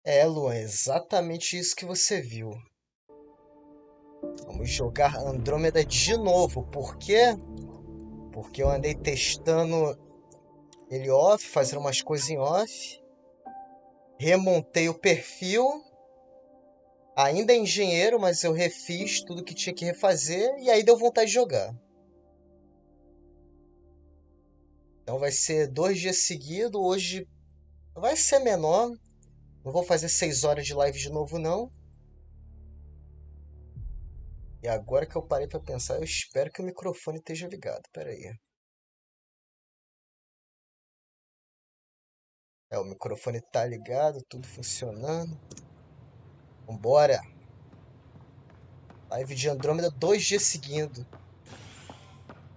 É, Luan, exatamente isso que você viu. Vamos jogar Andromeda de novo. Por quê? Porque eu andei testando ele off, fazendo umas coisas em off. Remontei o perfil. Ainda é engenheiro, mas eu refiz tudo que tinha que refazer. E aí deu vontade de jogar. Então vai ser 2 dias seguidos. Hoje vai ser menor. Não vou fazer 6 horas de live de novo, não. E agora que eu parei pra pensar, eu espero que o microfone esteja ligado. Pera aí. É, o microfone tá ligado, tudo funcionando. Vambora. Live de Andrômeda 2 dias seguindo.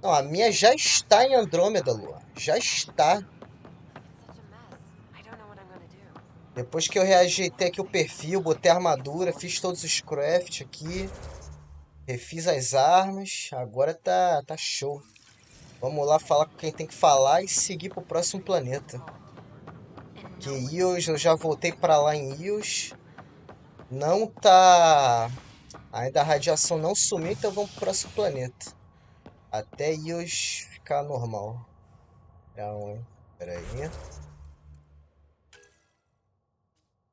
Não, a minha já está em Andrômeda, Luan. Já está. Depois que eu reajeitei aqui o perfil, botei a armadura, fiz todos os craft aqui. Refiz as armas. Agora tá show. Vamos lá falar com quem tem que falar e seguir pro próximo planeta. Que Ios, eu já voltei pra lá em Ios. Não tá. Ainda a radiação não sumiu, então vamos pro próximo planeta. Até Ios ficar normal. Então, peraí.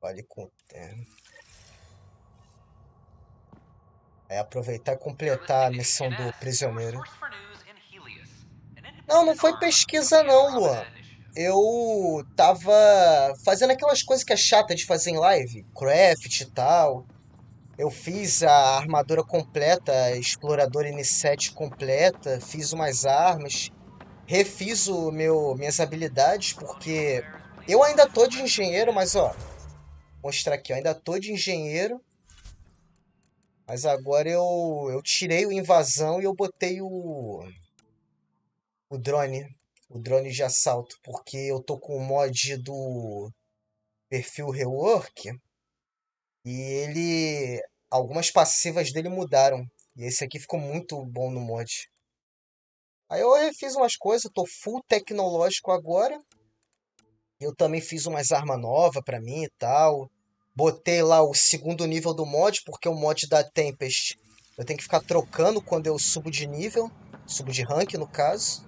Vale com o tempo. É aproveitar e completar a missão do prisioneiro. Não foi pesquisa não, Luan. Eu tava fazendo aquelas coisas que é chata de fazer em live. Craft e tal. Eu fiz a armadura completa, a explorador N7 completa. Fiz umas armas. Refiz minhas habilidades, porque eu ainda tô de engenheiro, mas ó, mostrar aqui, eu ainda tô de engenheiro, mas agora eu tirei o invasão e eu botei o drone, o drone de assalto, porque eu tô com o mod do perfil rework e algumas passivas dele mudaram, e esse aqui ficou muito bom no mod. Aí eu refiz umas coisas, tô full tecnológico agora. Eu também fiz umas armas novas pra mim e tal. Botei lá o segundo nível do mod, porque o mod da Tempest eu tenho que ficar trocando quando eu subo de nível. Subo de rank, no caso.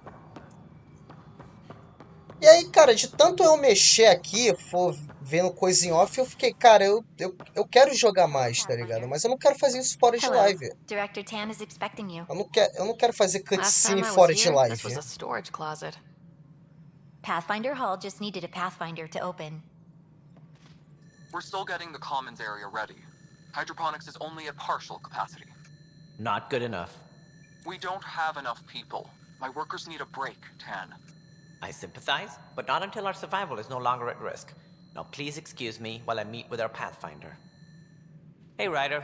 E aí, cara, de tanto eu mexer aqui, for vendo coisa em off, eu fiquei, cara, eu quero jogar mais, tá ligado? Mas eu não quero fazer isso fora de Hello. live. Director Tan is expecting you. Eu não quero fazer Last time cutscene I was fora de here, this was live. a storage closet. Pathfinder Hall just needed a Pathfinder to open. We're still getting the commons area ready. Hydroponics is only at partial capacity. Not good enough. We don't have enough people. My workers need a break, Tan. I sympathize, but not until our survival is no longer at risk. Now please excuse me while I meet with our Pathfinder. Hey, Ryder.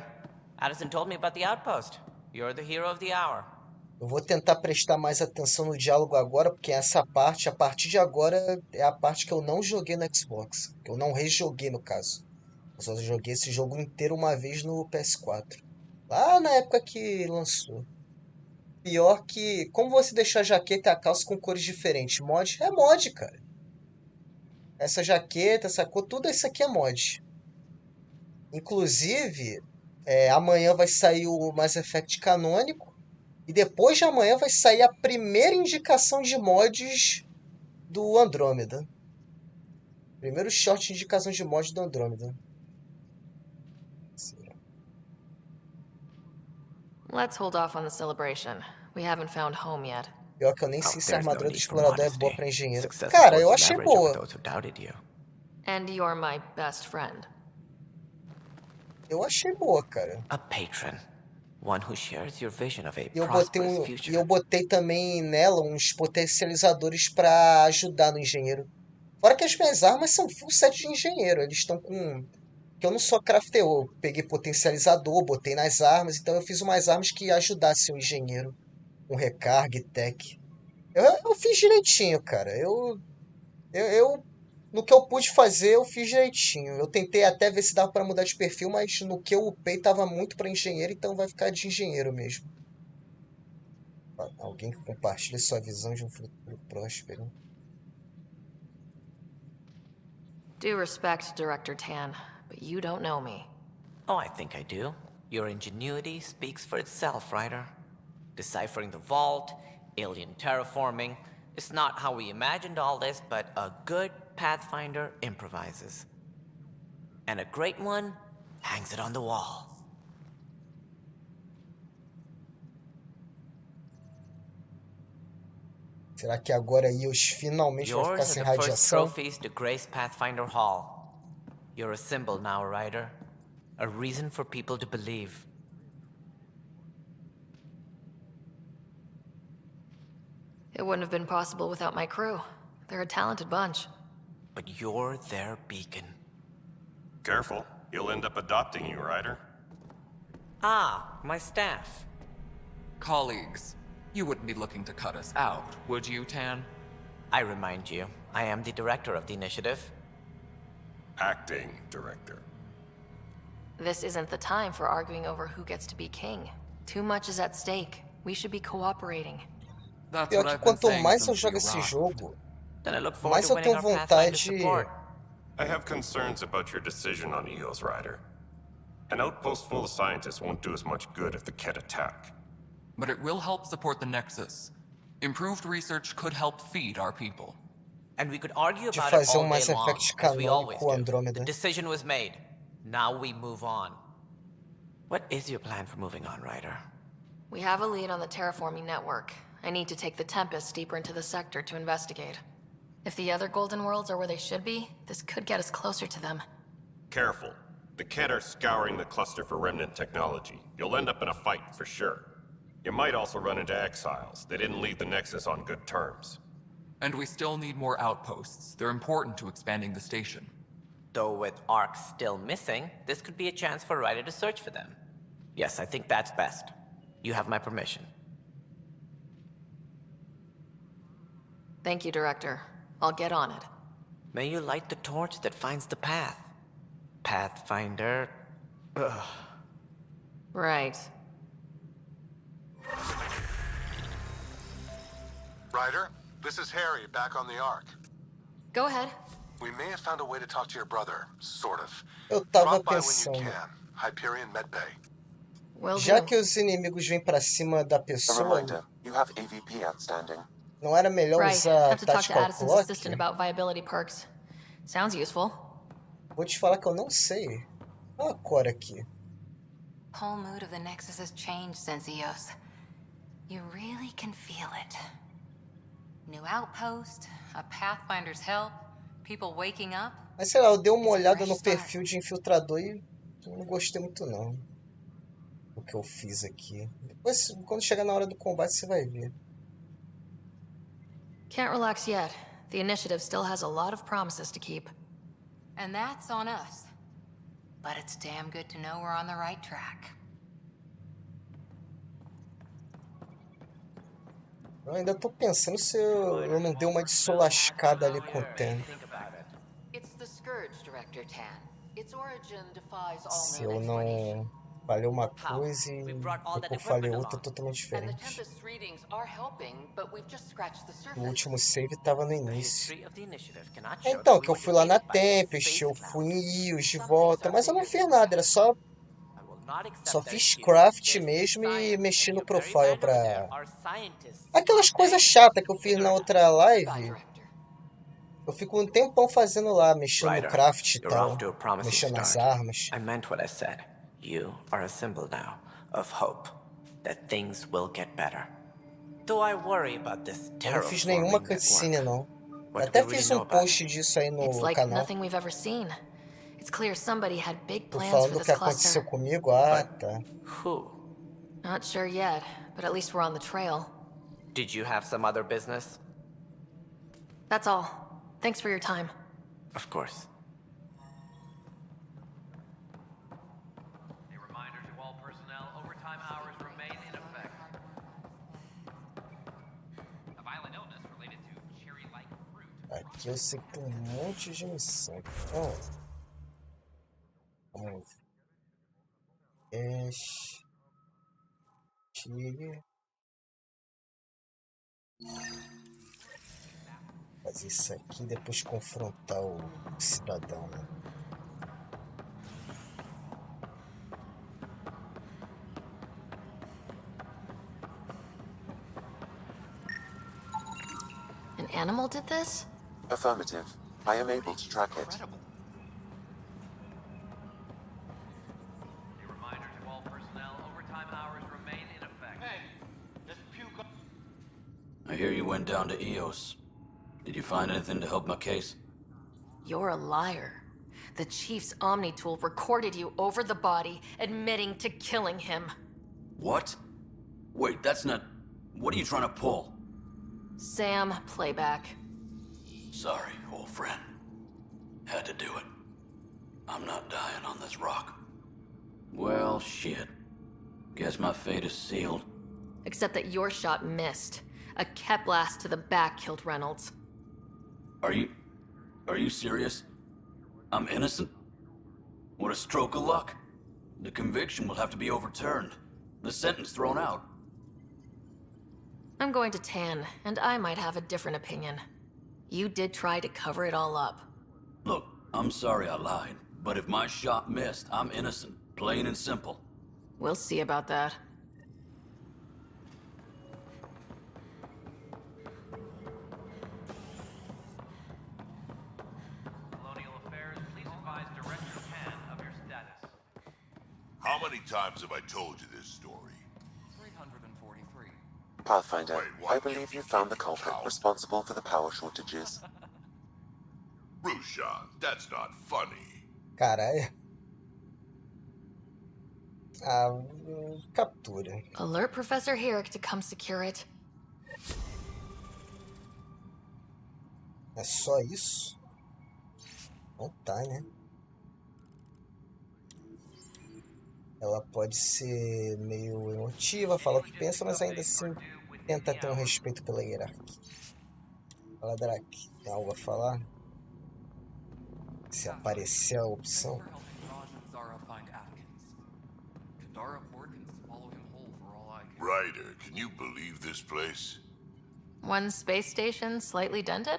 Addison told me about the outpost. You're the hero of the hour. Eu vou tentar prestar mais atenção no diálogo agora, porque essa parte, a partir de agora, é a parte que eu não joguei no Xbox. Que eu não rejoguei, no caso. Eu só joguei esse jogo inteiro uma vez no PS4. Lá na época que lançou. Pior que, como você deixou a jaqueta e a calça com cores diferentes? Mod? É mod, cara. Essa jaqueta, essa cor, tudo isso aqui é mod. Inclusive, amanhã vai sair o Mass Effect canônico. E depois de amanhã vai sair a primeira indicação de mods do Andromeda. Primeiro short de indicação de mods do Andromeda. Let's hold off on the celebration. We haven't found home yet. Pior que eu nem Oh, sei se a there's no armadura do need for explorador é boa modesty. pra engenheiro. Success is Cara, eu towards the achei average over boa. those who doubted you. And you're my best friend. Eu achei boa, cara. A patron. One who shares your vision of a E prosperous eu future. botei também nela uns potencializadores pra ajudar no engenheiro. Fora que as minhas armas são full set de engenheiro. Eles estão com. Que eu não sou crafteor. Eu peguei potencializador, botei nas armas. Então eu fiz umas armas que ajudassem o engenheiro. Com recarga e tech. Eu fiz direitinho, cara. No que eu pude fazer, eu fiz direitinho. Eu tentei até ver se dava pra mudar de perfil, mas no que eu upei tava muito pra engenheiro, então vai ficar de engenheiro mesmo. Alguém que compartilha sua visão de um futuro próspero. Due respect, Director Tan, but you don't know me. Oh, I think I do. Your ingenuity speaks for itself, Ryder. Deciphering the vault, alien terraforming. It's not how we imagined all this, but a good Pathfinder improvises. And a great one hangs it on the wall. Será que agora Eos finalmente vai ficar Yours are sem the first radiação? trophies to grace Pathfinder Hall. You're a symbol now, Ryder. A reason for people to believe. It wouldn't have been possible without my crew. They're a talented bunch. But you're their beacon. Careful. He'll end up adopting you, Ryder. Ah, my staff. Colleagues, you wouldn't be looking to cut us out, would you, Tan? I remind you, I am the director of the initiative. Acting director. This isn't the time for arguing over who gets to be king. Too much is at stake. We should be cooperating. That's Pior what que I've been quanto saying mais eu since jogo we esse arrived. jogo, Then I look forward mais to eu winning tenho our Pathfinder vontade. support. I have concerns about your decision on Eos, Ryder. An outpost full of scientists won't do us much good if the Ket attack. But it will help support the Nexus. Improved research could help feed our people. And we could argue De about it fazer all Mass day long, Effect as we always canônico do. Andromeda. The decision was made. Now we move on. What is your plan for moving on, Ryder? We have a lead on the terraforming network. I need to take the Tempest deeper into the sector to investigate. If the other Golden Worlds are where they should be, this could get us closer to them. Careful. The Ket are scouring the cluster for remnant technology. You'll end up in a fight for sure. You might also run into exiles. They didn't leave the Nexus on good terms. And we still need more outposts. They're important to expanding the station. Though with Ark still missing, this could be a chance for Ryder to search for them. Yes, I think that's best. You have my permission. Thank you, Director. I'll get on it. May you light the torch that finds the path. Pathfinder. Ugh. Right. Ryder, this is Harry, back on the Ark. Go ahead. We may have found a way to talk to your brother, sort of. Eu tava Drop by when pensando, you can. Hyperion Medbay. Will já do. que os inimigos vêm pra cima da A pessoa, reminder, you have AVP outstanding. não era melhor Right. usar Have to talk to Tactical Addison's Clock? assistant about viability perks. Sounds useful. Vou te falar que eu não sei. Olha a Cora aqui. Whole mood of the Nexus has changed since Eos. You really can feel it. New outpost, a Pathfinder's help, people waking up. Mas sei lá, eu dei uma It's a olhada fresh no start. perfil de infiltrador e eu não gostei muito não. O que eu fiz aqui. Depois, quando chegar na hora do combate, você vai ver. Can't relax yet. The initiative still has a lot of promises to keep. And that's on us. But it's damn good to know we're on the right track. Eu ainda tô pensando se eu não dei uma dessolascada ali com o tempo. It's the Scourge, Director Tan. Its origin defies all Se known eu explanation. não falei uma coisa e depois eu falei outra totalmente And the diferente. Tempest readings are helping, but we've just scratched the O surface. último save tava no The início. history of the initiative cannot show Então, that que we eu were fui lá na defeated by a Tempest, space eu cloud. fui em Ios de volta, mas eu não fiz nada, era I só, will not accept só that fiz excuse. craft This is mesmo e science, mexi and no your very profile man over there pra... are scientists. Aquelas coisas They chatas que eu fiz figure na it out. outra Goodbye, live, Director. eu fico um tempão fazendo lá, mexendo no Ryder, craft e you're tal, off to a promising mexendo nas start. armas. I meant what I said. You are a symbol now of hope that things will get better. Though I worry about this Eu não fiz nenhuma terraforming cutscene network. não. Eu What do até we really fiz know um about post it? disso aí It's no like canal. nothing we've ever seen. It's clear somebody had big Tô plans falando for do this que aconteceu cluster. comigo? Ah, tá. Who? Not sure yet, but at least we're on the trail. Did you have some other business? That's all. Thanks for your time. Of course. A reminder to all personnel, overtime hours remain in effect. A violent illness related to cherry-like fruit. Aqui eu sei que tem um monte de missão. Então, vamos ver. Tigre. Fazer isso aqui e depois confrontar o cidadão, né? animal did this? Affirmative. I am able to track it. Incredible. A reminder to all personnel, overtime hours remain in effect. Hey, let's puke. I hear you went down to EOS. Did you find anything to help my case? You're a liar. The Chief's Omni tool recorded you over the body, admitting to killing him. What? Wait, that's not... What are you trying to pull? Sam, playback. Sorry, old friend. Had to do it. I'm not dying on this rock. Well, shit. Guess my fate is sealed. Except that your shot missed. A Kep blast to the back killed Reynolds. Are you serious? I'm innocent? What a stroke of luck. The conviction will have to be overturned. The sentence thrown out. I'm going to Tan, and I might have a different opinion. You did try to cover it all up. Look, I'm sorry I lied, but if my shot missed, I'm innocent. Plain and simple. We'll see about that. Colonial Affairs, please advise Director Tan of your status. How many times have I told you this story? 343. Pathfinder, Wait, I what? believe you You found the keep culprit count? responsible for the power shortages. Rushan, that's not funny. Caralho. Ah, captura. Alert Professor Herrick to come secure it. É só isso? Não tá, né? Ela pode ser meio emotiva, fala o que pensa, mas ainda assim tenta ter um respeito pela hierarquia. Fala, Drake, tem algo a falar? Se aparecer a opção. Thanks for helping Raj and Zara find Atkins. Kadara Port can swallow him whole for all I care. Ryder, can you believe this place? One space station slightly dented?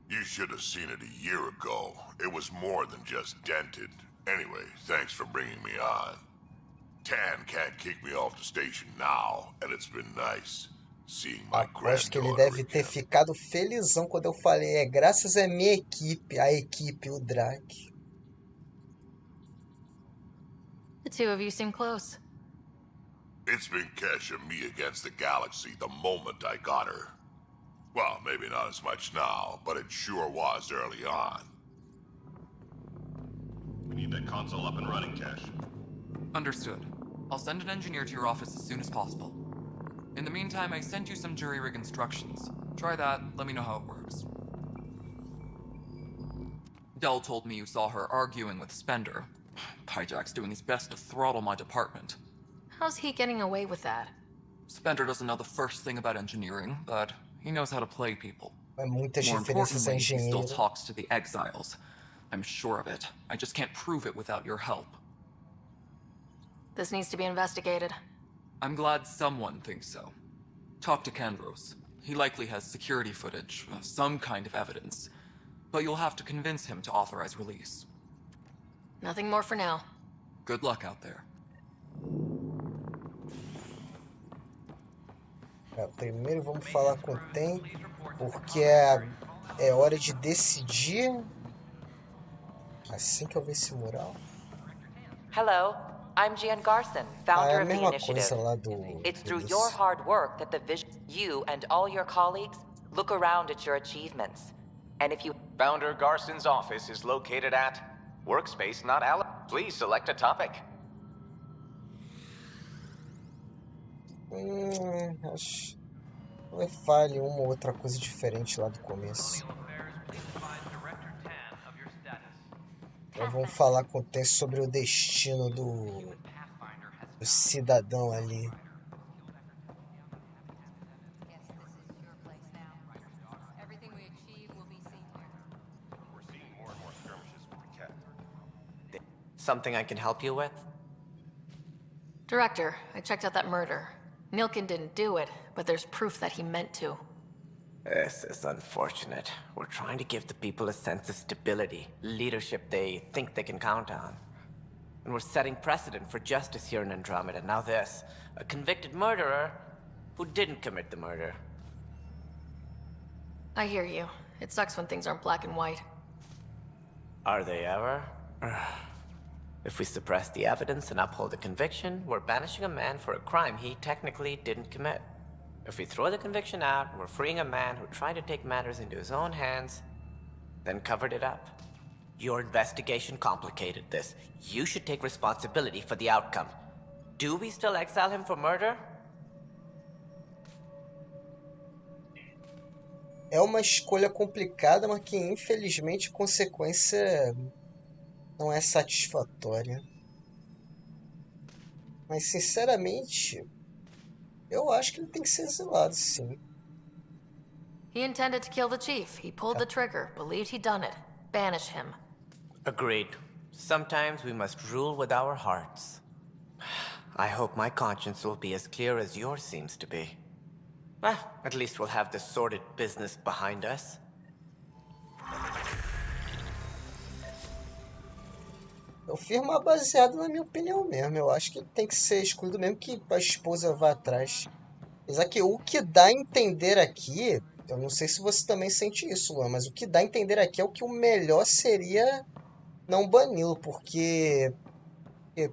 You should have seen it a year ago. It was more than just dented. Anyway, thanks for bringing me on. Tan can't kick me off the station now, and it's been nice seeing my Aposto que ele granddaughter deve ter again. ficado felizão quando eu falei, é graças à minha equipe, a equipe, o Drake. The two of you seem close. It's been Kesh and me against the galaxy the moment I got her. Well, maybe not as much now, but it sure was early on. We need that console up and running, Cash. Understood. I'll send an engineer to your office as soon as possible. In the meantime, I sent you some jury rig instructions. Try that, let me know how it works. Dell told me you saw her arguing with Spender. Pyjack's doing his best to throttle my department. How's he getting away with that? Spender doesn't know the first thing about engineering, but he knows how to play people. É muitas More referências a importantly, he still engenheiro. talks to the exiles. I'm sure of it. I just can't prove it without your help. This needs to be investigated. I'm glad someone thinks so. Talk to Kandros. He likely has security footage, some kind of evidence. But you'll have to convince him to authorize release. Nothing more for now. Good luck out there. Primeiro vamos falar com o Ten, porque é hora de decidir. Assim que eu ver esse mural. Hello, I'm Gian Garson, É founder a of the mesma initiative. coisa lá do. It's through do your isso. hard work that the vision, you and all your colleagues, look around at your achievements. And if you Founder Garson's office is located at Workspace, not Allen. Please select a topic. Acho. Talvez fale uma ou outra coisa diferente lá do começo. Então vamos falar com o Ten sobre o destino do cidadão ali. We're seeing more and more skirmishes with the cat. Something I can help you with? Director, I checked out that murder. Nilkin didn't do it, but there's proof that he meant to. This is unfortunate. We're trying to give the people a sense of stability, leadership they think they can count on. And we're setting precedent for justice here in Andromeda. Now this, a convicted murderer who didn't commit the murder. I hear you. It sucks when things aren't black and white. Are they ever? If we suppress the evidence and uphold the conviction, we're banishing a man for a crime he technically didn't commit. If we throw the conviction out, we're freeing a man who tried to take matters into his own hands, then covered it up. Your investigation complicated this. You should take responsibility for the outcome. Do we still exile him for murder? É uma escolha complicada, mas que infelizmente a consequência não é satisfatória. Mas sinceramente, eu acho que ele tem que ser exilado, sim. He intended to kill the chief. He pulled the trigger, believed he'd done it. Banish him. Agreed. Sometimes we must rule with our hearts. I hope my conscience will be as clear as yours seems to be. Well, at least we'll have this sordid business behind us. Eu firmo baseado na minha opinião mesmo. Eu acho que ele tem que ser excluído mesmo que a esposa vá atrás. Apesar que o que dá a entender aqui, eu não sei se você também sente isso, Luan, mas o que dá a entender aqui é o que o melhor seria não bani-lo, porque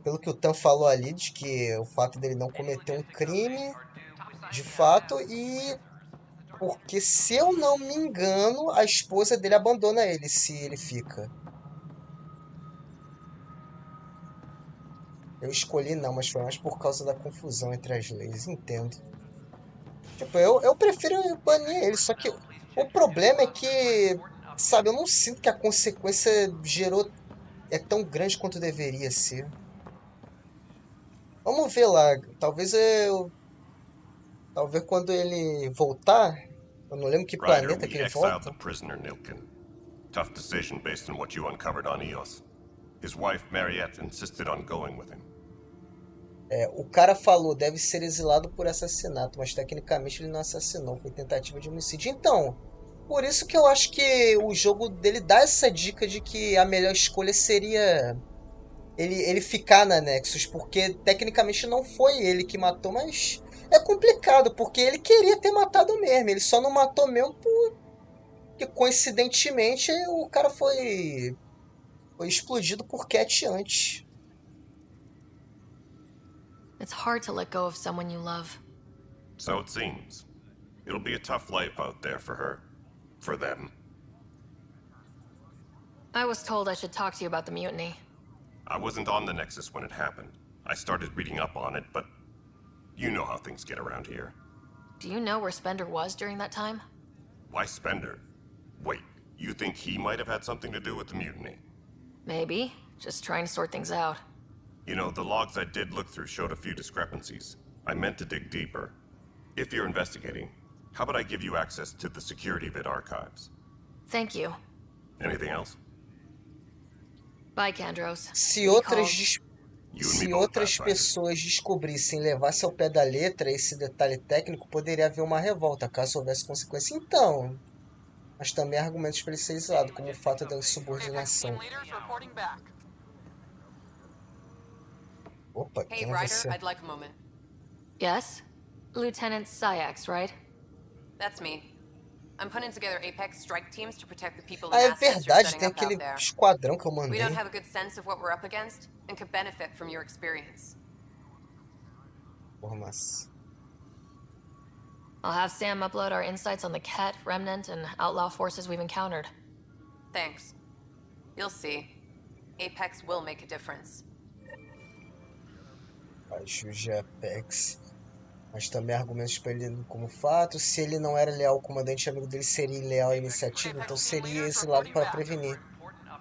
pelo que o Tan falou ali, de que o fato dele não cometer um crime, de fato, e porque, se eu não me engano, a esposa dele abandona ele se ele fica. Eu escolhi não, mas foi mais por causa da confusão entre as leis, entendo. Tipo, eu prefiro banir ele, só que o problema é que, sabe, eu não sinto que a consequência é tão grande quanto deveria ser. Vamos ver lá, talvez quando ele voltar, eu não lembro que Ryder, planeta que we ele exiled volta. the prisoner Nilkin. Tough decision based on what you uncovered on Eos. His wife, Mariette, insisted on going with him. O cara falou, deve ser exilado por assassinato, mas tecnicamente ele não assassinou, foi tentativa de homicídio. Então, por isso que eu acho que o jogo dele dá essa dica de que a melhor escolha seria ele ficar na Nexus, porque tecnicamente não foi ele que matou, mas é complicado, porque ele queria ter matado mesmo, ele só não matou mesmo porque coincidentemente o cara foi explodido por Cat antes. It's hard to let go of someone you love. So it seems. It'll be a tough life out there for her. For them. I was told I should talk to you about the mutiny. I wasn't on the Nexus when it happened. I started reading up on it, but you know how things get around here. Do you know where Spender was during that time? Why Spender? Wait, you think he might have had something to do with the mutiny? Maybe. Just trying to sort things out. You know, the logs I did look through showed a few discrepancies. I meant to dig deeper. If you're investigating, how about I give you access to the security vid archives? Thank you. Anything else? Bye, Kandros. Se He outras, calls. se outras pessoas descobrissem e levassem ao pé da letra esse detalhe técnico, poderia haver uma revolta, caso houvesse consequência. Então, mas também há argumentos para ele ser exilado, como o fato da insubordinação. Opa, Hey, quem é Ryder, você? I'd like a moment. Yes? Lieutenant Syax, right? That's me. I'm putting together Apex strike teams to protect the people Ah, and é assets you're verdade, setting tem up aquele out there. esquadrão que eu We mandei. don't have a good sense of what we're up against and could benefit from your experience. Porra, mas... I'll have Sam upload our insights on the Ket, Remnant, and outlaw forces we've encountered. Thanks. You'll see. Apex will make a difference. Ajude Apex. Mas também há argumentos para ele como fato. Se ele não era leal ao comandante, amigo dele seria leal à iniciativa, então seria exilado para prevenir.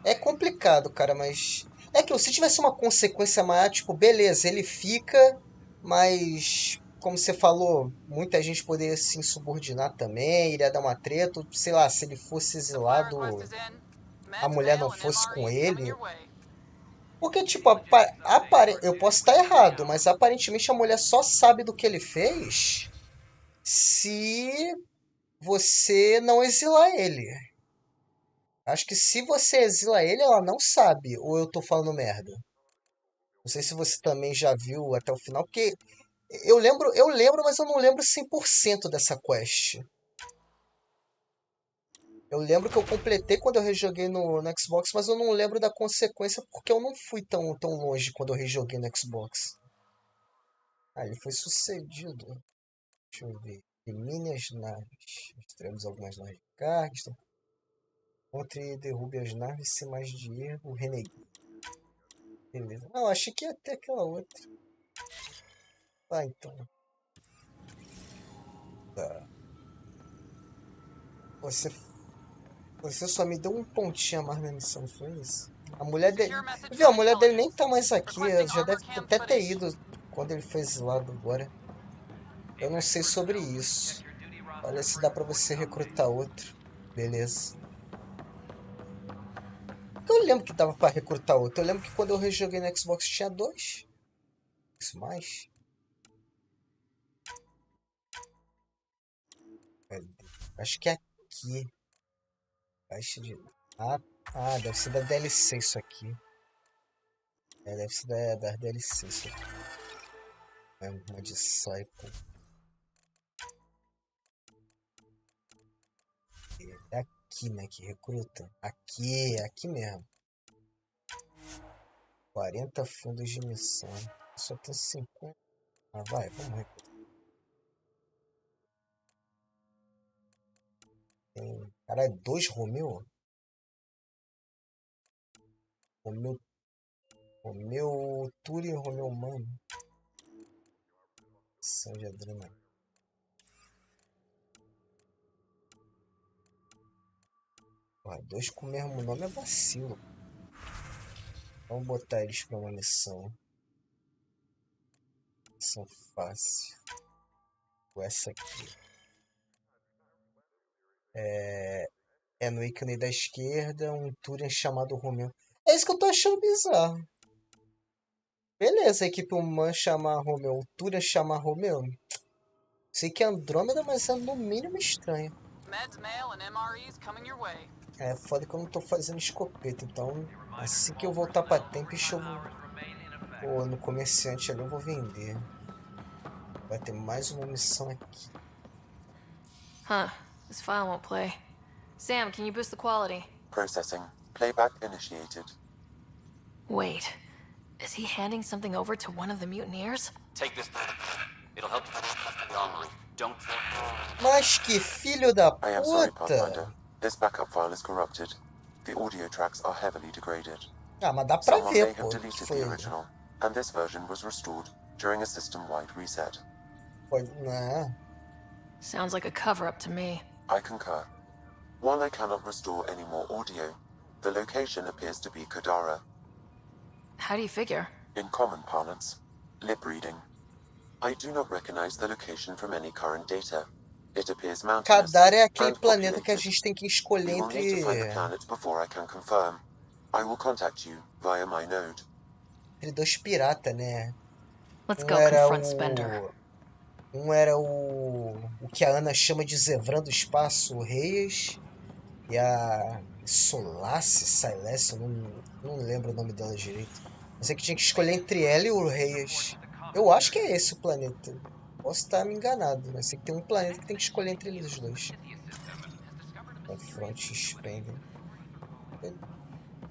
É complicado, cara, mas... É que se tivesse uma consequência maior, tipo, beleza, ele fica, mas... Como você falou, muita gente poderia se insubordinar também, iria dar uma treta, sei lá, se ele fosse exilado, a mulher não fosse com ele. Porque, tipo, eu posso estar errado, mas aparentemente a mulher só sabe do que ele fez se você não exilar ele. Acho que se você exila ele, ela não sabe, ou eu tô falando merda. Não sei se você também já viu até o final, porque eu lembro, mas eu não lembro 100% dessa quest. Eu lembro que eu completei quando eu rejoguei no Xbox, mas eu não lembro da consequência porque eu não fui tão longe quando eu rejoguei no Xbox. Ah, ele foi sucedido. Deixa eu ver. Elimine as naves. Extraímos algumas naves de carga. Encontre e derrube as naves sem mais de erro. Reneguei. Beleza. Não, achei que ia ter aquela outra. Ah, então. Tá. Você, você só me deu um pontinho a mais na missão, foi isso? A mulher dele. Viu? A mulher dele nem tá mais aqui. Ela já deve até ter ido quando ele foi exilado agora. Eu não sei sobre isso. Olha se dá pra você recrutar outro. Beleza. Eu lembro que dava pra recrutar outro. Eu lembro que quando eu rejoguei no Xbox tinha dois. Isso mais. Acho que é aqui. Caixa de. Deve ser da DLC isso aqui. É, deve ser da DLC isso aqui. É uma Disciple. É aqui, né, que recruta. Aqui mesmo. 40 fundos de missão. Só tem 50. Ah, vai, vamos recrutar. Tem. Caralho, 2 Romeu? Romeu Turi e Romeu Mano. Missão de adrenalina. Porra, 2 com o mesmo nome é vacilo. Vamos botar eles pra uma missão. Missão fácil. Ou essa aqui. É no ícone da esquerda, um Turian chamado Romeu. É isso que eu tô achando bizarro. Beleza, a equipe humana chamar Romeu, o Turian chamar Romeu. Sei que é Andrômeda, mas é no mínimo estranho. É foda que eu não tô fazendo escopeta, então assim que eu voltar pra Tempest eu vou no comerciante ali, eu vou vender. Vai ter mais uma missão aqui. Huh. This file won't play. Sam, can you boost the quality? Processing. Playback initiated. Wait. Is he handing something over to one of the mutineers? Take this. It'll help you. Don't. Mas que filho da I am sorry, puta! Pathfinder. This backup file is corrupted. The audio tracks are heavily degraded. Ah, mas dá pra Someone ver, may have pô. deleted Foi. the original, and this version was restored during a system-wide reset. Pode. Não. Sounds like a cover-up to me. I concur. While I cannot restore any more audio, the location appears to be Kadara. How do you figure? In common parlance, lip reading. I do not recognize the location from any current data. It appears mountainous Kadar é aquele and planeta que a populated. gente tem que We escolher will need to find the entre. planet before I can confirm. I will contact you via my node. Entre dois piratas, né? Let's Um go era confront Spender. Um era o que a Ana chama de Zevran do Espaço, o Reis. E a Solace, Silas, eu não lembro o nome dela direito. Eu sei que tinha que escolher entre ela e o Reis. Eu acho que é esse o planeta. Posso estar me enganado, mas sei que tem um planeta que tem que escolher entre eles dois. Confronte Spender.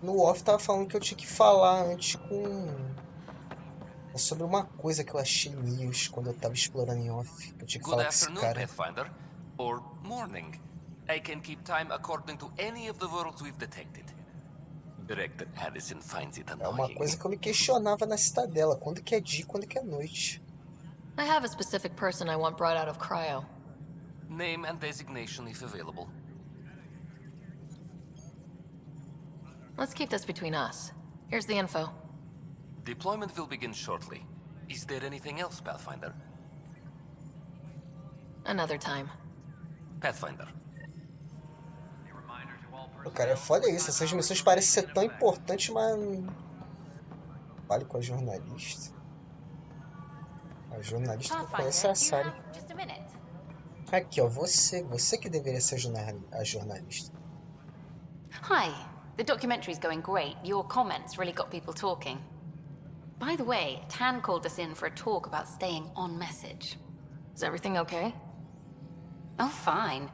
No off tava falando que eu tinha que falar antes com... É sobre uma coisa que eu achei news quando eu tava explorando em off. Que eu tinha que Good falar com esse afternoon, cara. Pathfinder. Or morning. I can keep time according to any of the worlds we've detected. Director Addison finds it É annoying. uma coisa que eu me questionava na cidadela. Quando que é dia e quando que é noite? I have a specific person I want brought out of cryo. Name and designation if available. Let's keep this between us. Here's the info. Deployment will begin shortly. Is there anything else, Pathfinder? Another time. Pathfinder. Pô, cara, é foda isso. Essas missões parecem ser tão importantes, mas... Fale com a jornalista. A jornalista que eu conheço é a Sari. Just a minute. Aqui, ó. Você que deveria ser a jornalista. Hi. The documentary's going great. Your comments really got people talking. By the way, Tan called us in for a talk about staying on message. Is everything okay? Oh, fine.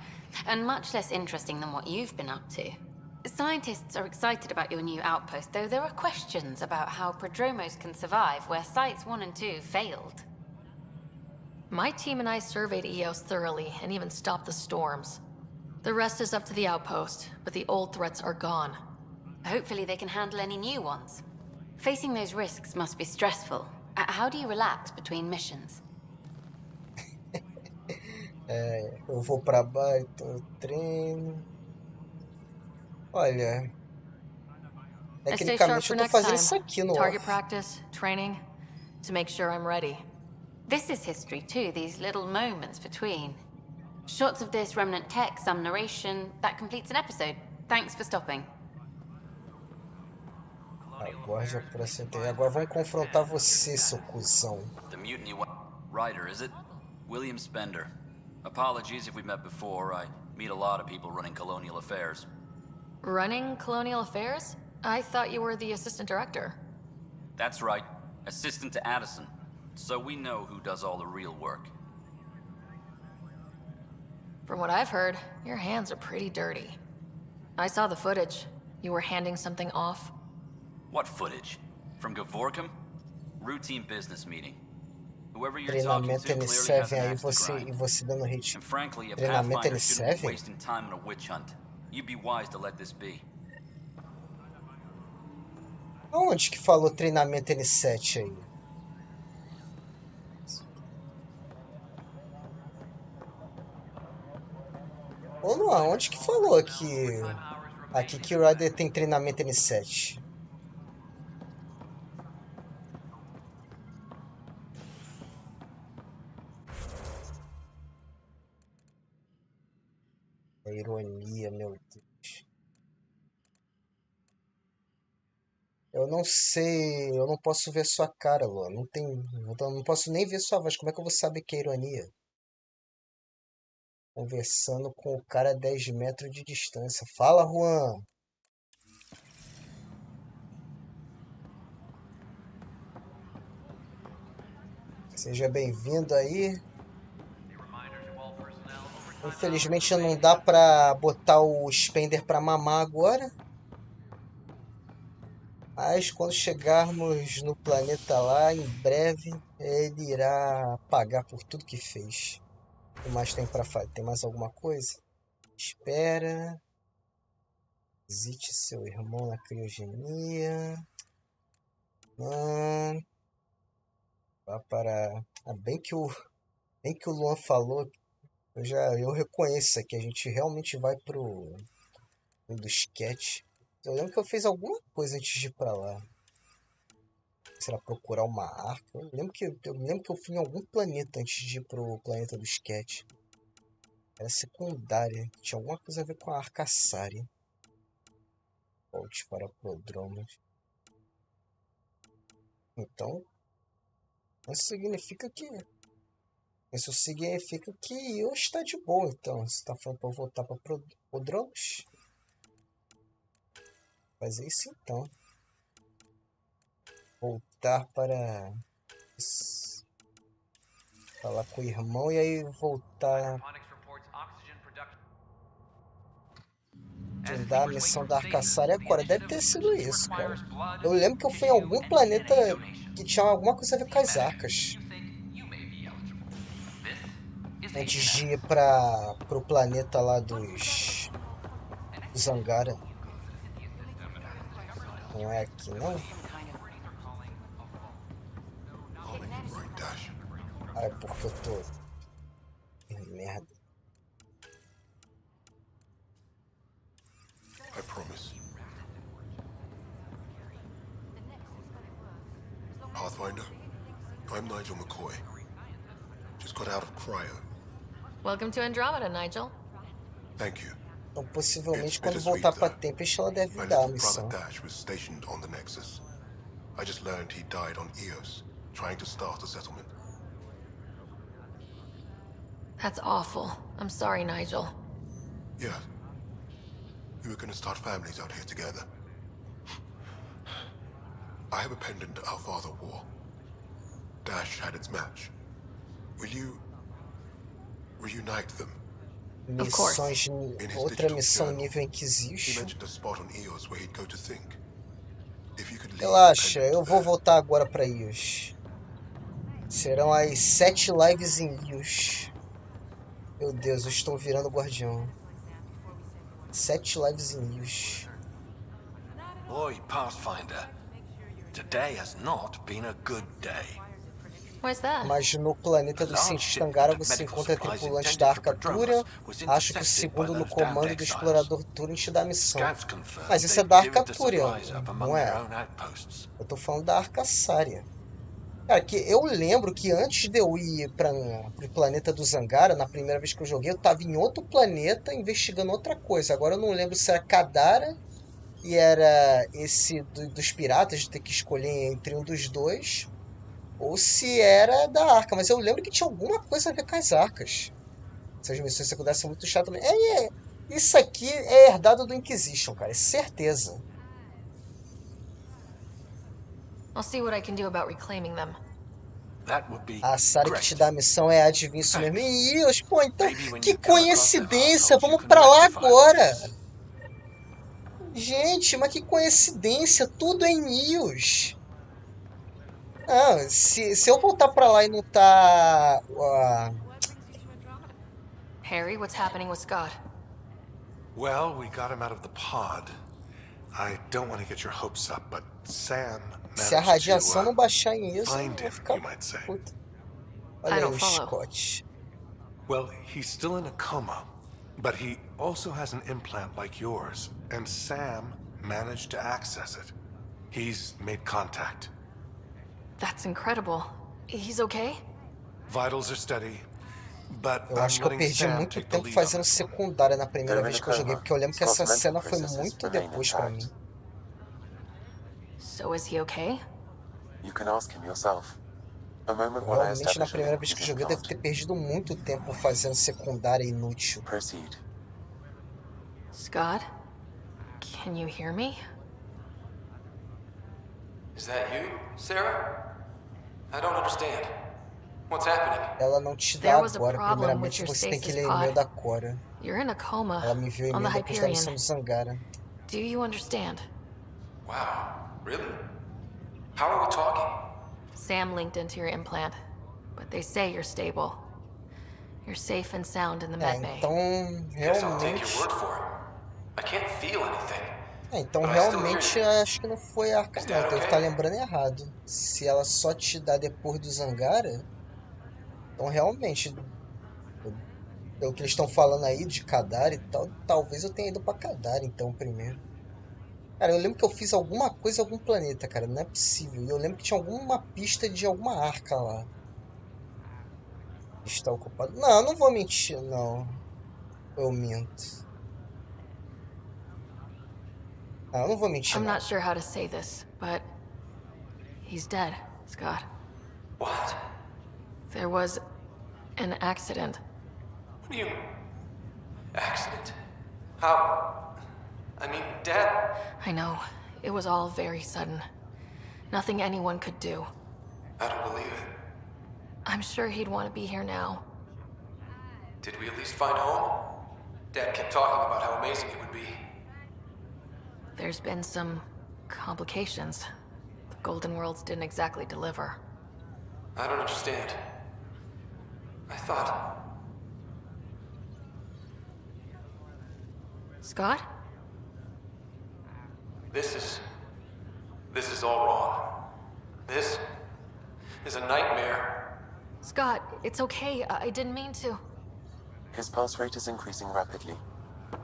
and much less interesting than what you've been up to. Scientists are excited about your new outpost, though there are questions about how prodromos can survive where Sites 1 and 2 failed. My team and I surveyed Eos thoroughly and even stopped the storms. The rest is up to the outpost, but the old threats are gone. Hopefully they can handle any new ones. Facing those risks must be stressful. How do you relax between missions? Eu vou pra baixo, treino. Olha, I stay sharp tecnicamente for eu tô next fazendo time. isso aqui no Target ar. practice, training, to make sure I'm ready. This is history too, these little moments between. Shots of this remnant tech, some narration, that completes an episode. Thanks for stopping. Aguarde a próxima. Agora vamos confrontar você, seu cuzão. The mutiny Ryder, is it? William Spender. Apologies if we met before. I meet a lot of people running colonial affairs. Running colonial affairs? I thought you were the assistant director. That's right. Assistant to Addison. So we know who does all the real work. From what I've heard, your hands are pretty dirty. I saw the footage. You were handing something off. What footage? From Gavorkum? Routine business meeting. Whoever you're talking to Treinamento clearly has N7 an aí axe to você grind. e você dando hit. And frankly, a Treinamento Pathfinder shouldn't be N7? wasting time on a witch hunt. You'd be wise to let this be. Onde que falou treinamento N7 aí? Ou não, onde que falou aqui que o Ryder tem treinamento N7? É ironia, meu Deus. Eu não sei, eu não posso ver sua cara, Lô. Eu não posso nem ver sua voz. Como é que eu vou saber que é ironia? Conversando com o cara a 10 metros de distância. Fala, Juan. Seja bem-vindo aí. Infelizmente não dá pra botar o Spender pra mamar agora. Mas quando chegarmos no planeta lá, em breve, ele irá pagar por tudo que fez. O que mais tem pra fazer? Tem mais alguma coisa? Espera. Visite seu irmão na criogenia. Vá para... bem que o Luan falou, eu reconheço aqui, a gente realmente vai pro do sketch. Eu lembro que eu fiz alguma coisa antes de ir pra lá. Será procurar uma arca? Eu lembro que eu fui em algum planeta antes de ir pro planeta do sketch. Era secundária. Tinha alguma coisa a ver com a Arcaçari. Volte para prodromos. Então, isso significa que eu está de boa. Então, você tá falando para eu voltar para prodromos? Fazer isso então. Voltar para falar com o irmão e aí voltar. Da missão da Arcaçari agora. Deve ter sido isso, cara. Eu lembro que eu fui em algum planeta que tinha alguma coisa a ver com as arcas. Antes de ir pro planeta lá dos Zangara. Não é aqui, não? Ah, é porque eu tô... Merda. I promise. Pathfinder, I'm Nigel McCoy. Just got out of cryo. Welcome to Andromeda, Nigel. Thank you. Então, possivelmente, quando voltar pra Tempest, ela deve My dar a little missão. brother Dash was stationed on the Nexus. I just learned he died on Eos, trying to start a settlement. That's awful. I'm sorry, Nigel. Yeah. We were gonna start families out here together. I have a pendant our father wore. Dash had its match. Will you reunite them? Of course. Missões. In his Outra digital missão journal, nível he Inquisition. mentioned a spot on Eos where he'd go to think. If you could lead the Relaxa, pendant eu vou there, voltar agora pra Ios. Serão as 7 lives em Ios. Meu Deus, eu estou virando guardião. 7 lives em Ios. Oi, Pathfinder. Today has not been a good day. Why's that? Mas no planeta do cientista Angara você encontra tripulantes da Arca Turian. Acho que o segundo no comando do explorador Turian te dá a missão. Mas isso é da Arca Turian, não é? Eu tô falando da Arca Sária. Cara, que eu lembro que antes de eu ir pro planeta do Zangara, na primeira vez que eu joguei, eu tava em outro planeta investigando outra coisa. Agora eu não lembro se era Kadara e era esse dos piratas, de ter que escolher entre um dos dois, ou se era da Arca. Mas eu lembro que tinha alguma coisa a ver com as Arcas. Essas missões secundárias são muito chatas também. Isso aqui é herdado do Inquisition, cara, é certeza. I'll see what I can do about reclaiming them. A Sari que te dá a missão é adivinha isso mesmo. Ih, pô, então que coincidência, vamos pra lá agora. Gente, mas que coincidência, tudo é em Nios. Ah, se eu voltar pra lá e não tá... Harry, what's happening with Scott? Well, we got him out of the pod. I don't want to get your hopes up, but Sam Se a radiação não baixar em isso, find eu vou him, ficar you might say. puto. Olha aí o Scott. Well, he's still in a coma, but he also has an implant like yours, and Sam managed to access it. He's made contact. That's incredible. He's okay? Vitals are steady, but Eu acho que eu perdi muito tempo fazendo secundária na primeira vez que eu joguei, porque eu lembro que essa cena foi muito depois pra mim. So is he okay? You can ask him yourself. A moment when I Provavelmente na established primeira vez que eu joguei eu devo ter perdido muito tempo fazendo secundária inútil. Proceed. Scott? Can you hear me? Is that you, Sarah? I don't understand. What's happening? Ela não te dá agora, primeiramente você tem que ler e-mail da Cora. You're in a coma. Ela me enviou on the e-mail depois da Hyperion. missão do Zangara. Do you understand? Wow, really? How are we talking? Sam linked into your implant, but they say you're stable. You're safe and sound in the medbay. Então, Guess I'll take realmente... your word for it. I can't feel anything. Então, But I still realmente, hear you. acho que não foi a Arca, Is não. that Devo okay? estar lembrando errado. Se ela só te dá depois do Zangara, então realmente, pelo que eles estão falando aí de Kadar e tal, talvez eu tenha ido pra Kadar, então, primeiro. Cara, eu lembro que eu fiz alguma coisa em algum planeta, cara, não é possível. E eu lembro que tinha alguma pista de alguma arca lá. Está ocupado. Não, eu não vou mentir, não. Eu minto. Não, eu não vou mentir, I'm não. not sure how to say this, but he's dead, Scott. What? There was an accident. What do you... Accident? How... I mean, Dad... I know. It was all very sudden. Nothing anyone could do. I don't believe it. I'm sure he'd want to be here now. Did we at least find home? Dad kept talking about how amazing it would be. There's been some complications. The Golden Worlds didn't exactly deliver. I don't understand. I thought... Scott? This is all wrong. This is a nightmare. Scott, it's okay. I didn't mean to. His pulse rate is increasing rapidly.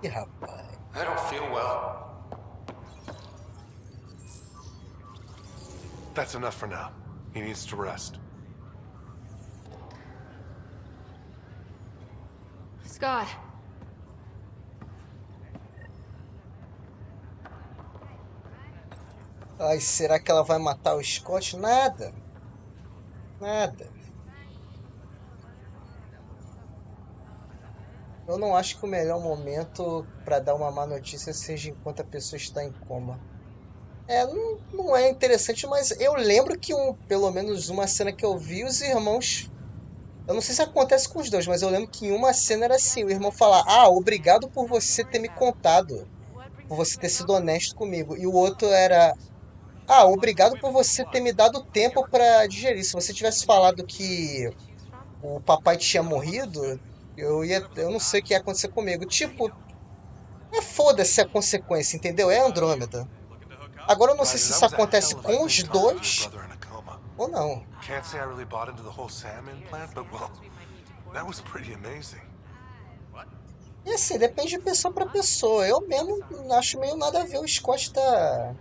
Ih, rapaz. I don't feel well. That's enough for now. He needs to rest. Scott. Ai, será que ela vai matar o Scott? Nada. Nada. Eu não acho que o melhor momento para dar uma má notícia seja enquanto a pessoa está em coma. Não é interessante, mas eu lembro que pelo menos uma cena que eu vi, os irmãos Eu não sei se acontece com os dois, mas eu lembro que em uma cena era assim, o irmão fala, ah, obrigado por você ter me contado, por você ter sido honesto comigo. E o outro era, ah, obrigado por você ter me dado tempo pra digerir. Se você tivesse falado que o papai tinha morrido, eu não sei o que ia acontecer comigo. Tipo, foda-se a consequência, entendeu? É Andrômeda. Agora eu não sei Ryder, se that isso was a acontece hell of a com thing os talking to your dois brother in a coma. ou não. Can't say I really bought into the whole Sam implant, but well, that was pretty amazing. E assim, depende de pessoa pra pessoa. Eu mesmo acho meio nada a ver o Scott tá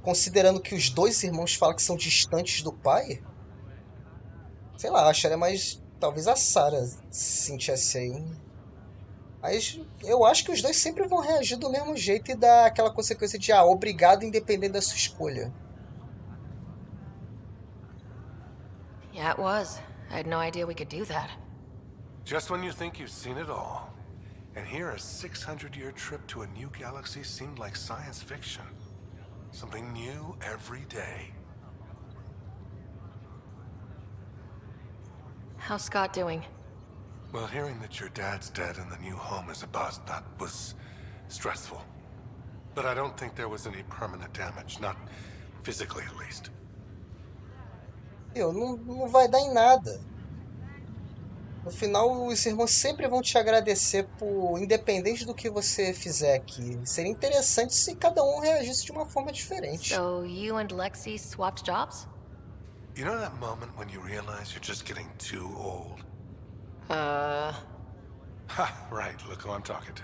considerando que os dois irmãos falam que são distantes do pai. Sei lá, eu acharia mais. Talvez a Sarah se sentisse aí. Mas eu acho que os dois sempre vão reagir do mesmo jeito e dar aquela consequência de, ah, obrigado, independente da sua escolha. Yeah, it was. I had no idea we could do that. Just when you think you've seen it all. And here a 600-year trip to a new galaxy seemed like science fiction. Something new every day. How's Scott doing? Well, hearing that your dad's dead and the new home is a bust, that was stressful. But I don't think there was any permanent damage, not physically at least. Não vai dar em nada. No final, os irmãos sempre vão te agradecer por, independente do que você fizer aqui. Seria interessante se cada um reagisse de uma forma diferente. So you and Lexi swapped jobs? You know that moment when you realize you're just getting too old? Ha, right, look who I'm talking to.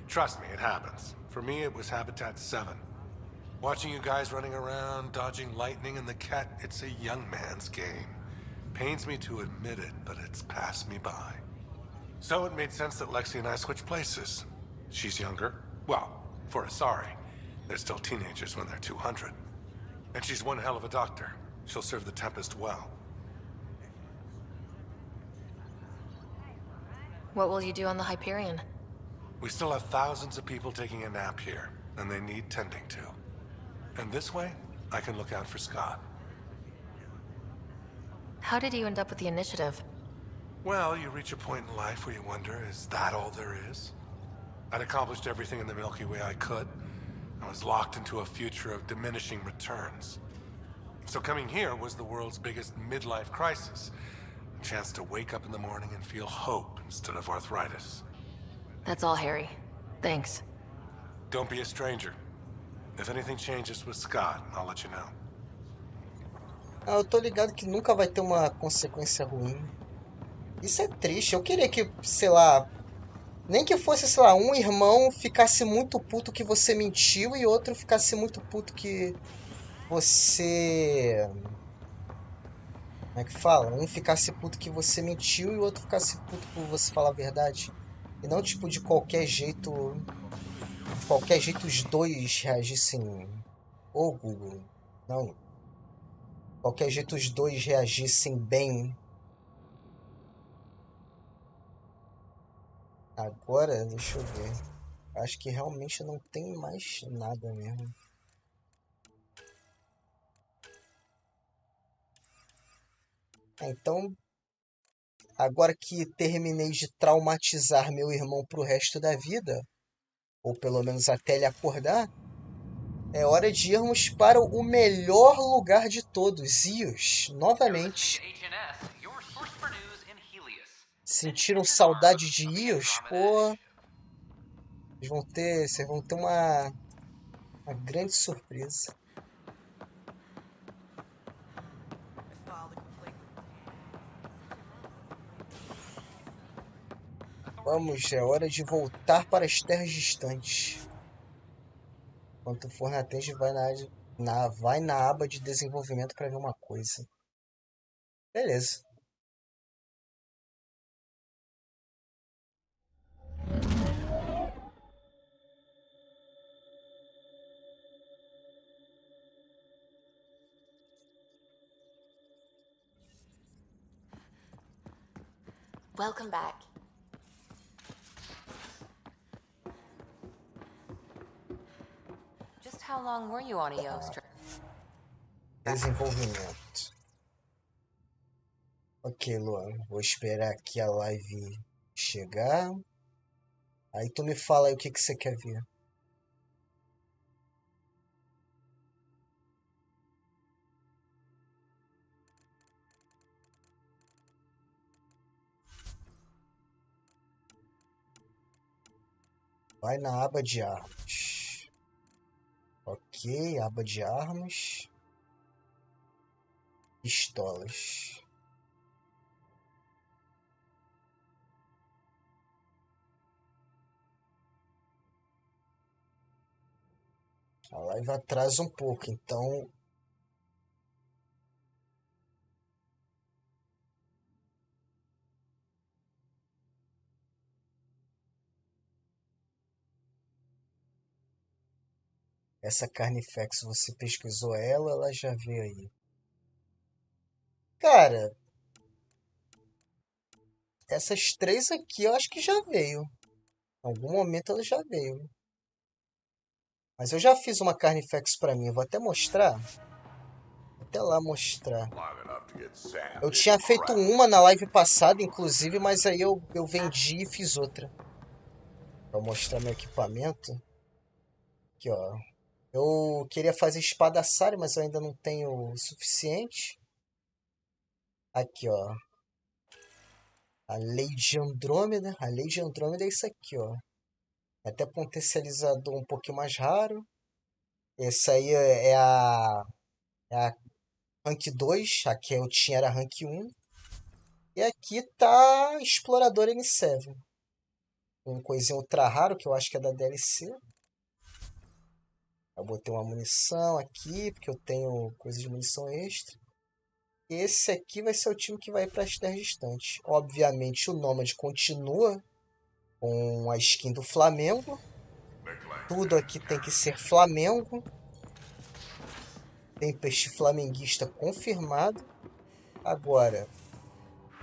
Trust me, it happens. For me, it was Habitat 7. Watching you guys running around, dodging lightning and the cat, it's a young man's game. Pains me to admit it, but it's passed me by. So it made sense that Lexi and I switched places. She's younger. Well, for Asari. They're still teenagers when they're 200. And she's one hell of a doctor. She'll serve the Tempest well. What will you do on the Hyperion? We still have thousands of people taking a nap here, and they need tending to. And this way, I can look out for Scott. How did you end up with the initiative? Well, you reach a point in life where you wonder, is that all there is? I'd accomplished everything in the Milky Way I could. I was locked into a future of diminishing returns. So coming here was the world's biggest midlife crisis. A chance to wake up in the morning and feel hope instead of arthritis. That's all, Harry. Thanks. Don't be a stranger. If anything changes with Scott, I'll let you know. Eu tô ligado que nunca vai ter uma consequência ruim. Isso é triste. Eu queria que, sei lá, nem que fosse, sei lá, um irmão ficasse muito puto que você mentiu e outro ficasse muito puto que você... Como é que fala? Um ficasse puto que você mentiu e o outro ficasse puto por você falar a verdade. E não, tipo, de qualquer jeito... De qualquer jeito os dois reagissem... Ô, Google. Não. De qualquer jeito os dois reagissem bem. Agora, deixa eu ver. Acho que realmente não tem mais nada mesmo. Então, agora que terminei de traumatizar meu irmão pro resto da vida, ou pelo menos até ele acordar, é hora de irmos para o melhor lugar de todos, Ios, novamente. Sentiram saudade de Ios? Pô, vocês vão ter uma grande surpresa. Vamos, é hora de voltar para as terras distantes. Quando for na tende, vai na aba de desenvolvimento para ver uma coisa. Beleza. Welcome back. Just how long were you on Eos? Desenvolvimento. Ok, Luan. Vou esperar aqui a live chegar. Aí tu me fala aí o que que você quer ver. Vai na aba de armas. Ok, aba de armas. Pistolas. A live atrasa um pouco, então essa Carnifex, você pesquisou ela já veio aí. Cara, essas três aqui eu acho que já veio. Em algum momento ela já veio. Mas eu já fiz uma Carnifex pra mim, vou até mostrar. Vou até lá mostrar. Eu tinha feito uma na live passada, inclusive, mas aí eu vendi e fiz outra. Pra mostrar meu equipamento. Aqui, ó. Eu queria fazer espadaçário, mas eu ainda não tenho o suficiente. Aqui, ó. A lei de Andrômeda. A lei de Andrômeda é isso aqui, ó. Até potencializador um pouquinho mais raro. Essa aí é a Rank 2. A que eu tinha era Rank 1. E aqui tá Explorador N7. Um coisinho ultra raro, que eu acho que é da DLC. Eu botei uma munição aqui, porque eu tenho coisa de munição extra. Esse aqui vai ser o time que vai para as terras distantes. Obviamente o Nômade continua com a skin do Flamengo. Tudo aqui tem que ser Flamengo. Tempest flamenguista confirmado. Agora,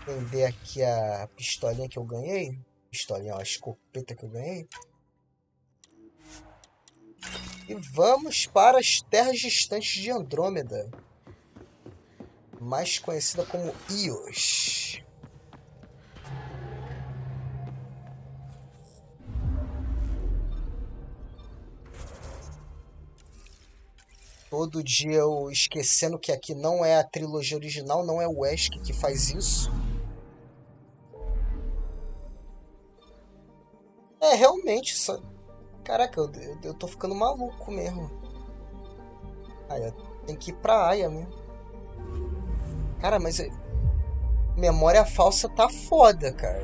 vender aqui a pistolinha que eu ganhei. Pistolinha, ó, a escopeta que eu ganhei. E vamos para as terras distantes de Andrômeda. Mais conhecida como Ios. Todo dia eu esquecendo que aqui não é a trilogia original, não é o Wesk que faz isso. É, realmente, só... Caraca, eu tô ficando maluco mesmo. Aí, tem que ir pra Aya mesmo. Cara, mas memória falsa tá foda, cara.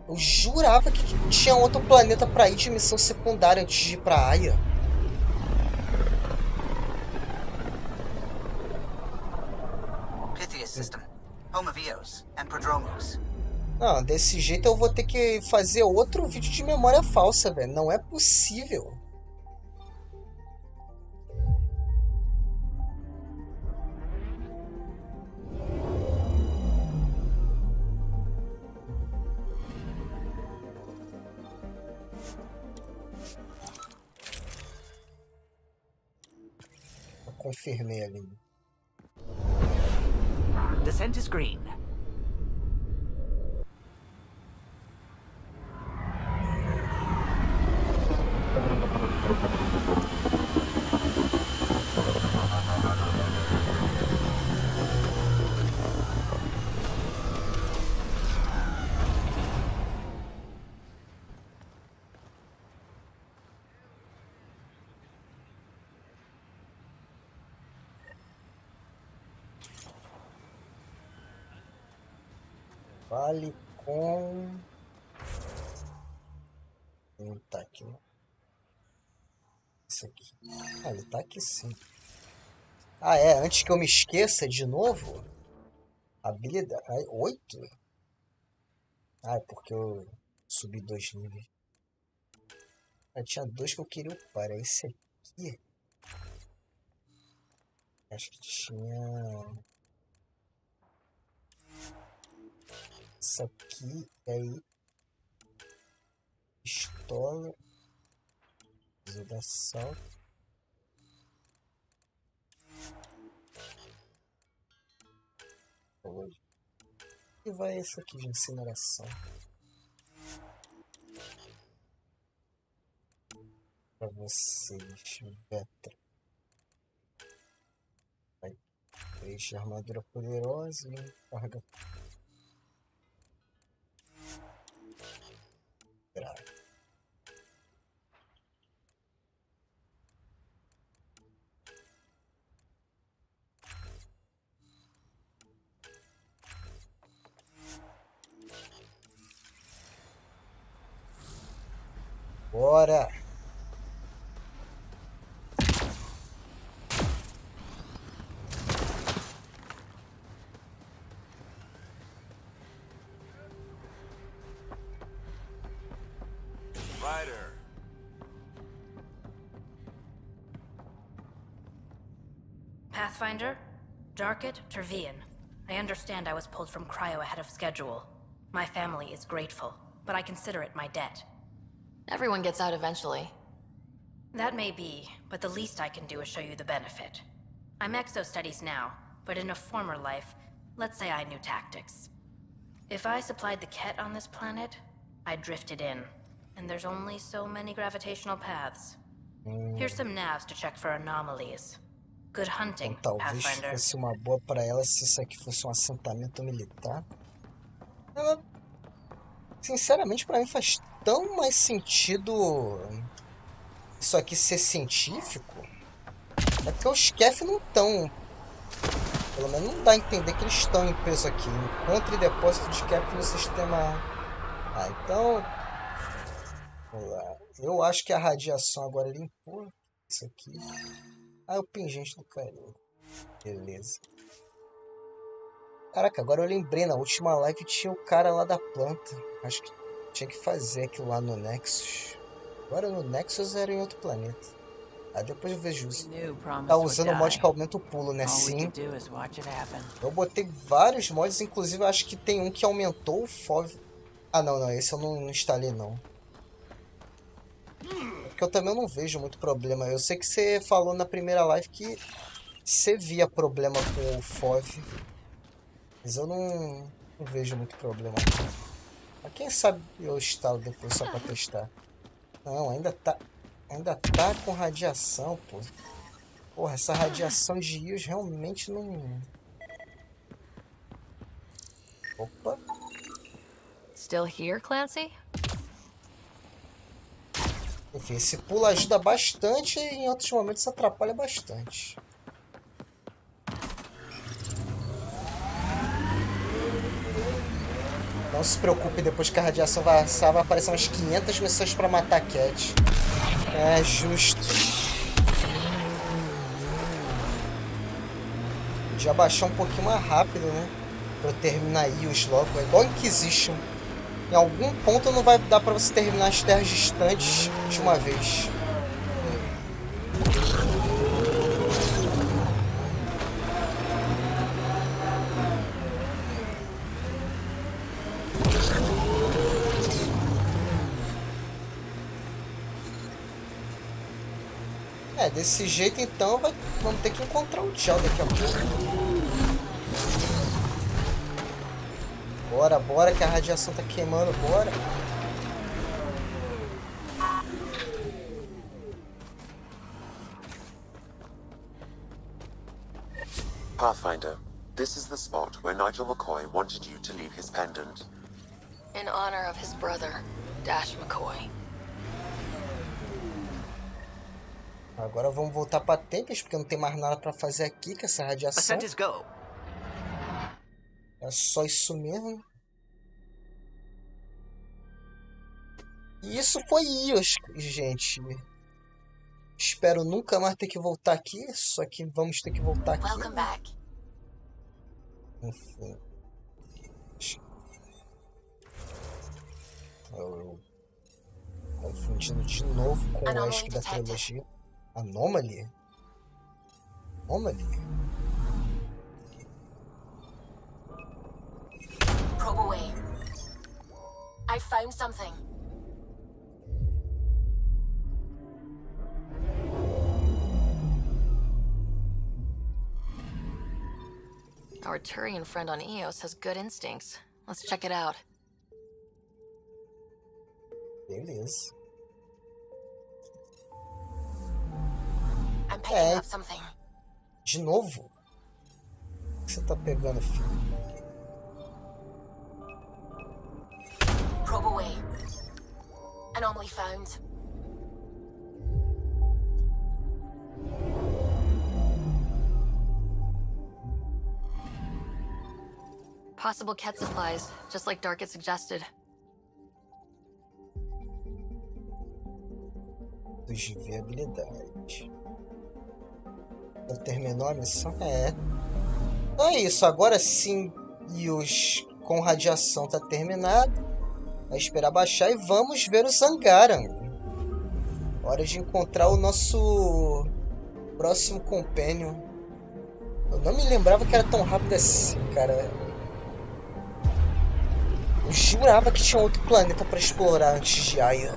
Eu jurava que tinha outro planeta pra ir de missão secundária antes de ir pra Aya. Pythias system, home of Eos and Prodromos. Não, desse jeito eu vou ter que fazer outro vídeo de memória falsa, velho. Não é possível. Eu confirmei ali. Descent is green. Vale com... Não tá aqui, né? Isso aqui. Ah, ele tá aqui sim. Ah, é. Antes que eu me esqueça de novo. Habilidade. Ai, 8? Ah, é porque eu subi 2 níveis. Ah, tinha 2 que eu queria upar. É esse aqui. Acho que tinha... Isso aqui. E aí... Pistola. Ajuda assalto. E vai esse aqui de incineração. Pra vocês, Vetra. Vai. 3 de armadura poderosa e carga. Grave. Bora! Ryder. Pathfinder? Darket, Tervian. I understand I was pulled from cryo ahead of schedule. My family is grateful, but I consider it my debt. Everyone gets out eventually. That may be, but the least I can do is show you the benefit. I'm exo-studies now, but in a former life, let's say I knew tactics. If I supplied the Ket on this planet, I drifted in, and there's only so many gravitational paths. Here's some navs to check for anomalies. Good hunting, Então, talvez Pathfinder. fosse uma boa para ela se isso aqui fosse um assentamento militar. Ela, sinceramente, para mim faz tão mais sentido isso aqui ser científico. É porque os Kef não estão. Pelo menos não dá a entender que eles estão em peso aqui. Encontre depósito de Kef no sistema A. Ah, então. Vamos lá. Eu acho que a radiação agora limpou isso aqui. Ah, o pingente do carinho. Beleza. Caraca, agora eu lembrei, na última live tinha o cara lá da planta. Acho que tinha que fazer aquilo lá no Nexus. Agora no Nexus era em outro planeta. Ah, depois eu vejo isso. Tá usando o mod que aumenta o pulo, né? Sim. Eu botei vários mods, inclusive eu acho que tem um que aumentou o FOV. Ah, não, esse eu não instalei, não. Porque eu também não vejo muito problema. Eu sei que você falou na primeira live que você via problema com o FOV. Mas eu não vejo muito problema. Mas quem sabe eu instalo depois só pra testar. Não, ainda tá com radiação, pô. Porra, essa radiação de íons realmente não... Opa. Still here, Clancy? Enfim, esse pulo ajuda bastante e em outros momentos atrapalha bastante. Não se preocupe, depois que a radiação vazar, vai aparecer umas 500 missões pra matar a Cat. É justo. Podia baixar um pouquinho mais rápido, né? Pra eu terminar IOS logo. É igual Inquisition. Em algum ponto não vai dar pra você terminar as terras distantes de uma vez. É, desse jeito então vamos ter que encontrar o Tchau daqui a pouco. Bora que a radiação tá queimando, bora. Pathfinder, this is the spot where Nigel McCoy wanted you to leave his pendant. In honor of his brother, Dash McCoy. Agora vamos voltar pra Tempest, porque não tem mais nada pra fazer aqui com essa radiação. É só isso mesmo. E isso foi IOS, gente. Espero nunca mais ter que voltar aqui. Só que vamos ter que voltar aqui. Welcome back. Enfim. Eu confundindo de novo com o resto da trilogia. Anomaly? Anomaly? Probe away. I found something. Our Turian friend on Eos has good instincts. Let's check it out. Beleza. I'm picking up something. De novo? O que você tá pegando, filho? Probe away. Anomaly found. Possible Ket supplies, just like Dark had suggested. De viabilidade. Já terminou a missão? É. Então é isso. Agora sim, e os com radiação tá terminado. Vai esperar baixar e vamos ver o Zangaran. Hora de encontrar o nosso próximo companion. Eu não me lembrava que era tão rápido assim, cara. Eu jurava que tinha outro planeta para explorar antes de Aya.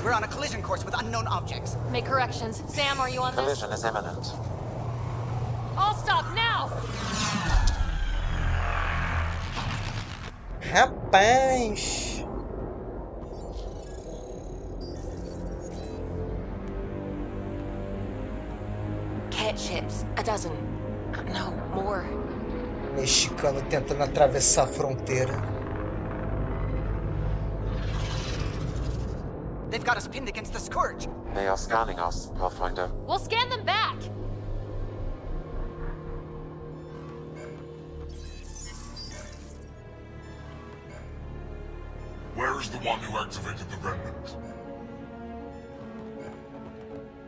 We're on a collision course with unknown objects. Make corrections. Sam, are you on this? Collision is imminent. All stop now! Rapaz! Ket ships. A dozen. No, more. Mexicano tentando atravessar a fronteira. They've got us pinned against the Scourge. They are scanning us, Pathfinder. We'll scan them back! Where is the one who activated the remnant?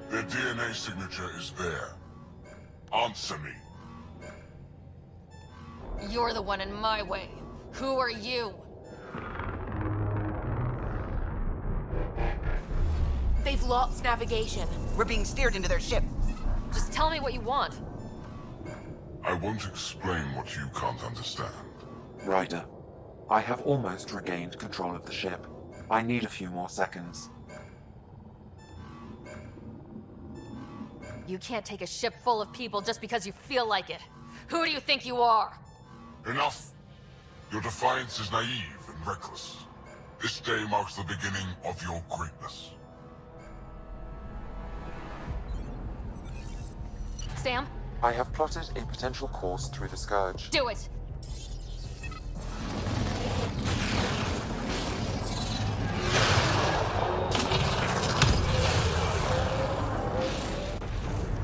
Their DNA signature is there. Answer me. You're the one in my way. Who are you? They've lost navigation. We're being steered into their ship. Just tell me what you want. I won't explain what you can't understand. Ryder, I have almost regained control of the ship. I need a few more seconds. You can't take a ship full of people just because you feel like it. Who do you think you are? Enough! Your defiance is naive and reckless. This day marks the beginning of your greatness. Sam? I have plotted a potential course through the Scourge. Do it!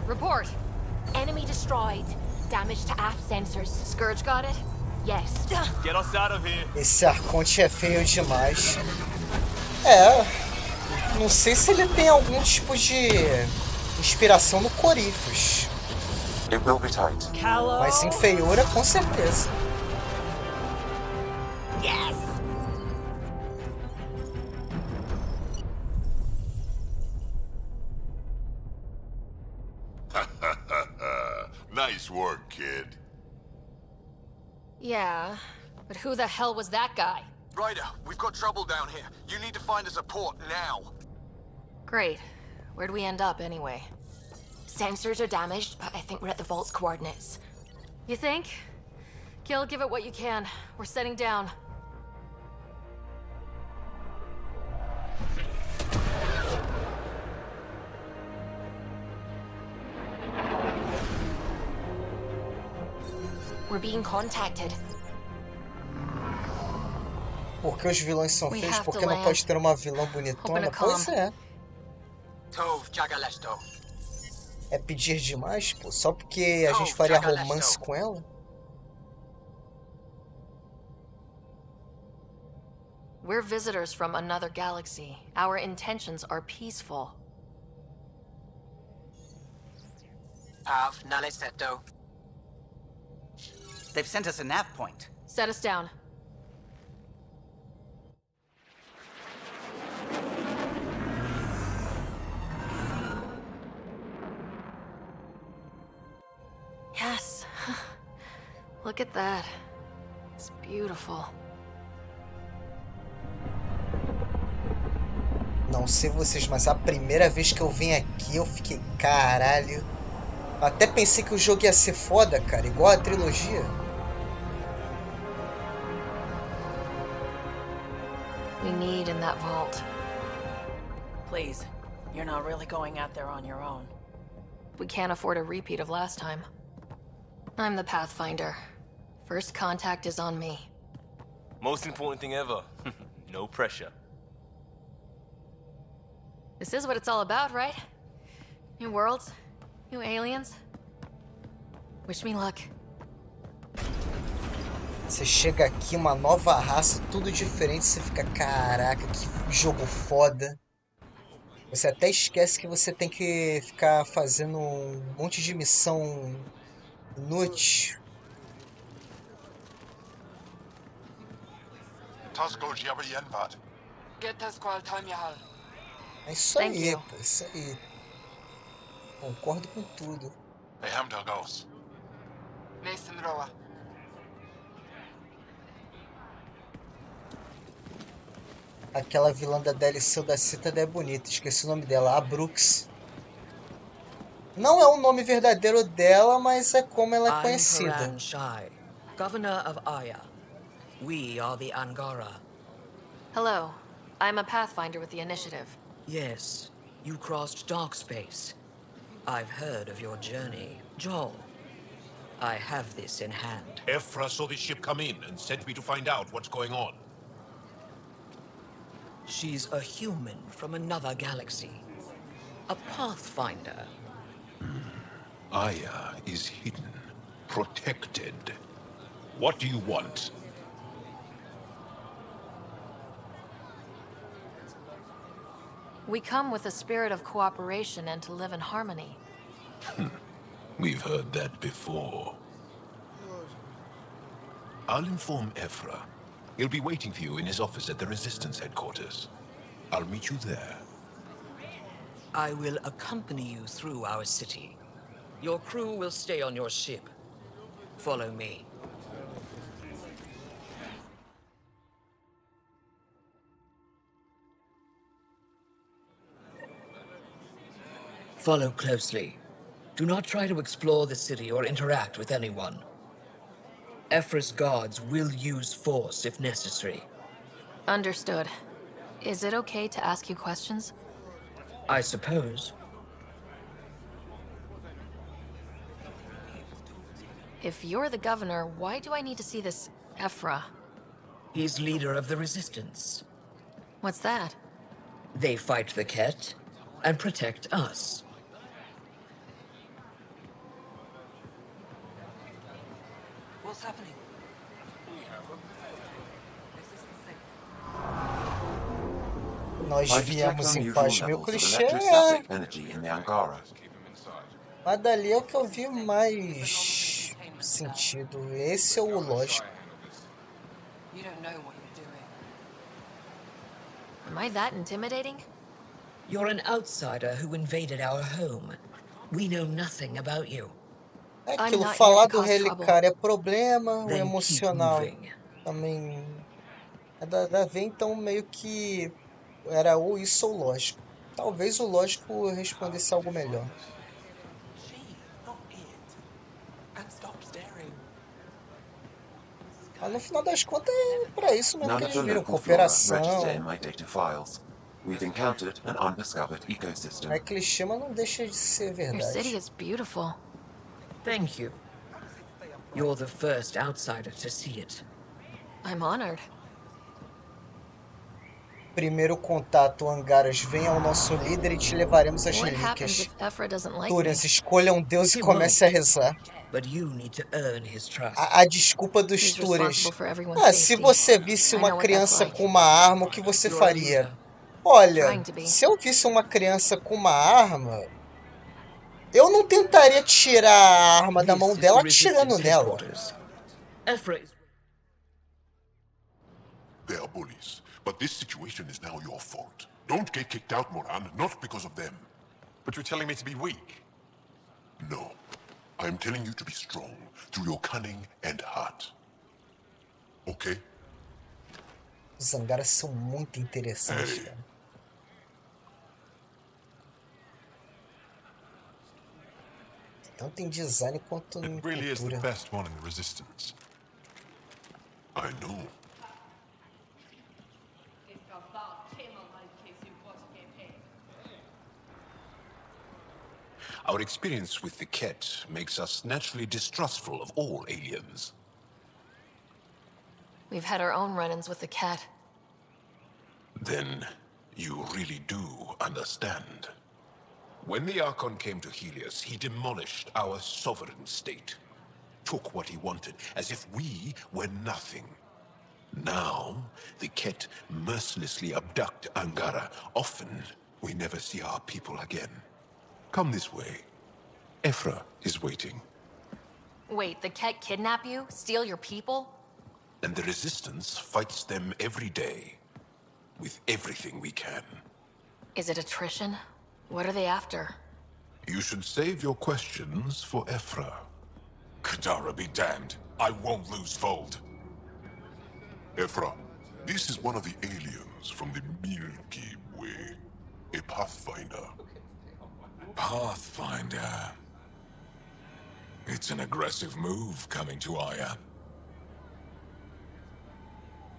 Report! Enemy destroyed. Damage to aft sensors. Scourge got it? Yes. Get us out of here. Esse Arconte é feio demais. É, não sei se ele tem algum tipo de inspiração no Coríferos. It will be tight. Mas em feiura, com certeza. Yes! Nice work, kid. Yeah, but who the hell was that guy? Ryder, we've got trouble down here. You need to find us a port now. Great. Where'd we end up, anyway? Sensors are damaged, but I think we're at the vault's coordinates. You think? Gil, give it what you can. We're setting down. We're being contacted. Por que os vilões são We feios? have Por to que não land. pode ter uma vilã bonitona? Pois é. Tov Jagalesto. É pedir demais, pô? Só porque a gente faria romance com ela? We're visitors from another galaxy. Our intentions are peaceful. Av Naleseto. They've sent us a nav point. Set us down. Yes. Look at that. It's beautiful. Não sei vocês, mas a primeira vez que eu vim aqui eu fiquei, caralho, Até pensei que o jogo ia ser foda, cara, igual a trilogia. We need in that vault. Please, you're not really going out there on your own. We can't afford a repeat of last time. I'm the Pathfinder. First contact is on me. Most important thing ever. No pressure. This is what it's all about, right? New worlds, new aliens. Wish me luck. Você chega aqui, uma nova raça, tudo diferente, você fica, caraca, que jogo foda. Você até esquece que você tem que ficar fazendo um monte de missão inútil. É isso aí, pô, isso aí. Concordo com tudo. Aquela vilã da DLC da Citadel é bonita, esqueci o nome dela, a Brooks. Não é o nome verdadeiro dela, mas é como ela é conhecida. I'm Shai, Governor of Aya. We are the Angara. Hello. I'm a Pathfinder with the Initiative. Yes, you crossed dark space. I've heard of your journey, Joel. I have this in hand. Ephra saw the ship come in and sent me to find out what's going on. She's a human from another galaxy. A Pathfinder. Aya is hidden, protected. What do you want? We come with a spirit of cooperation and to live in harmony. We've heard that before. I'll inform Ephra. He'll be waiting for you in his office at the Resistance headquarters. I'll meet you there. I will accompany you through our city. Your crew will stay on your ship. Follow me. Follow closely. Do not try to explore the city or interact with anyone. Ephra's guards will use force if necessary. Understood. Is it okay to ask you questions? I suppose. If you're the governor, why do I need to see this Ephra? He's leader of the Resistance. What's that? They fight the Ket and protect us. What's happening? Nós I detect viemos em unusual paz, meio levels of clichê, electrostatic energy in the Angara. mas dali é o que eu vi mais sentido. Esse é o lógico. You don't know what you're doing. Am I that intimidating? You're an outsider who invaded our home. We know nothing about you. É aquilo, falar do relicário é problema, o emocional também é da ver, então meio que era ou isso ou lógico. Talvez o lógico respondesse algo melhor. Mas no final das contas é pra isso mesmo que None of eles the viram, local flora cooperação. register in my data files. We've encountered an undiscovered ecosystem. É clichê, mas não deixa de ser Your city verdade. is beautiful. Thank you. You're the first outsider to see it. I'm honored. Primeiro contato, Angaras, venha ao nosso líder e te levaremos as What happens relíquias. if Ephra doesn't like me? Turians, escolha um deus e comece a rezar. But you need to earn his trust. A desculpa dos He's Turians. responsible for everyone's Ah, se safety. você visse I uma know what that's criança like. com uma arma, o que você faria? Olha, Trying to be. se eu visse uma criança com uma arma, eu não tentaria tirar a arma da mão dela atirando nela. They are bullies, but this situation is now your fault. Don't get kicked out, Moran, not because of them. But you're telling me to be weak? No. I am telling you to be strong through your cunning and heart. Okay? Os Angaras são muito interessantes, cara. tanto em design quanto em It really is the cultura. best one in the Resistance. I know. Our experience with the Ket makes us naturally distrustful of all aliens. We've had our own run-ins with the cat. Then you really do understand. When the Archon came to Helios, he demolished our sovereign state. Took what he wanted, as if we were nothing. Now, the Ket mercilessly abduct Angara. Often, we never see our people again. Come this way. Ephra is waiting. Wait, the cat kidnap you? Steal your people? And the Resistance fights them every day. With everything we can. Is it attrition? What are they after? You should save your questions for Ephra. Kadara be damned. I won't lose Vold. Ephra, this is one of the aliens from the Milky Way. A Pathfinder. Pathfinder. It's an aggressive move coming to Aya.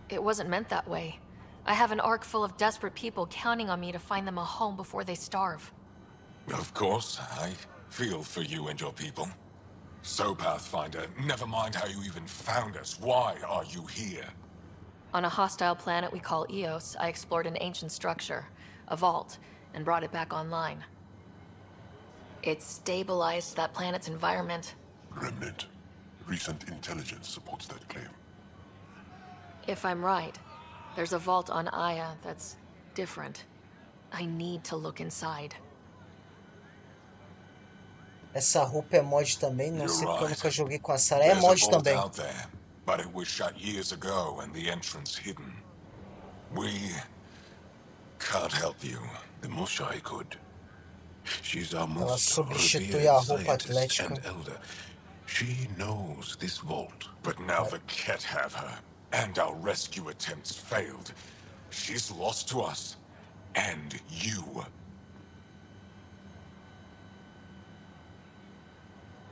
It wasn't meant that way. I have an ark full of desperate people counting on me to find them a home before they starve. Of course, I feel for you and your people. So, Pathfinder, never mind how you even found us. Why are you here? On a hostile planet we call Eos, I explored an ancient structure, a vault, and brought it back online. It stabilized that planet's environment. Remnant. Recent intelligence supports that claim. If I'm right, there's a vault on Aya that's different. I need to look inside. Essa roupa é mod também, não sei porque eu nunca joguei com a Sarah. É There's a mod vault também. out there, but it was shut years ago and the entrance hidden. We can't help you. The Moshai could. She's our Ela most substitui a revered roupa scientist atlética. and elder. She knows this vault. But now the Ket have her, and our rescue attempts failed. She's lost to us, and you.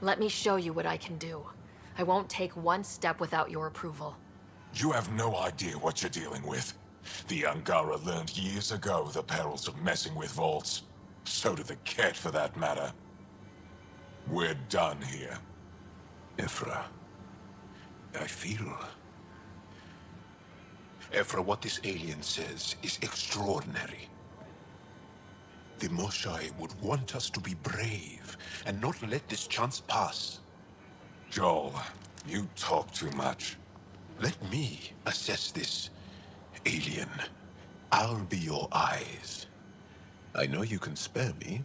Let me show you what I can do. I won't take one step without your approval. You have no idea what you're dealing with. The Angara learned years ago the perils of messing with vaults. So did the Ket, for that matter. We're done here. Ephra, I feel... Ephra, what this alien says is extraordinary. The Moshai would want us to be brave and not let this chance pass. Joel, you talk too much. Let me assess this, alien. I'll be your eyes. I know you can spare me.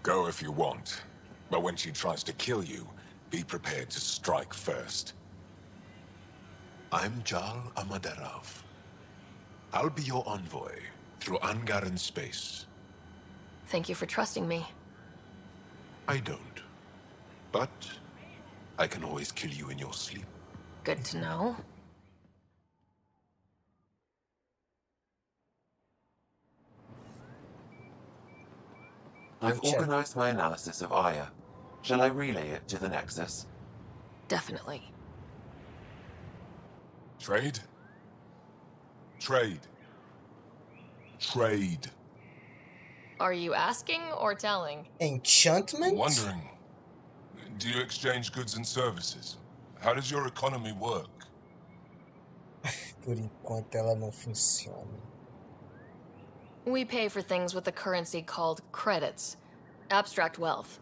Go if you want. But when she tries to kill you, be prepared to strike first. I'm Jal Amaderov. I'll be your envoy through Angaran space. Thank you for trusting me. I don't. But I can always kill you in your sleep. Good to know. I've organized my analysis of Aya. Shall I relay it to the Nexus? Definitely. Trade? Trade. Trade. Are you asking or telling? Enchantment? Wondering. Do you exchange goods and services? How does your economy work? Por enquanto ela não funciona. We pay for things with a currency called credits. Abstract wealth.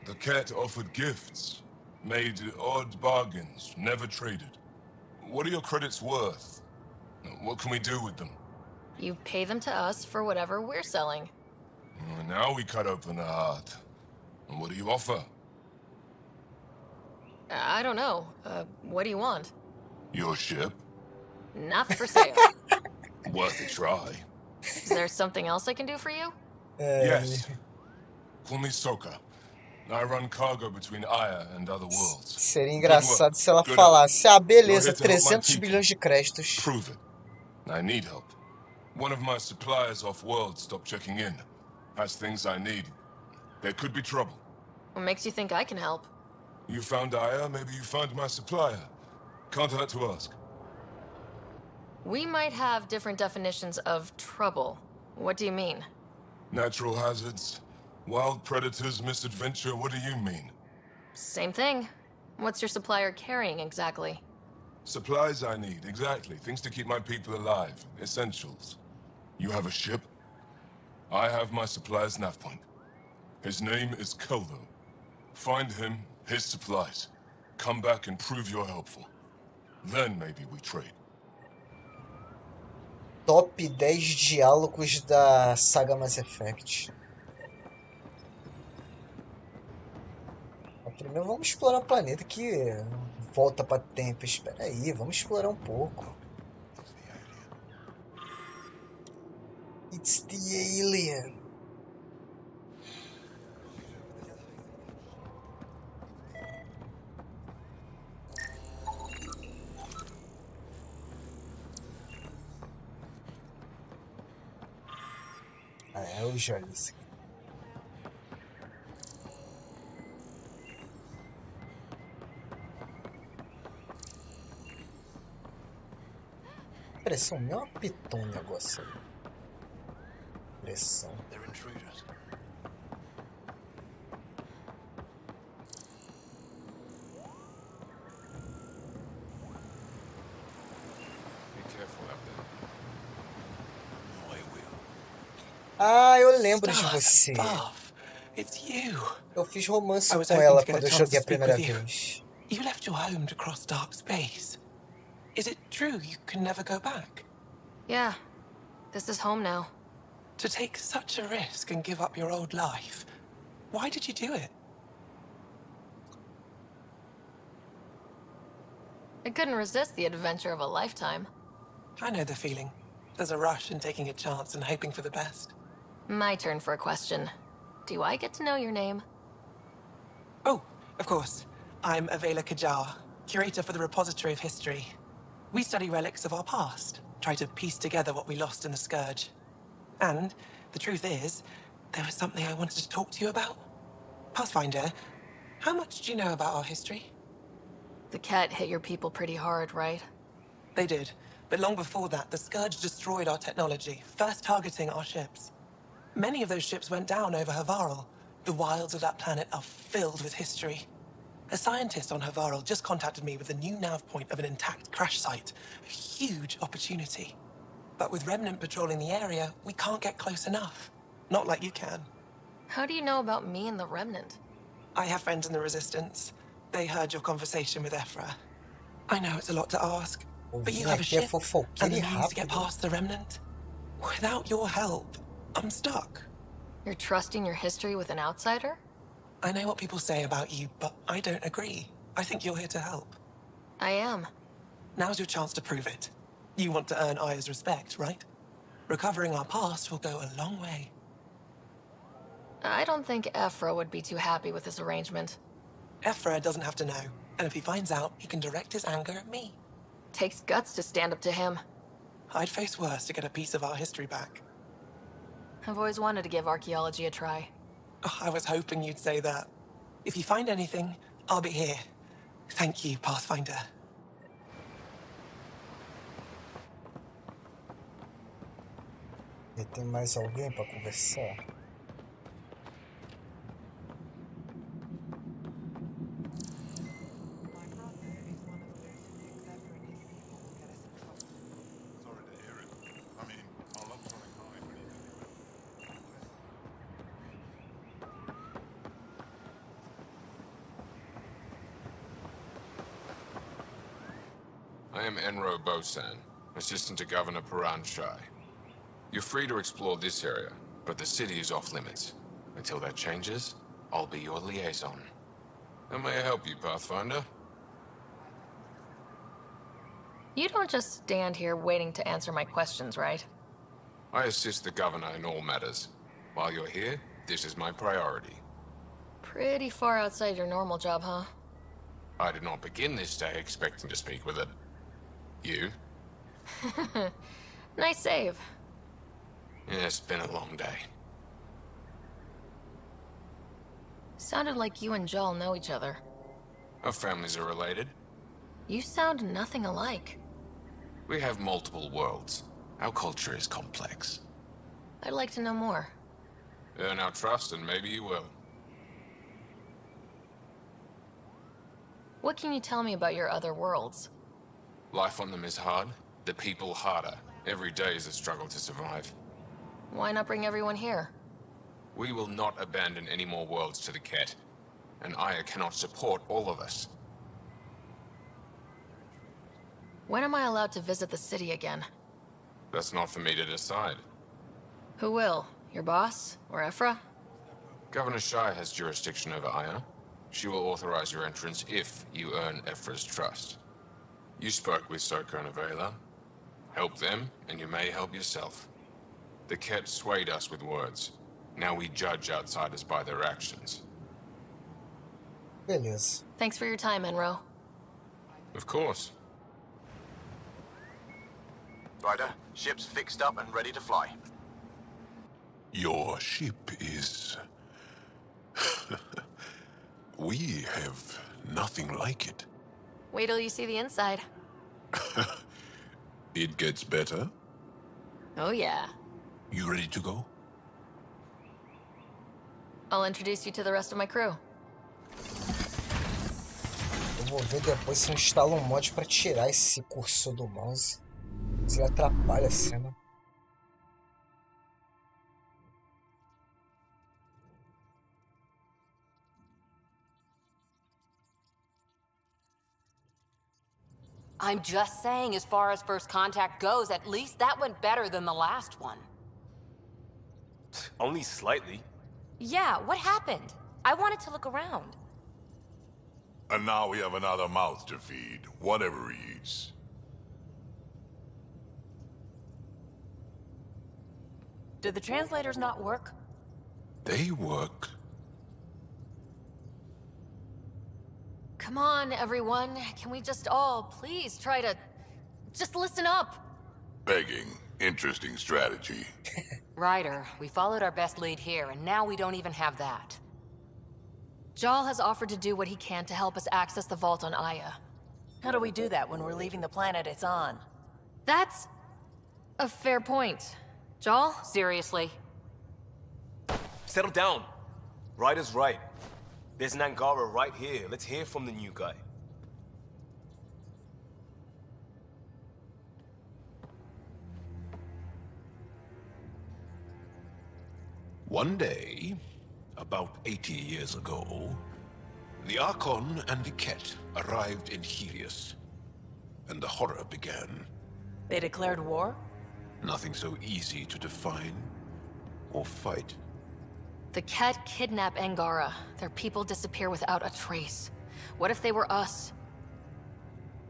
The Ket offered gifts, made odd bargains, never traded. What are your credits worth? What can we do with them? You pay them to us for whatever we're selling. Now we cut open the heart. And what do you offer? I don't know. What do you want? Your ship? Not for sale. Worth a try. Is there something else I can do for you? Yes. Call me Soka. I run cargo between Aya and other worlds. Seria engraçado se ela falasse: ah, beleza, 300 bilhões de créditos. Prove it. I need help. One of my suppliers off-world stopped checking in. Has things I need. There could be trouble. What makes you think I can help? You found Aya, maybe you find my supplier. Can't hurt to ask. We might have different definitions of trouble. What do you mean? Natural hazards, wild predators, misadventure, what do you mean? Same thing. What's your supplier carrying exactly? Supplies I need, exactly. Things to keep my people alive. Essentials. You have a ship? I have my supplier's nav point. His name is Kolo. Find him, his supplies. Come back and prove you're helpful. Then maybe we trade. Top 10 diálogos da saga Mass Effect. Primeiro vamos explorar o planeta que volta pra tempo. Espera aí, vamos explorar um pouco. It's the alien. Ah, eu já li isso aqui. Pressão, me apitou um negócio aí. Pressão. Ah, eu lembro de você. Eu fiz romance com ela quando eu joguei a primeira vez. You left your home to cross dark space. Is it true you can never go back? Yeah. This is home now. To take such a risk and give up your old life, why did you do it? I couldn't resist the adventure of a lifetime. I know the feeling. There's a rush in taking a chance and hoping for the best. My turn for a question. Do I get to know your name? Oh, of course. I'm Avela Kajar, curator for the Repository of History. We study relics of our past, try to piece together what we lost in the Scourge. And the truth is, there was something I wanted to talk to you about. Pathfinder, how much do you know about our history? The cat hit your people pretty hard, right? They did, but long before that, the Scourge destroyed our technology, first targeting our ships. Many of those ships went down over Havarl. The wilds of that planet are filled with history. A scientist on Havarl just contacted me with a new nav point of an intact crash site. A huge opportunity. But with Remnant patrolling the area, we can't get close enough. Not like you can. How do you know about me and the Remnant? I have friends in the Resistance. They heard your conversation with Ephra. I know it's a lot to ask, but you have a ship and the means to get past the Remnant. Without your help, I'm stuck. You're trusting your history with an outsider? I know what people say about you, but I don't agree. I think you're here to help. I am. Now's your chance to prove it. You want to earn Aya's respect, right? Recovering our past will go a long way. I don't think Ephra would be too happy with this arrangement. Ephra doesn't have to know, and if he finds out, he can direct his anger at me. Takes guts to stand up to him. I'd face worse to get a piece of our history back. I've always wanted to give archaeology a try. Oh, I was hoping you'd say that. If you find anything, I'll be here. Thank you, Pathfinder. E tem mais alguém para conversar? I am Enro Bosan, assistant to Governor Paran Shai. You're free to explore this area, but the city is off limits. Until that changes, I'll be your liaison. How may I help you, Pathfinder? You don't just stand here waiting to answer my questions, right? I assist the Governor in all matters. While you're here, this is my priority. Pretty far outside your normal job, huh? I did not begin this day expecting to speak with it. You? Nice save. Yeah, it's been a long day. Sounded like you and Jal know each other. Our families are related. You sound nothing alike. We have multiple worlds. Our culture is complex. I'd like to know more. Earn our trust and maybe you will. What can you tell me about your other worlds? Life on them is hard, the people harder. Every day is a struggle to survive. Why not bring everyone here? We will not abandon any more worlds to the Ket. And Aya cannot support all of us. When am I allowed to visit the city again? That's not for me to decide. Who will? Your boss? Or Ephra? Governor Shai has jurisdiction over Aya. She will authorize your entrance if you earn Ephra's trust. You spoke with Soko and Avela. Help them, and you may help yourself. The Ket swayed us with words. Now we judge outsiders by their actions. Beleza. Thanks for your time, Enro. Of course. Ryder, ship's fixed up and ready to fly. Your ship is... We have nothing like it. Wait till you see the inside. It gets better. Oh yeah. You ready to go? I'll introduce you to the rest of my crew. Eu vou ver depois se eu instalo um mod pra tirar esse cursor do mouse. Se ele atrapalha a cena. I'm just saying, as far as first contact goes, at least that went better than the last one. Only slightly. Yeah, what happened? I wanted to look around. And now we have another mouth to feed, whatever he eats. Did the translators not work? They work. Come on, everyone. Can we just all please try to... just listen up? Begging. Interesting strategy. Ryder, we followed our best lead here, and now we don't even have that. Jal has offered to do what he can to help us access the vault on Aya. How do we do that when we're leaving the planet it's on? That's... a fair point. Jal? Seriously? Settle down. Ryder's right. There's an Angara right here. Let's hear from the new guy. One day, about 80 years ago, the Archon and the Ket arrived in Helios, and the horror began. They declared war? Nothing so easy to define or fight. The Ket kidnap Angara. Their people disappear without a trace. What if they were us?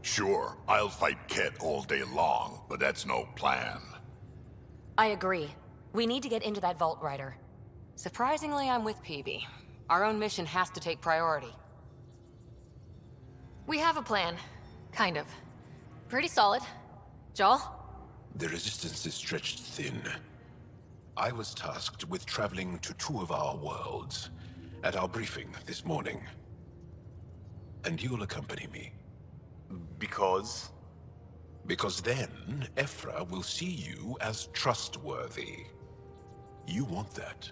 Sure, I'll fight Ket all day long, but that's no plan. I agree. We need to get into that vault, Ryder. Surprisingly, I'm with PB. Our own mission has to take priority. We have a plan. Kind of. Pretty solid. Jal? The resistance is stretched thin. I was tasked with traveling to two of our worlds at our briefing this morning. And you'll accompany me. Because? Because then, Ephra will see you as trustworthy. You want that.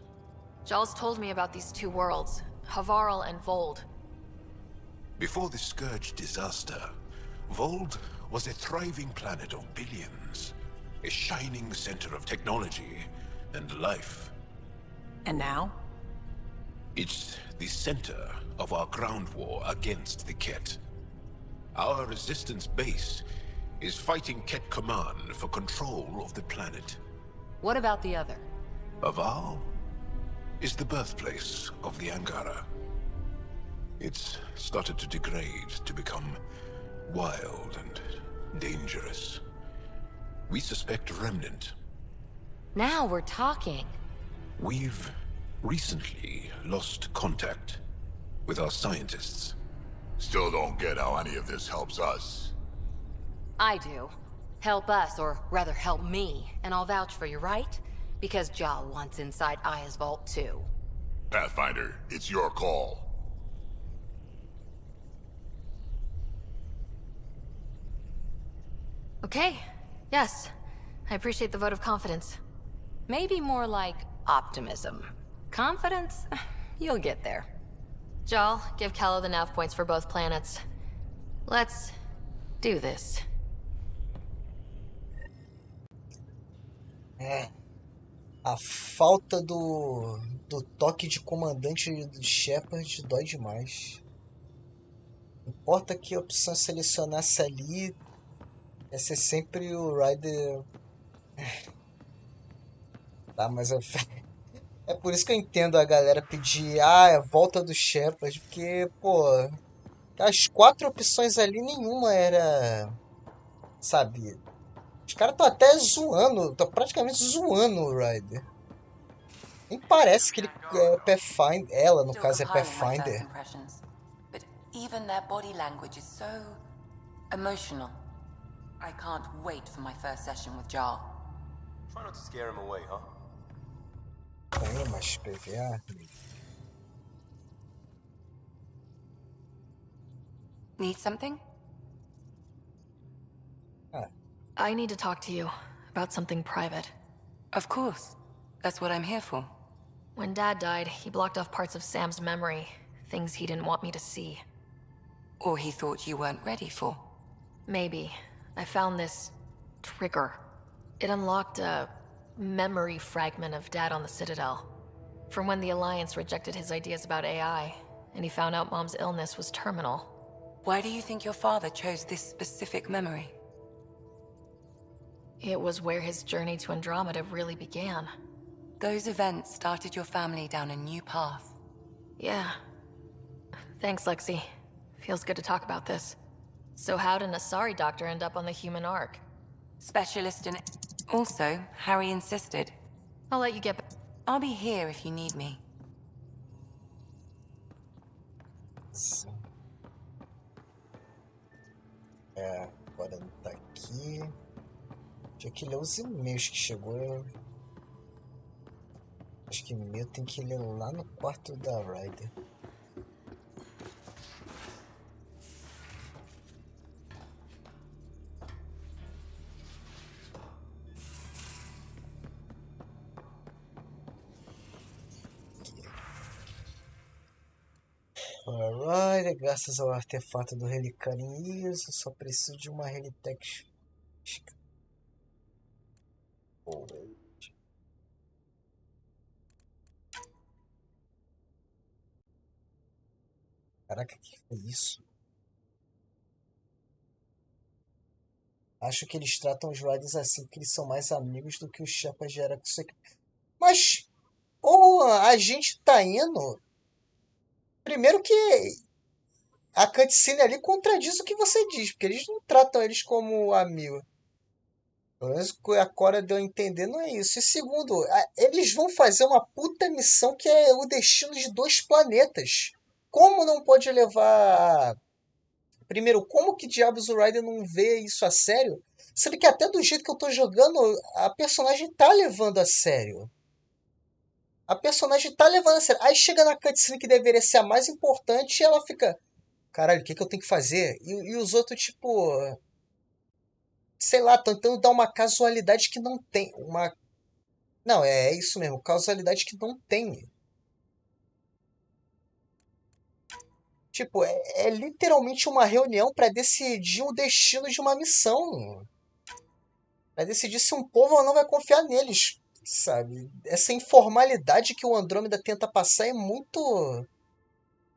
Jal's told me about these two worlds, Havarl and Vold. Before the Scourge disaster, Vold was a thriving planet of billions. A shining center of technology and life. And now? It's the center of our ground war against the Ket. Our resistance base is fighting Ket Command for control of the planet. What about the other? Havarl is the birthplace of the Angara. It's started to degrade, to become wild and dangerous. We suspect a remnant. Now we're talking. We've recently lost contact with our scientists. Still don't get how any of this helps us. I do. Help us, or rather help me, and I'll vouch for you, right? Because Jal wants inside Aya's vault too. Pathfinder, it's your call. Okay. Yes. I appreciate the vote of confidence. Maybe more like optimism. Confidence? You'll get there. Jal, give Callow the nav points for both planets. Let's do this. A falta do toque de comandante do Shepard dói demais. Não importa que opção selecionasse ali, ia ser sempre o Ryder. Tá, mas é por isso que eu entendo a galera pedir a volta do Shepard, porque, pô, as 4 opções ali, nenhuma era, sabe? Os caras estão até zoando, estão praticamente zoando o Ryder. Nem parece que ele é Pathfinder, ela no Still caso é compiling my first Pathfinder. impressions. But even their body language is so emotional. I can't wait for my first session with Jarl. Try not to scare him away, huh? Tem mais PVA. Need something? I need to talk to you about something private. Of course. That's what I'm here for. When Dad died, he blocked off parts of Sam's memory, things he didn't want me to see. Or he thought you weren't ready for. Maybe. I found this trigger. It unlocked a memory fragment of Dad on the Citadel. From when the Alliance rejected his ideas about AI, and he found out Mom's illness was terminal. Why do you think your father chose this specific memory? It was where his journey to Andromeda really began. Those events started your family down a new path. Yeah. Thanks, Lexi. Feels good to talk about this. So how did an Asari doctor end up on the human Ark? Specialist in... Also, Harry insisted. I'll let you get... I'll be here if you need me. Agora não tá aqui. Tinha que ler os e-mails que chegou. Acho que e-mail tem que ler lá no quarto da Ryder. Alright, graças ao artefato do relicário em ISO, só preciso de uma Helitech. Caraca, que foi isso? Acho que eles tratam os Riders assim, porque eles são mais amigos do que o Shepard gera com isso aqui. Mas, porra, a gente tá indo. Primeiro que a cutscene ali contradiz o que você diz, porque eles não tratam eles como amigo. Pelo menos o que a Cora deu a entender não é isso. E segundo, eles vão fazer uma puta missão que é o destino de 2 planetas. Como não pode levar... Primeiro, como que diabos o Ryder não vê isso a sério? Sendo que até do jeito que eu tô jogando, a personagem tá levando a sério. A personagem tá levando a sério. Aí chega na cutscene que deveria ser a mais importante e ela fica... Caralho, o que eu tenho que fazer? E os outros, tipo... Sei lá, tentando dar uma casualidade que não tem. Não, é isso mesmo. Causalidade que não tem. Tipo, é literalmente uma reunião para decidir o destino de uma missão. Para decidir se um povo ou não vai confiar neles, sabe? Essa informalidade que o Andrômeda tenta passar é muito...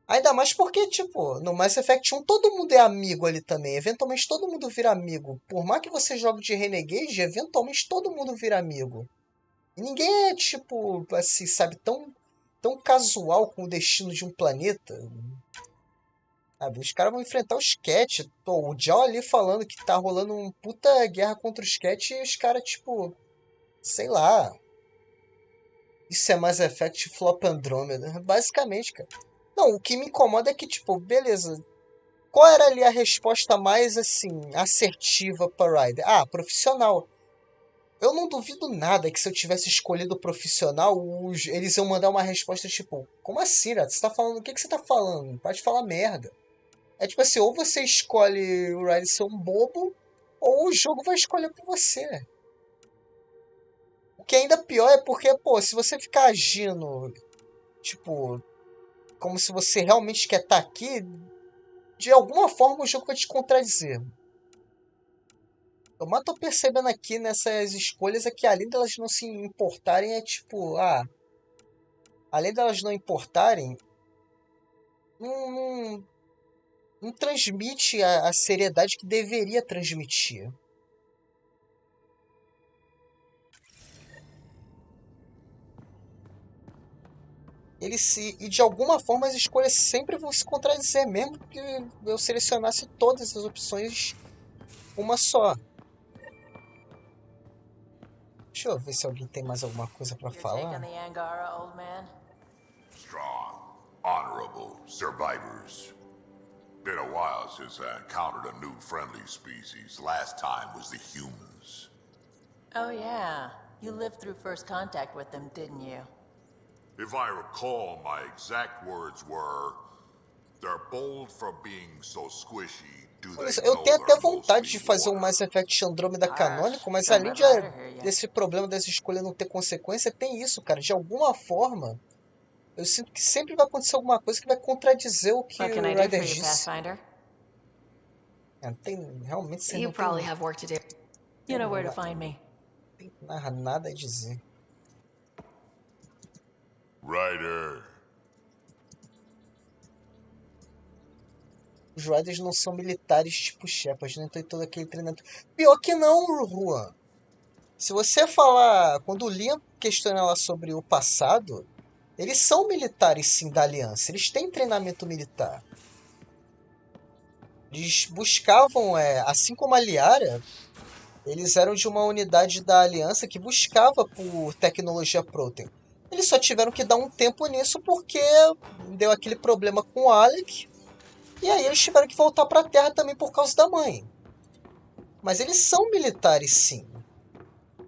Ainda mais porque, tipo, no Mass Effect 1 todo mundo é amigo ali também. Eventualmente todo mundo vira amigo. Por mais que você jogue de Renegade, eventualmente todo mundo vira amigo. E ninguém é, tipo, assim, sabe, tão casual com o destino de um planeta. Sabe? Os caras vão enfrentar os Cat. Pô, o Jal ali falando que tá rolando uma puta guerra contra os Cat e os caras, tipo, sei lá. Isso é Mass Effect Flop Andromeda. Basicamente, cara. Não, o que me incomoda é que, tipo, beleza. Qual era ali a resposta mais, assim, assertiva para Ryder? Ah, profissional. eu não duvido nada que se eu tivesse escolhido o profissional, eles iam mandar uma resposta tipo, como assim, Rato? Você tá falando, o que que você tá falando? Pode falar merda. É tipo assim, ou você escolhe o Ryder ser um bobo, ou o jogo vai escolher por você. O que é ainda pior é porque, pô, se você ficar agindo, tipo, como se você realmente quer estar aqui, de alguma forma o jogo vai te contradizer. Eu mais tô percebendo aqui nessas escolhas é que além delas não se importarem, é tipo, além delas não importarem, não, não transmite a seriedade que deveria transmitir. E de alguma forma as escolhas sempre vão se contradizer, mesmo que eu selecionasse todas as opções uma só. Deixa eu ver se alguém tem mais alguma coisa pra falar. Taking the Angara, old man? Strong, honorable survivors. Been a while since I encountered a new friendly species. Last time was the humans. Oh, yeah. You lived through first contact with them, didn't you? If I recall, my exact words were, "They're bold for being so squishy. Do they Eu know tenho até they're vontade de mostly fazer um water?" Mass Effect Andromeda canônico, mas além desse problema dessa escolha não ter consequência, tem isso, cara. De alguma forma, eu sinto que sempre vai acontecer alguma coisa que vai contradizer o que What can o I do for Ryder you, disse. Pathfinder? Realmente você You não probably tem, have work to do. You know where to find me. nada a dizer. Ryder. Os Riders não são militares tipo Shepard, não tem todo aquele treinamento. Pior que não, Juan. Se você falar, quando o Liam questiona lá sobre o passado, eles são militares sim da Aliança, eles têm treinamento militar. Eles buscavam, assim como a Liara, eles eram de uma unidade da Aliança que buscava por tecnologia Protein. Eles só tiveram que dar um tempo nisso porque deu aquele problema com o Alec. E aí eles tiveram que voltar para a Terra também por causa da mãe. Mas eles são militares sim.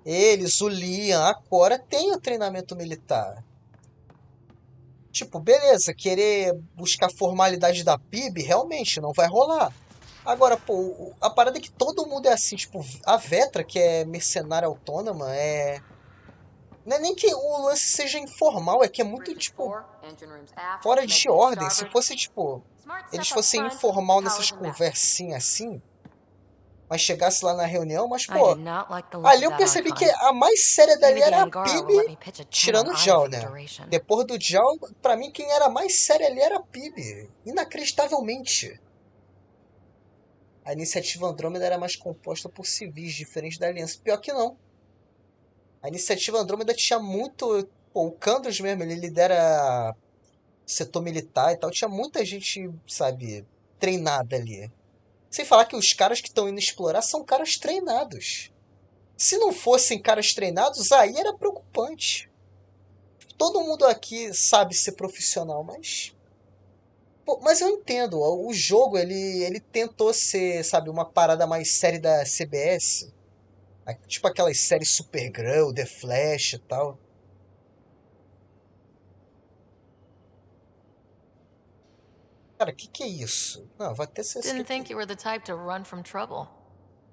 Eles, o Liam, a Cora, têm o treinamento militar. Tipo, beleza, querer buscar formalidade da PIB realmente não vai rolar. Agora, pô, a parada é que todo mundo é assim, tipo, a Vetra, que é mercenária autônoma, não é nem que o lance seja informal, é que é muito, tipo, fora de ordem. Se fosse, tipo, eles fossem informal nessas conversinhas assim, mas chegasse lá na reunião, mas, pô, ali eu percebi que a mais séria dali era a PIB, tirando o Jal, né? Depois do Jal, pra mim, quem era mais séria ali era a PIB, inacreditavelmente. A iniciativa Andrômeda era mais composta por civis, diferente da Aliança. Pior que não. A iniciativa Andrômeda tinha muito... Pô, o Kandros mesmo, ele lidera setor militar e tal. Tinha muita gente, sabe, treinada ali. Sem falar que os caras que estão indo explorar são caras treinados. Se não fossem caras treinados, aí era preocupante. Todo mundo aqui sabe ser profissional, mas... Pô, mas eu entendo, o jogo ele tentou ser, sabe, uma parada mais séria da CBS. Tipo aquelas séries Supergirl, The Flash e tal. Cara, que é isso? Não, vai ter ser... Didn't think you were the type to run from trouble.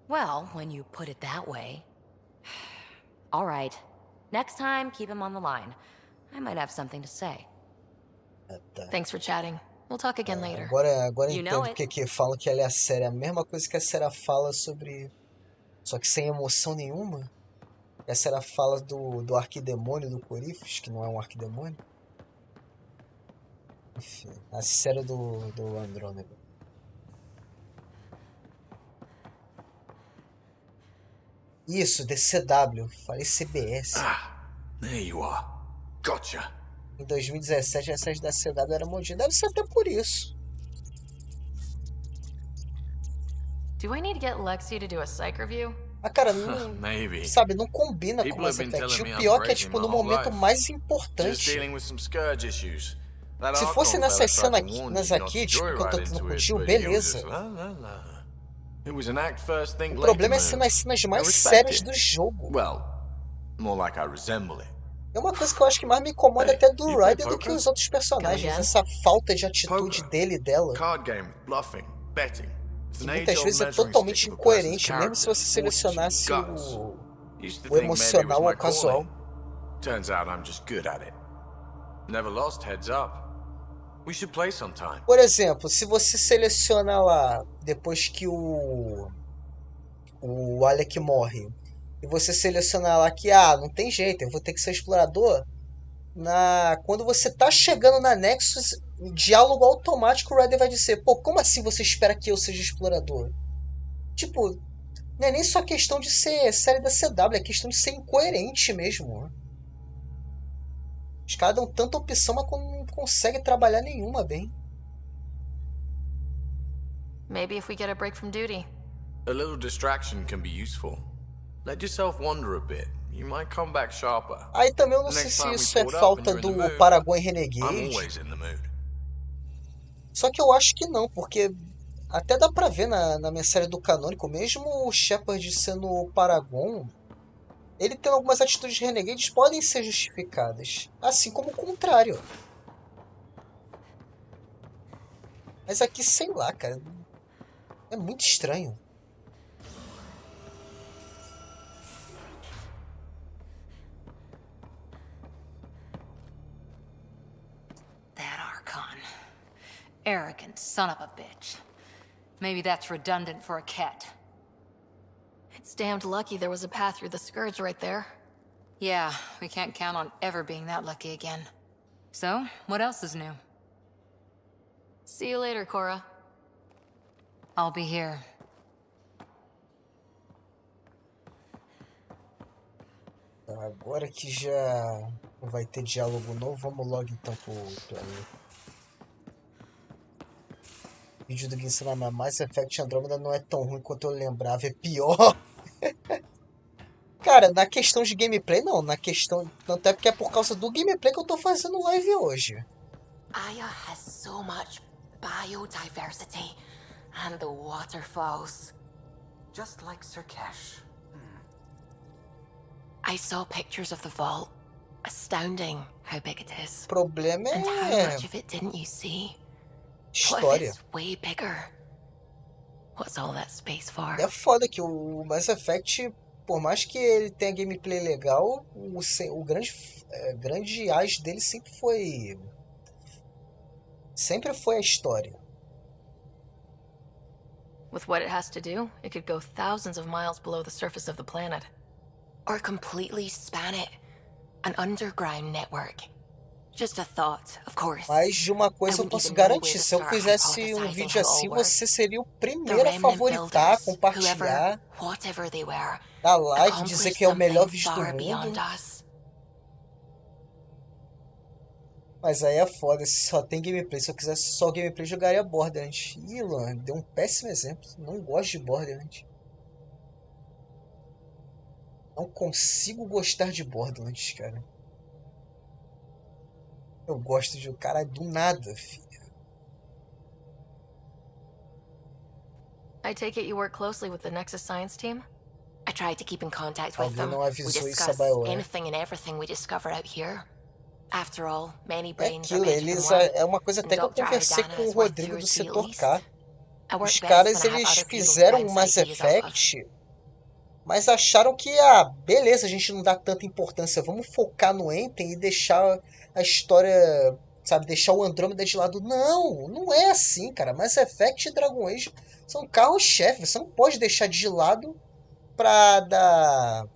Well, when you put it that way. All right. Next time, keep him on the line. I might have something to say. Thanks for chatting. We'll talk again later. Agora eu entendo porque falam que ela é séria. A mesma coisa que a Sarah fala sobre... Só que sem emoção nenhuma. A Sarah fala do arquidemônio do Corífes, que não é um arquidemônio. Enfim, a série do Andromeda. Isso, DCW. Falei CBS. There you are. Gotcha. Em 2017, essas da CW eram modinhas. Deve ser até por isso. Do I need to get Lexi to do a psych review? Cara, não, sabe, não combina com Mass Effect. O pior que é, tipo, no momento mais importante. Se fosse nessas cenas aqui, tipo, que eu tô tendo contigo, beleza. It was an act first, think O later problema é ser move. nas cenas I mais respect sérias it. do jogo. Well, more like I resemble it. É uma coisa que eu acho que mais me incomoda Hey, até do you play Ryder do que poker? os outros personagens. again? Essa falta de atitude Poker. dele e dela. Card game with bluffing, betting. It's Que an muitas age-old vezes é measuring totalmente stick of a person's incoerente, mesmo se character, você fortitude, selecionasse guts. o Used to o think maybe it was emocional ou my o casual. calling. Turns out I'm just good at it. Never lost heads up. We should play sometime. Por exemplo, se você seleciona lá, depois que o Alec morre, e você seleciona lá que, não tem jeito, eu vou ter que ser explorador, quando você tá chegando na Nexus, o diálogo automático, o Ryder vai dizer, pô, como assim você espera que eu seja explorador? Tipo, não é nem só questão de ser série da CW, é questão de ser incoerente mesmo. Os caras dão tanta opção, mas não consegue trabalhar nenhuma bem. Maybe if we get a break from duty. A little distraction can be useful. Let yourself wander a bit. You might come back sharper. Aí também eu não sei se isso é falta do Paragon e Renegade. Só que eu acho que não, porque até dá pra ver na minha série do canônico, mesmo o Shepard sendo o Paragon, ele tendo algumas atitudes de Renegades podem ser justificadas. Assim como o contrário. Mas aqui, sei lá, cara. É muito estranho. That Archon. Arrogant son of a bitch. Maybe that's redundant for a cat. It's damned lucky there was a path through the Scourge right there. Yeah, we can't count on ever being that lucky again. So, what else is new? See you later, Cora. I'll be here. Agora que já vai ter diálogo novo, vamos logo então pro plano. O vídeo do Ginsano na Mass Effect Andromeda não é tão ruim quanto eu lembrava, é pior. Cara, na questão de gameplay não, na questão... Tanto é porque é por causa do gameplay que eu tô fazendo live hoje. Aya has so much biodiversity and the waterfalls. Just like Sirkesh. I saw pictures of the vault. Astounding how big it is. O problema And how é much of it didn't you see? What if história. it's way bigger? What's all that space for? É foda que o Mass Effect, por mais que ele tenha gameplay legal, o grande as dele sempre foi a história. With what it has to do, it could go thousands of miles below the surface of the planet. Or completely span it. An underground network. Just a thought, of course. Mas de uma coisa eu posso garantir, se eu fizesse um vídeo assim, você seria o primeiro a favoritar, compartilhar, dar like, dizer que é o melhor vídeo do mundo. Mas aí é foda, se só tem gameplay. Se eu quisesse só gameplay, eu jogaria Borderlands. Ih, Luan, deu um péssimo exemplo. Não gosto de Borderlands. Não consigo gostar de Borderlands, cara. Eu gosto de um cara do nada, filho. I take it you work closely with the Nexus Science team? I tried to keep in contact with them. Alguém não We avisou isso a discuss BioWare. anything and everything we discover out here. After all, many É brains are aquilo, better than eles... one. É uma coisa até que eu Dr. conversei Aidana com o is worth Rodrigo 2 do or 3 at setor least. K. I work Os best caras, when I have eles other people's fizeram um brains Mass ideas off of. Effect, mas acharam que, beleza, a gente não dá tanta importância, vamos focar no Enten e deixar a história, sabe, deixar o Andromeda de lado. Não, não é assim, cara. Mass Effect e Dragon Age são carro-chefe, você não pode deixar de lado pra dar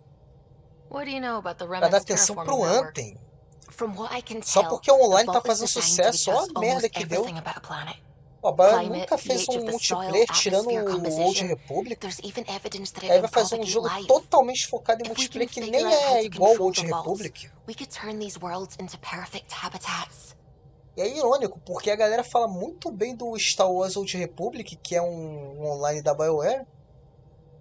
What do you know about the pra dar Remnant's atenção terraforming pro network? Anthem. From what I can Só tell, porque o online the tá vault is fazendo designed to be sucesso, ó just a merda almost que deu. everything about a planet. Ó, a BioWare Climate, nunca fez pH um of the soil, multiplayer tirando atmosphere o Old composition. Republic. There's even evidence that E it aí can vai fazer um propagate jogo life. totalmente focado em If we multiplayer can que figure nem out how é to igual ao control Old the vaults, Republic. we could turn these worlds into perfect habitats. E é irônico, porque a galera fala muito bem do Star Wars Old Republic, que é um online da BioWare,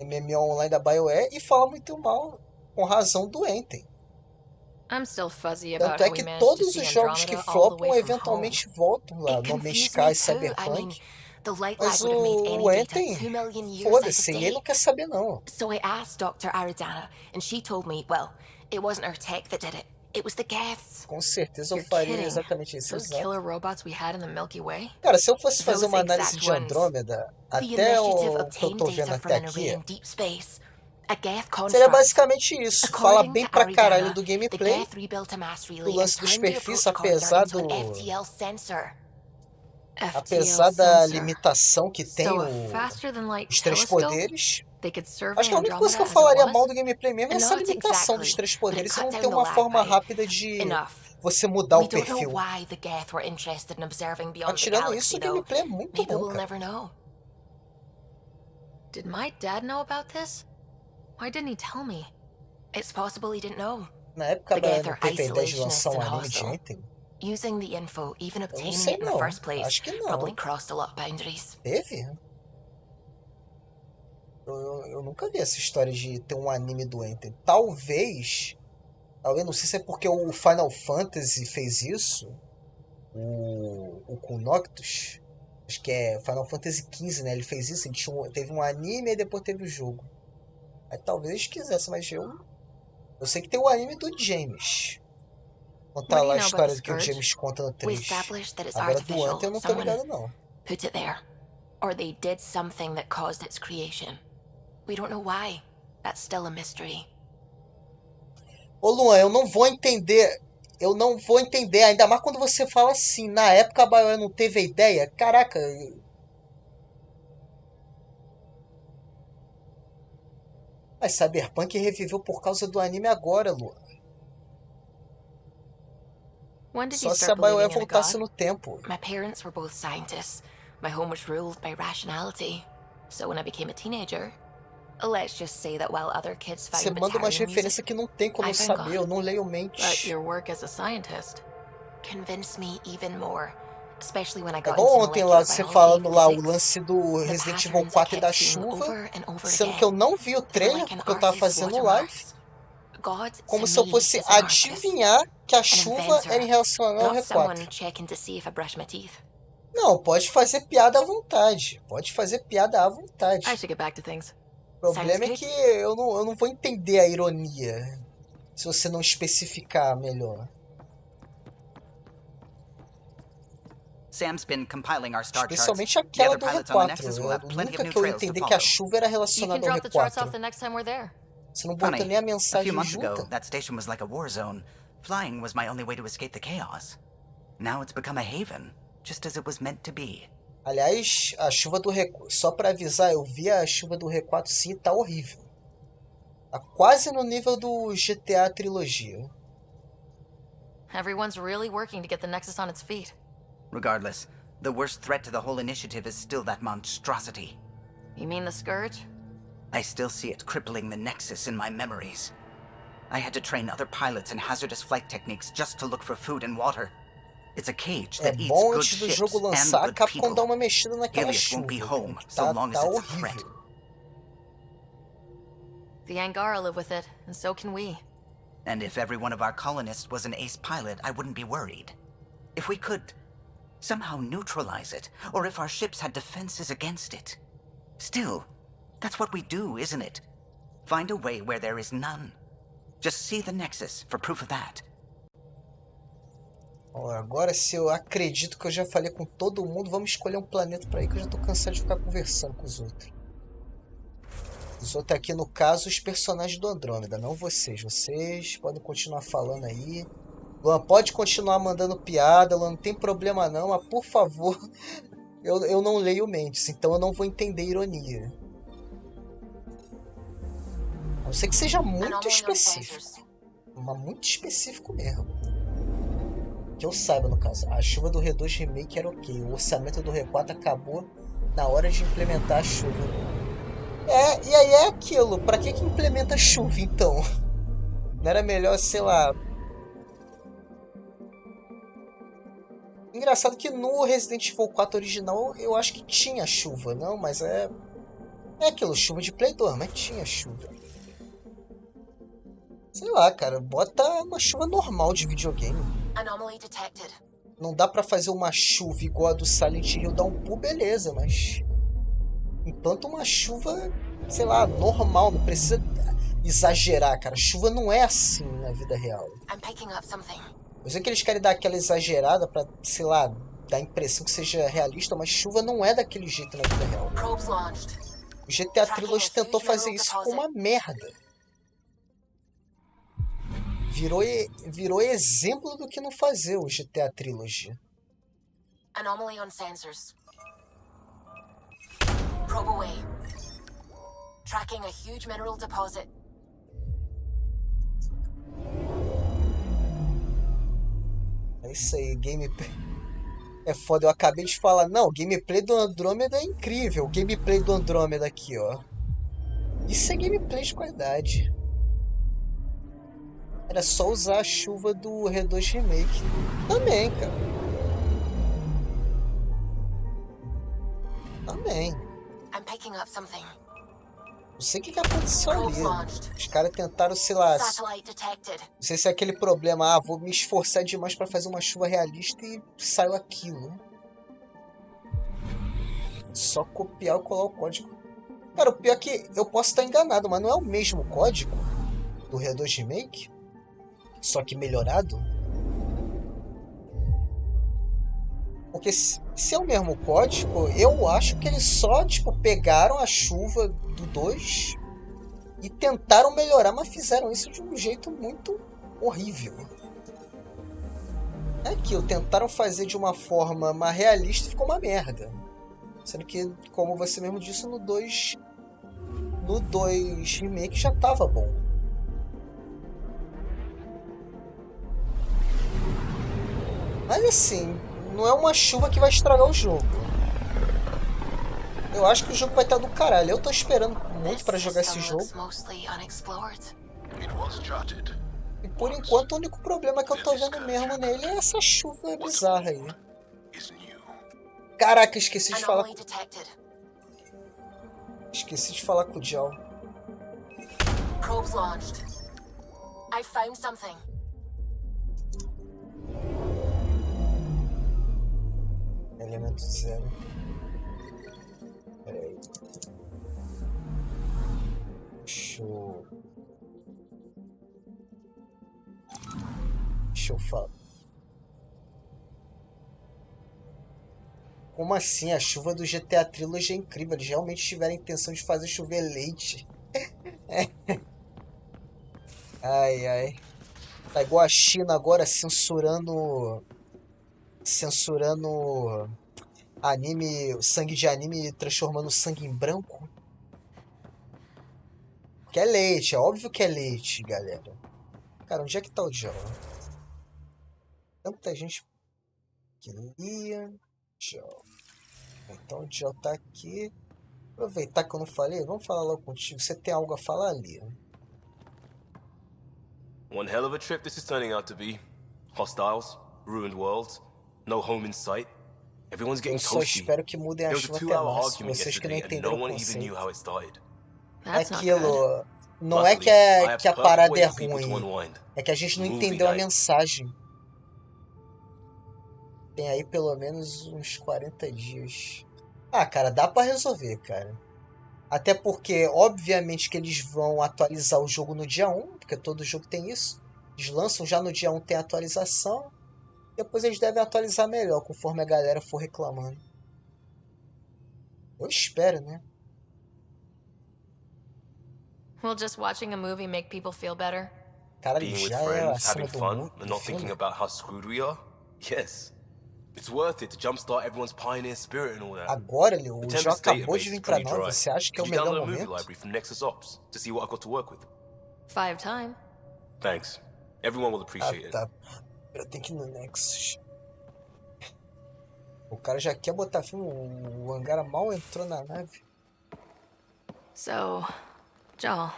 MMO online da BioWare, e fala muito mal, com razão, do Enten. I'm still fuzzy about Tanto é how we que managed to todos see os jogos que Andromeda all the flopam way from home. eventualmente voltam lá. It No Man's confused Sky me e too. I mean, Cyberpunk. The light lag Mas would have made o any data Enten, 2 million years out of foda-se, ele não date. quer saber não. So I asked Dr. Aridana, and she told me, well, it wasn't our tech that did it. It was the Geths. Com certeza eu You're faria kidding. exatamente isso, Those exato. killer robots we had in the Milky Way? Cara, se eu fosse fazer Those uma análise exact de ones. Andrômeda, The até initiative o que eu obtained tô vendo data from até an array aqui, in deep space. A Geth seria construct. basicamente isso. Fala According bem to pra caralho Aridana, do the gameplay, Geth rebuilt a mass do relay and lance dos turned the perfis, approach corridor apesar into an do... FTL sensor. Apesar da limitação que tem So a faster than light os três telescope? poderes, They could survey acho que a única coisa que Andromeda eu as it falaria was? mal do gameplay mesmo é essa Not limitação dos exactly, três but it poderes e cut não down ter the uma lag forma by rápida de enough. você mudar We o don't know perfil. why the Geth were interested in observing beyond the Tirando isso, galaxy, o though. gameplay é muito Maybe bom, we'll cara. never know. Did my dad know about this? Why didn't he tell me? It's possible he didn't know. Na época, The ela Geth não are teve a ideia de isolationists lançar um and anime de hostile. Enten? Using the info, even Eu não obtaining sei it in the não. first place, Acho que não. probably crossed a lot of boundaries. Teve? Eu nunca vi essa história de ter um anime do Enten. Talvez, não sei se é porque o Final Fantasy fez isso, o com Noctus, acho que é Final Fantasy XV, né? Ele fez isso, ele teve um anime e depois teve o jogo. Aí talvez eles quisessem, mas eu sei que tem o anime do James. Conta lá a história que o James conta no We 3. established that it's Agora do artificial. Enten eu não tô Someone ligado não. put it there. Or they did something that caused its creation. We don't know why. That's still a mystery. Ô Luan, eu não vou entender. Eu não vou entender, ainda mais quando você fala assim. Na época a BioWare não teve a ideia. Caraca. Mas Cyberpunk reviveu por causa do anime agora, Luan. When did Só you se a start BioWare believing in a voltasse god? no tempo. My parents were both scientists. My home was ruled by rationality. So when I became a teenager, let's just say that while other kids Você found manda umas battalion referências music, que não tem como I eu found saber. God. Eu não leio But mente. your work as a scientist. Convinced me even more. Especially when I É got igual into ontem lá, molecular você biology falando and lá o physics. lance do The Resident Evil patterns I 4 e da kept seeing chuva, over and over sendo again. que eu não vi o They were trailer, like an porque eu tava artist's fazendo live, watermarks. God, como to se eu me, fosse is an artist. adivinhar que a An chuva inventor, era em relação ao not someone R4. checking to see if I brush my teeth. Não, pode fazer piada à vontade. Pode fazer piada à vontade. I should get back to things. O problema é Sounds que good. eu não vou entender a ironia se você não especificar melhor. Sam's been compiling our star charts. Especialmente The aquela other do pilots on the R4. Nexus will have plenty of Nunca new que eu trails to entender que a follow. chuva era You can relacionada ao drop the charts off R4. the next time we're there. Você não botou Funny, nem a a few mensagem months ago, junta. that station was like a war zone. Flying was my only way to escape the chaos. Now it's become a haven, just as it was meant to be. Aliás, a chuva do R4... Só pra avisar, eu vi a chuva do R4 sim, tá horrível. Tá quase no nível do GTA Trilogia. Everyone's really working to get the Nexus on its feet. Regardless, the worst threat to the whole initiative is still that monstrosity. You mean the Scourge? I still see it crippling the Nexus in my memories. I had to train other pilots in hazardous flight techniques just to look for food and water. It's a cage É that eats bom good antes do ships jogo and lançar, a good Capcom people. dar uma mexida naquela Helios chuva. won't be home so Tá, long as tá it's a threat. horrível. The Angara live with it, and so can we. And if every one of our colonists was an ace pilot, I wouldn't be worried. If we could somehow neutralize it, or if our ships had defenses against it. Still, that's what we do, isn't it? Find a way where there is none. Just see the Nexus for proof of that. Ó, agora, se eu acredito que eu já falei com todo mundo, vamos escolher um planeta pra ir, que eu já tô cansado de ficar conversando com os outros. Os outros aqui, no caso, os personagens do Andrômeda, não vocês. Vocês podem continuar falando aí. Luan, pode continuar mandando piada, Luan, não tem problema não, mas por favor, eu não leio mentes, então eu não vou entender ironia. A não ser que seja muito específico. Mas muito específico mesmo. Que eu saiba, no caso. A chuva do R2 Remake era ok. O orçamento do R4 acabou na hora de implementar a chuva. E aí é aquilo. Pra que implementa chuva, então? Não era melhor, sei lá... Engraçado que no Resident Evil 4 original eu acho que tinha chuva, não? Mas é aquilo, chuva de Play 2, mas tinha chuva. Sei lá, cara, bota uma chuva normal de videogame. Anomaly detected. não dá pra fazer uma chuva igual a do Silent Hill dar um pulo, beleza, mas enquanto uma chuva, sei lá, normal, não precisa exagerar, cara. Chuva não é assim na vida real. I'm picking up something. Eu sei que eles querem dar aquela exagerada pra, sei lá, dar a impressão que seja realista, mas chuva não é daquele jeito na vida real. Probes launched. O GTA Trilogy tentou fazer isso com uma merda. Virou exemplo do que não fazer o GTA Trilogy. Anomaly on sensors. Probe away. Tracking a huge mineral deposit. É isso aí, gameplay. É foda, eu acabei de falar, não, o gameplay do Andromeda é incrível. O gameplay do Andromeda aqui, ó. Isso é gameplay de qualidade. Era só usar a chuva do R2 Remake. Também, cara. Também. I'm picking up something. Não sei o que aconteceu ali. Os caras tentaram, sei lá. Satellite detected. Não sei se é aquele problema, vou me esforçar demais pra fazer uma chuva realista e saiu aquilo. Só copiar e colar o código. Cara, o pior é que eu posso estar enganado, mas não é o mesmo código do R2 Remake? Só que melhorado? Porque se é o mesmo código, eu acho que eles só, tipo, pegaram a chuva do 2 e tentaram melhorar, mas fizeram isso de um jeito muito horrível. É aquilo, tentaram fazer de uma forma mais realista e ficou uma merda. Sendo que, como você mesmo disse, no 2 Remake já tava bom. Mas assim, não é uma chuva que vai estragar o jogo. Eu acho que o jogo vai estar do caralho. Eu tô esperando muito pra jogar esse jogo. E por enquanto o único problema que eu tô vendo mesmo nele é essa chuva bizarra aí. Caraca, esqueci de falar. Esqueci de falar com o Jal. Probes launched. I found something. Elemento 0. Peraí. Deixa eu falar. Como assim? A chuva do GTA Trilogy é incrível. Eles realmente tiveram a intenção de fazer chover leite. Ai, ai. Tá igual a China agora censurando anime, sangue de anime transformando sangue em branco. Que é leite, é óbvio que é leite, galera. Cara, onde é que tá o Joel? Tanta gente que lia. Joel. Então o Joel tá aqui. Aproveitar que eu não falei, vamos falar logo contigo. Você tem algo a falar ali? One hell of a trip this is turning out to be. Hostiles, ruined worlds, no home in sight. Everyone's getting toasty. Eu só espero que mudem a chuva até março. Vocês que não entenderam o conceito. Aquilo, não é que a parada é ruim, é que a gente não entendeu a mensagem. Tem aí pelo menos uns 40 dias. Ah, cara, dá pra resolver, cara. Até porque, obviamente, que eles vão atualizar o jogo no dia 1, porque todo jogo tem isso. Eles lançam já no dia 1, tem atualização. Depois eles devem atualizar melhor, conforme a galera for reclamando. Eu espero, né? Will just watching a movie make people feel better? Caralho, Being with já é friends, acima having do fun, mundo. and not thinking about how screwed we are? Yes. It's worth it to jumpstart everyone's pioneer spirit and all that. Agora, Leo, o The jogo Tempest acabou de database vir is pra pretty nós. dry. Você acha que é o Could you melhor download a movie momento? library from Nexus Ops to see what I've got to work with? 5 time. Thanks. Everyone will appreciate tá. Eu tenho que ir no Nexus. O cara já quer botar filme. O Angara mal entrou na nave. So, Joel.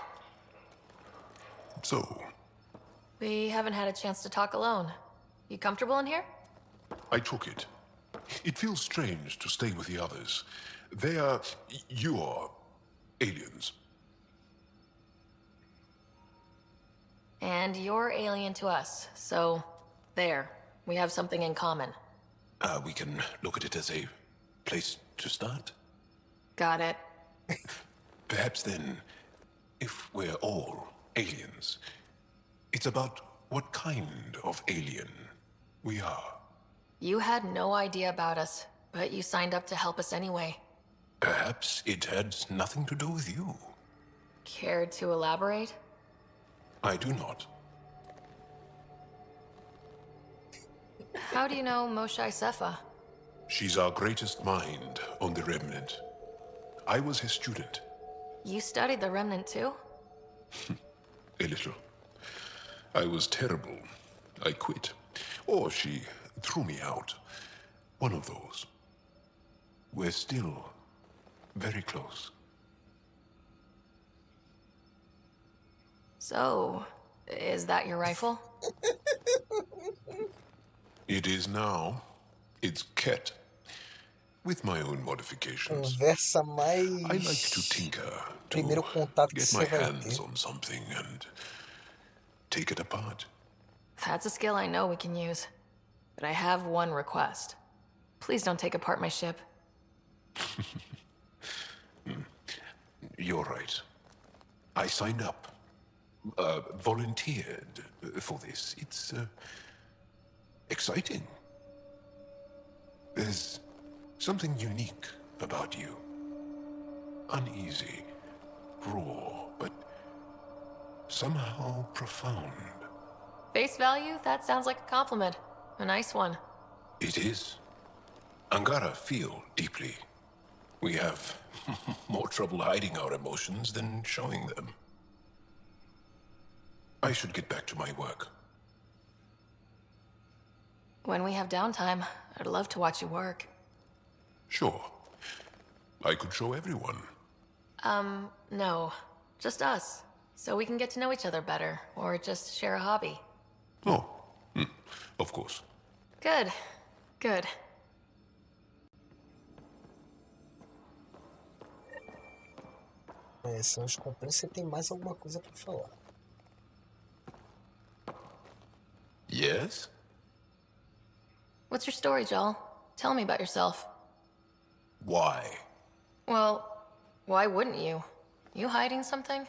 So, We haven't had a chance to talk alone. You comfortable in here? I took it. It feels strange to stay with the others. They are your aliens. And you're alien to us, so there. We have something in common. We can look at it as a place to start. Got it. Perhaps then, if we're all aliens, it's about what kind of alien we are. You had no idea about us, but you signed up to help us anyway. Perhaps it had nothing to do with you. Care to elaborate? I do not. How do you know Moshae Sefa? She's our greatest mind on the Remnant. I was his student. You studied the Remnant too? A little. I was terrible. I quit. Or she threw me out. One of those. We're still very close. So, is that your rifle? It is now. It's Ket. With my own modifications. Conversa mais. I like to tinker, to Primeiro contato que get você my vai hands ter. on something and take it apart. That's a skill I know we can use. But I have one request. Please don't take apart my ship. You're right. I signed up. Volunteered for this. It's exciting. There's something unique about you. Uneasy, raw, but somehow profound. Face value? That sounds like a compliment. A nice one. It is. Angara feel deeply. We have more trouble hiding our emotions than showing them. I should get back to my work. When we have downtime, I'd love to watch you work. Sure. I could show everyone. No. Just us. So we can get to know each other better, or just share a hobby. Oh, of course. Good. Good. São os companheiros. Você tem mais alguma coisa pra falar? Yes? What's your story, Joel? Tell me about yourself. Why? Well, why wouldn't you? You hiding something?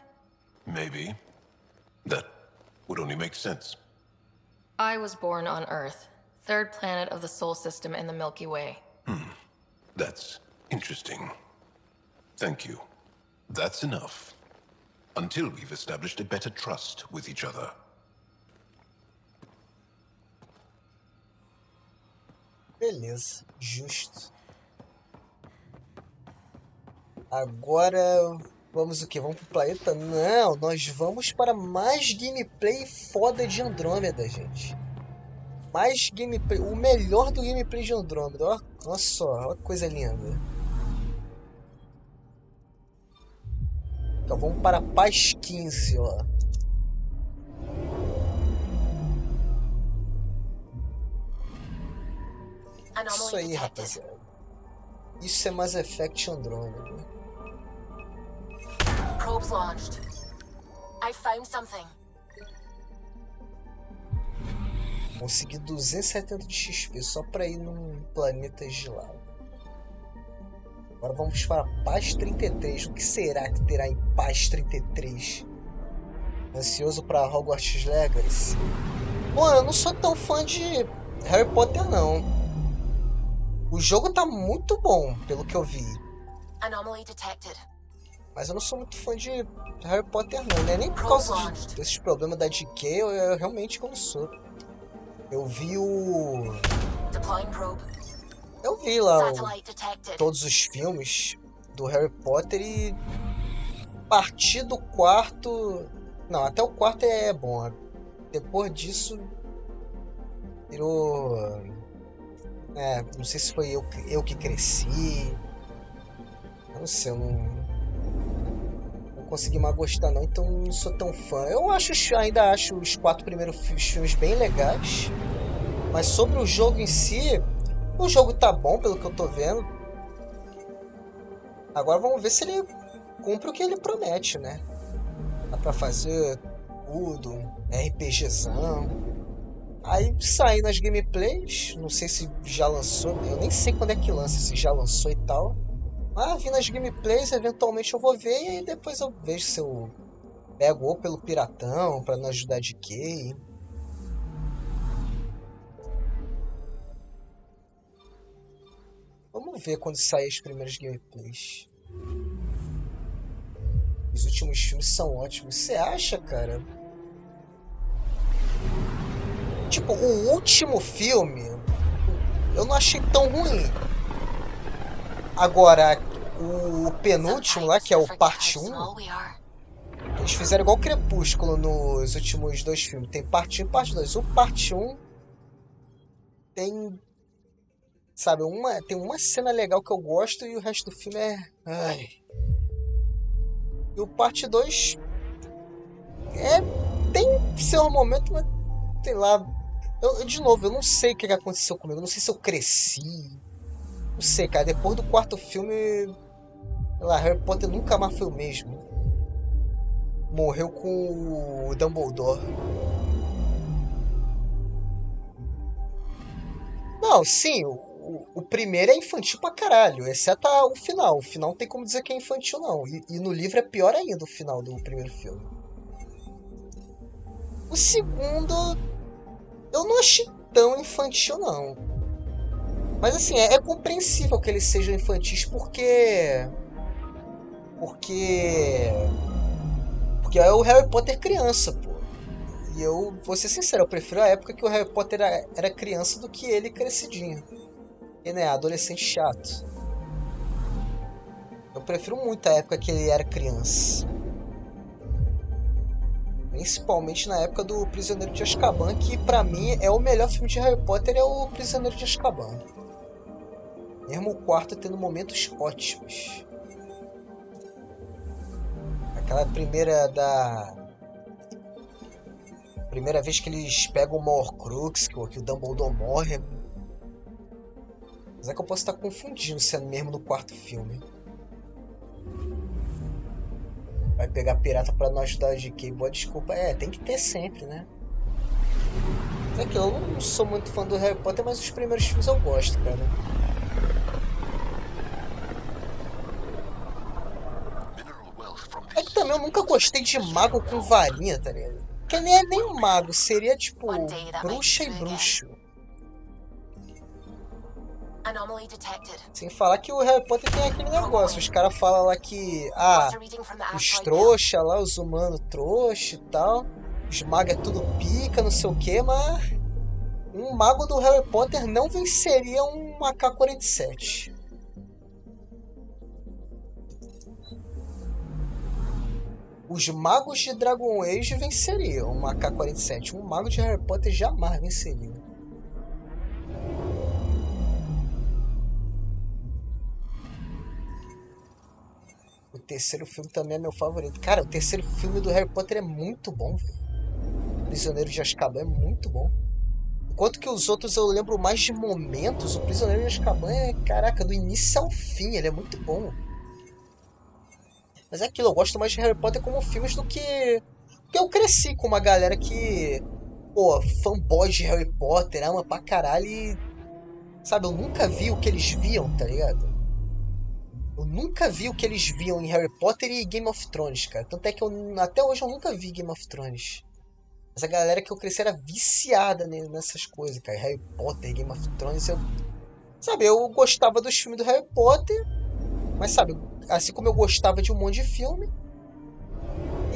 Maybe. That would only make sense. I was born on Earth, third planet of the Sol system in the Milky Way. That's interesting. Thank you. That's enough. Until we've established a better trust with each other. Beleza, justo. Agora vamos o quê? Vamos pro planeta? Não, nós vamos para mais gameplay foda de Andromeda, gente. Mais gameplay, o melhor do gameplay de Andromeda. Ó, olha só, olha que coisa linda. Então vamos para a Paz 15, ó. Isso aí, rapaziada. Isso é Mass Effect Andromeda. Probes launched. I found something. Consegui 270 de XP só pra ir num planeta gelado. Agora vamos para Paz 33. O que será que terá em Paz 33? Ansioso para Hogwarts Legacy? Bom, eu não sou tão fã de Harry Potter, não. O jogo tá muito bom, pelo que eu vi. Anomaly detected. Mas eu não sou muito fã de Harry Potter, não. Não é nem por causa desses problemas da DK, eu realmente não sou. Eu vi o... Deploying probe. Eu vi lá todos os filmes do Harry Potter e... A partir do quarto... Não, até o quarto é bom. Depois disso... Virou... não sei se foi eu que cresci. Eu não sei, eu não consegui mais gostar não, então não sou tão fã. Eu ainda acho os 4 primeiros filmes bem legais. Mas sobre o jogo em si, o jogo tá bom pelo que eu tô vendo. Agora vamos ver se ele cumpre o que ele promete, né? Dá pra fazer tudo, RPGzão. Aí saí nas gameplays, não sei se já lançou, eu nem sei quando é que lança, se já lançou e tal. Mas vi nas gameplays, eventualmente eu vou ver e aí depois eu vejo se eu pego ou pelo piratão pra não ajudar de quê. Vamos ver quando sair as primeiras gameplays. Os últimos filmes são ótimos. Você acha, cara? Tipo, o último filme eu não achei tão ruim. Agora, o penúltimo lá, que é o parte 1, eles fizeram igual o Crepúsculo nos últimos 2 filmes. Tem parte 1 e parte 2. O parte 1 tem, sabe, tem uma cena legal que eu gosto e o resto do filme é... Ai. E o parte 2 tem seu momento, mas sei lá. De novo, eu não sei o que aconteceu comigo. Eu não sei se eu cresci. Não sei, cara. Depois do 4º filme, sei lá, Harry Potter nunca mais foi o mesmo. Morreu com o Dumbledore. Não, sim, o primeiro é infantil pra caralho, exceto o final. O final não tem como dizer que é infantil, não. E no livro é pior ainda o final do primeiro filme. O segundo, eu não achei tão infantil, não. Mas assim, é compreensível que eles sejam infantis porque é o Harry Potter criança, pô. E eu, vou ser sincero, eu prefiro a época que o Harry Potter era criança do que ele crescidinho. E né, adolescente chato. Eu prefiro muito a época que ele era criança. Principalmente na época do Prisioneiro de Azkaban, que pra mim é o melhor filme de Harry Potter, é o Prisioneiro de Azkaban. Mesmo o 4º tendo momentos ótimos. Aquela primeira vez que eles pegam o Horcrux, que o Dumbledore morre. Mas é que eu posso estar confundindo se é mesmo no 4º filme. Vai pegar pirata pra não ajudar a GK. Boa desculpa. Tem que ter sempre, né? É que eu não sou muito fã do Harry Potter, mas os primeiros filmes eu gosto, cara. É que também eu nunca gostei de mago com varinha, tá ligado? Porque nem é nem um mago, seria tipo bruxa e bruxo. Sem falar que o Harry Potter tem aquele negócio, os caras falam lá que os trouxa lá, os humanos trouxa e tal, os magos é tudo pica, não sei o que, mas um mago do Harry Potter não venceria um AK-47. Os magos de Dragon Age venceriam um AK-47. Um mago de Harry Potter jamais venceria. O terceiro filme também é meu favorito. Cara, o terceiro filme do Harry Potter é muito bom. O Prisioneiro de Azkaban é muito bom. Enquanto que os outros eu lembro mais de momentos, o Prisioneiro de Azkaban é, caraca, do início ao fim, ele é muito bom. Mas é aquilo, eu gosto mais de Harry Potter como filmes do que... Porque eu cresci com uma galera que... Pô, fanboy de Harry Potter, ama pra caralho e... Sabe, eu nunca vi o que eles viam, tá ligado? Eu nunca vi o que eles viam em Harry Potter e Game of Thrones, cara. Tanto é que até hoje eu nunca vi Game of Thrones. Mas a galera que eu cresci era viciada nessas coisas, cara. Harry Potter, Game of Thrones, Sabe, eu gostava dos filmes do Harry Potter, mas sabe, assim como eu gostava de um monte de filme.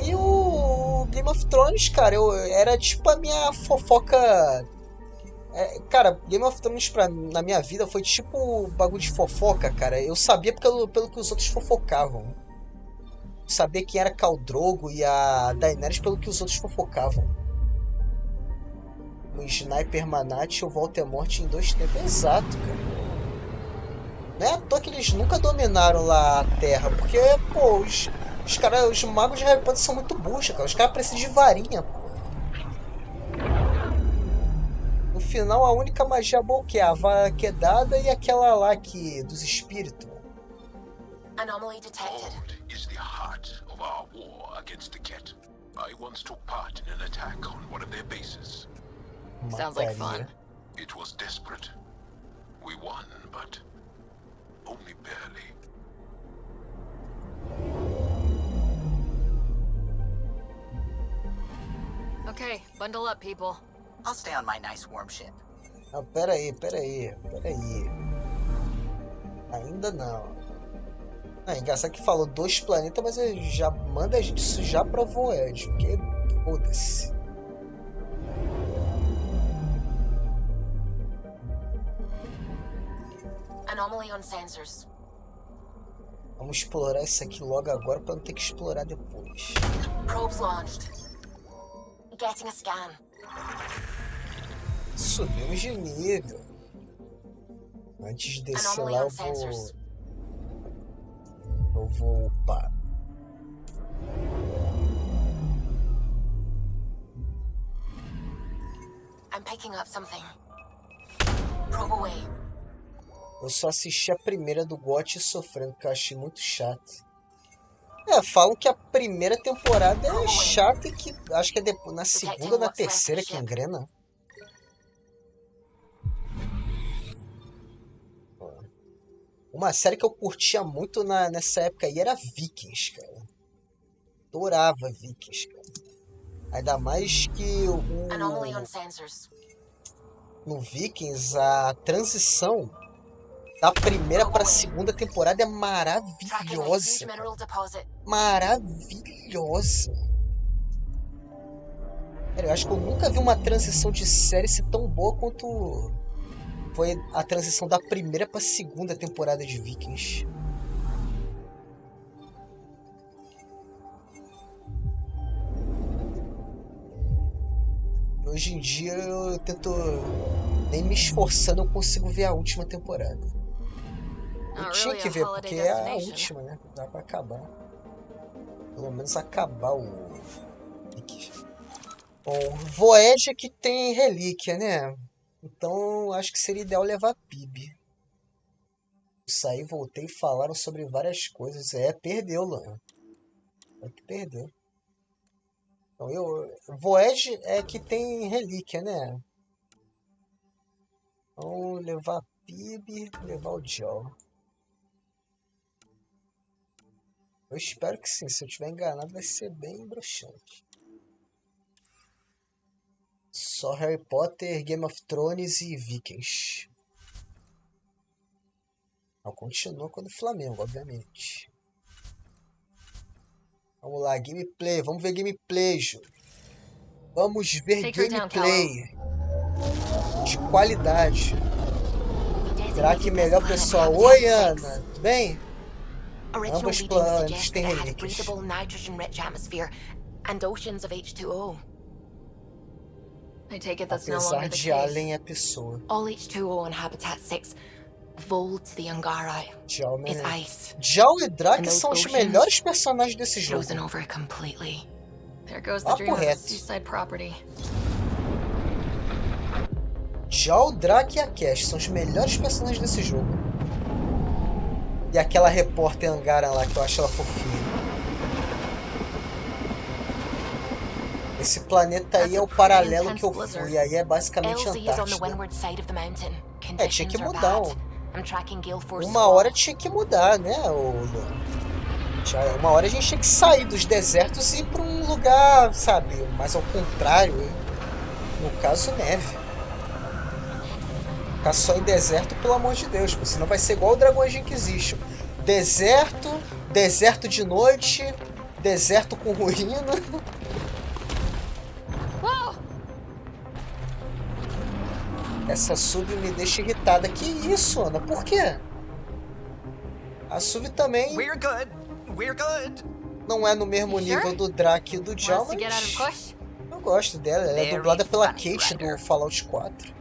E o Game of Thrones, cara, era tipo a minha fofoca. Cara, Game of Thrones na minha vida foi tipo bagulho de fofoca, cara. Eu sabia pelo que os outros fofocavam. Eu sabia quem era Khal Drogo e a Daenerys pelo que os outros fofocavam. O Sniper Manat e o Voldemort em 2 tempos. Exato, cara. Não é à toa que eles nunca dominaram lá a Terra, porque, pô, os magos de Harry Potter são muito bucha, cara. Os caras precisam de varinha, pô. No final, a única magia boa que é a vara que é dada e aquela lá dos espíritos. Anomaly detected. Is the heart of our war against the Ket. I once took part in an attack on one of their bases. Sounds like fun. It was desperate. We won, but only barely. Okay, bundle up, people. I'll stay on my nice warm ship. Ah, peraí. Ainda não. Ah, engraçado que falou 2 planetas, mas ele já manda a gente isso já pra Void, porque foda-se. Anomaly on sensors. Vamos explorar isso aqui logo agora pra não ter que explorar depois. Probes launched. Getting a scan. Subimos de nível. Antes de descer lá eu vou upar. I'm picking up something. Probe away. Eu só assisti a primeira do GOT e sofrendo, porque eu achei muito chato. Falam que a primeira temporada é chata e que acho que é depois, na segunda ou na terceira que engrena. Uma série que eu curtia muito nessa época aí era Vikings, cara. Adorava Vikings, cara. Ainda mais que no Vikings a transição da primeira para a segunda temporada é maravilhosa. Maravilhosa. Eu acho que eu nunca vi uma transição de série ser tão boa quanto foi a transição da primeira para a segunda temporada de Vikings. Hoje em dia eu tento, nem me esforçando, eu consigo ver a última temporada. Eu tinha que ver, porque é a última, né? Dá pra acabar. Pelo menos acabar o... Bom, Void é que tem relíquia, né? Então acho que seria ideal levar PIB. Saí, voltei e falaram sobre várias coisas. Perdeu, Luan. É que perdeu. Então Void é que tem relíquia, né? Então levar PIB, levar o Joe. Eu espero que sim. Se eu tiver enganado, vai ser bem broxante. Só Harry Potter, Game of Thrones e Vikings. Não, continua com o do Flamengo, obviamente. Vamos lá, gameplay. Vamos ver gameplay, Ju. Vamos ver gameplay de qualidade. Será que melhor, pessoal? Oi, Ana. Tudo bem? Ambos planetas têm relíquias. Apesar de Alien é pessoa. All H2O in Habitat 6 Vold the Angara is ice. Jal e Drake são os melhores personagens desse jogo. Frozen over completely. There goes the dream of a seaside property. Jal, Drake e a Cash são os melhores personagens desse jogo. E aquela repórter Angara lá, que eu acho ela fofinha. Esse planeta aí é o paralelo que eu fui, aí é basicamente Antártida. Tinha que mudar. Uma hora tinha que mudar, né? Uma hora a gente tinha que sair dos desertos e ir para um lugar, sabe, mais ao contrário. No caso, neve. Ficar só em deserto, pelo amor de Deus, porque senão vai ser igual o Dragões de Inquisition. Deserto de noite, deserto com ruína. Essa sub me deixa irritada. Que isso, Ana? Por quê? A sub também não é no mesmo nível do Drake e do Jal, mas eu gosto dela. Ela é dublada pela Kate do Fallout 4.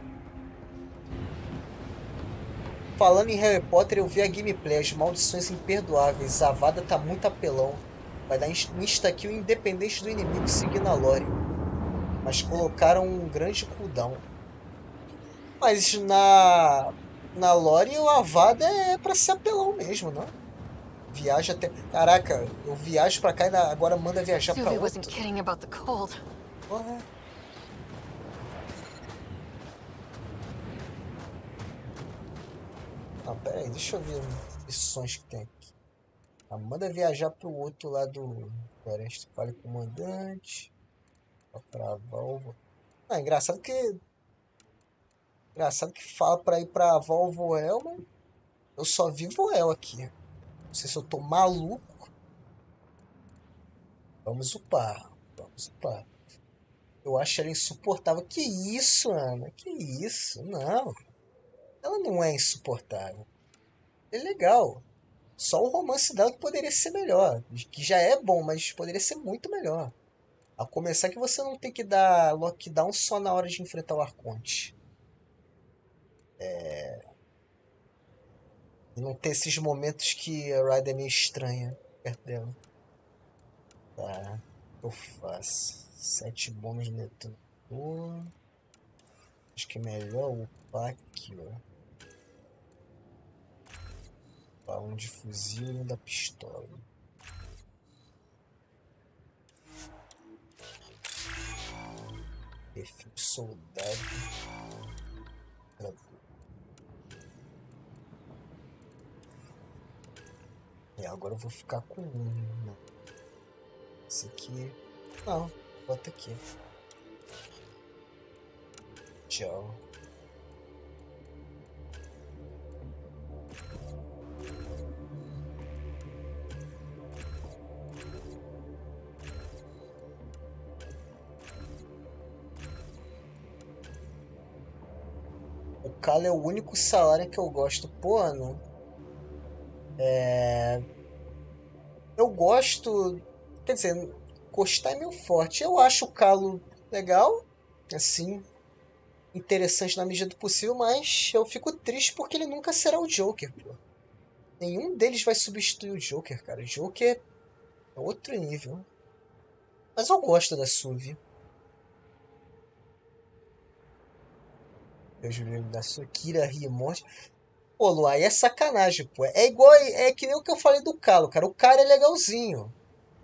Falando em Harry Potter, eu vi a gameplay, as maldições imperdoáveis. A Avada tá muito apelão. Vai dar insta-kill independente do inimigo seguindo a lore. Mas colocaram um grande cooldown. Mas na lore o Avada é pra ser apelão mesmo, não? Viaja até... Caraca, eu viajo pra cá e agora manda viajar pra outro. Porra. Ah, pera aí, deixa eu ver missões que tem aqui. Ah, manda viajar pro outro lado do floresta. Fale com o comandante. Pra válvula. Ah, engraçado que fala pra ir pra Volvoel, mas eu só vi Voel aqui. Não sei se eu tô maluco. Vamos upar. Vamos upar. Eu acho ela insuportável. Que isso, Ana? Que isso? Não. Ela não é insuportável. É legal. Só o romance dela que poderia ser melhor. Que já é bom, mas poderia ser muito melhor. A começar que você não tem que dar lockdown só na hora de enfrentar o Arconte. E não ter esses momentos que a Ryder é meio estranha perto dela. Tá. O que eu faço? 7 bônus neto. Acho que é melhor upar aqui, ó. Upar um de fuzil e um da pistola. Perfil soldado. Agora eu vou ficar com um. Esse aqui. Não, bota aqui. Tchau. O Kalo é o único salário que eu gosto. Pô, Ana. Eu gosto. Quer dizer, gostar é meio forte. Eu acho o Kalo legal. Assim. Interessante na medida do possível, mas eu fico triste porque ele nunca será o Joker, pô. Nenhum deles vai substituir o Joker, cara. O Joker é outro nível. Mas eu gosto da Suvi. Eu juro da sua Kira ri morte. Pô, Lu, aí é sacanagem, pô. É igual. É que nem o que eu falei do Kalo, cara. O cara é legalzinho.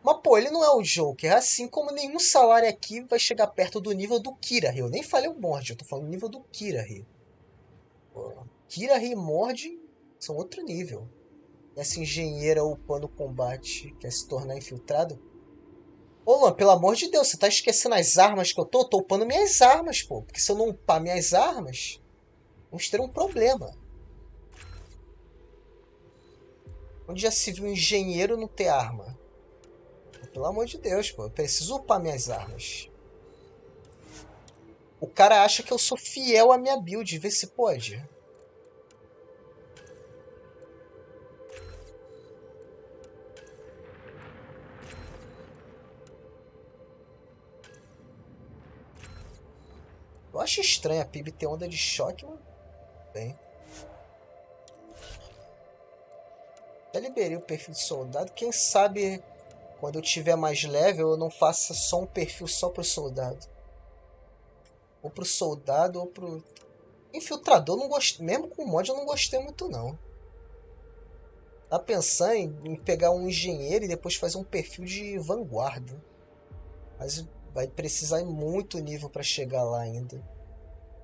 Mas, pô, ele não é o Joker. Assim como nenhum salário aqui vai chegar perto do nível do Kira. Eu nem falei o Mord, eu tô falando o nível do Kira. Kira e Mord são outro nível. Essa engenheira upando o combate quer se tornar infiltrado. Ô, Luan, pelo amor de Deus, você tá esquecendo as armas que eu tô? Eu tô upando minhas armas, pô. Porque se eu não upar minhas armas, vamos ter um problema. Onde já se viu um engenheiro não ter arma? Pelo amor de Deus, pô. Eu preciso upar minhas armas. O cara acha que eu sou fiel à minha build. Vê se pode. Eu acho estranho a PIB ter onda de choque, mas... Bem. Já liberei o perfil de soldado. Quem sabe... Quando eu tiver mais level, eu não faça só um perfil só pro soldado. Ou pro soldado, ou pro... Infiltrador, não gostei. Mesmo com o mod, eu não gostei muito, não. Tá pensando em pegar um engenheiro e depois fazer um perfil de vanguarda. Mas vai precisar de muito nível pra chegar lá ainda.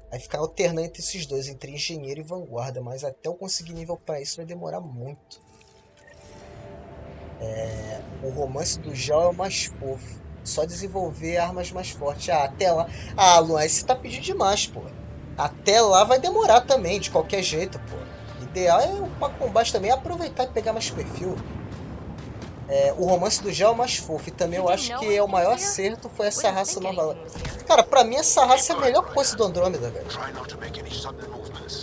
Vai ficar alternando entre esses dois, entre engenheiro e vanguarda. Mas até eu conseguir nível pra isso vai demorar muito. O romance do Jal é o mais fofo. Só desenvolver armas mais fortes. Ah, até lá. Ah, Luan, você tá pedindo demais, pô. Até lá vai demorar também, de qualquer jeito, pô. O ideal é o combate também aproveitar e pegar mais perfil. O romance do Jal é o mais fofo. E também eu acho que o maior acerto foi essa raça nova. Cara, pra mim essa raça é a melhor coisa do Andromeda, velho.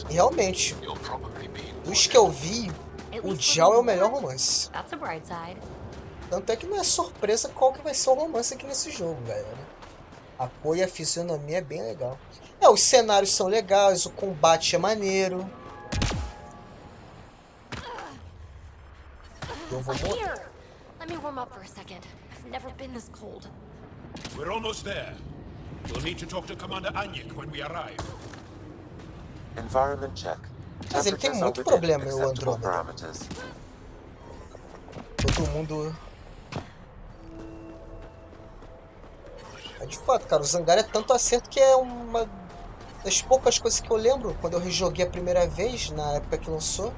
E realmente, dos que eu vi, o Jal é o melhor romance. Tanto é que não é surpresa qual que vai ser o romance aqui nesse jogo, galera. A cor e a fisionomia é bem legal. Os cenários são legais, o combate é maneiro. Eu vou morrer. We're almost there. We'll need to talk to Commander Anyik when we arrive. Environment check. Mas ele tem muito problema, o Andromeda. Todo mundo... De fato, cara, o Zangar é tanto acerto que é uma das poucas coisas que eu lembro quando eu rejoguei a primeira vez, na época que lançou.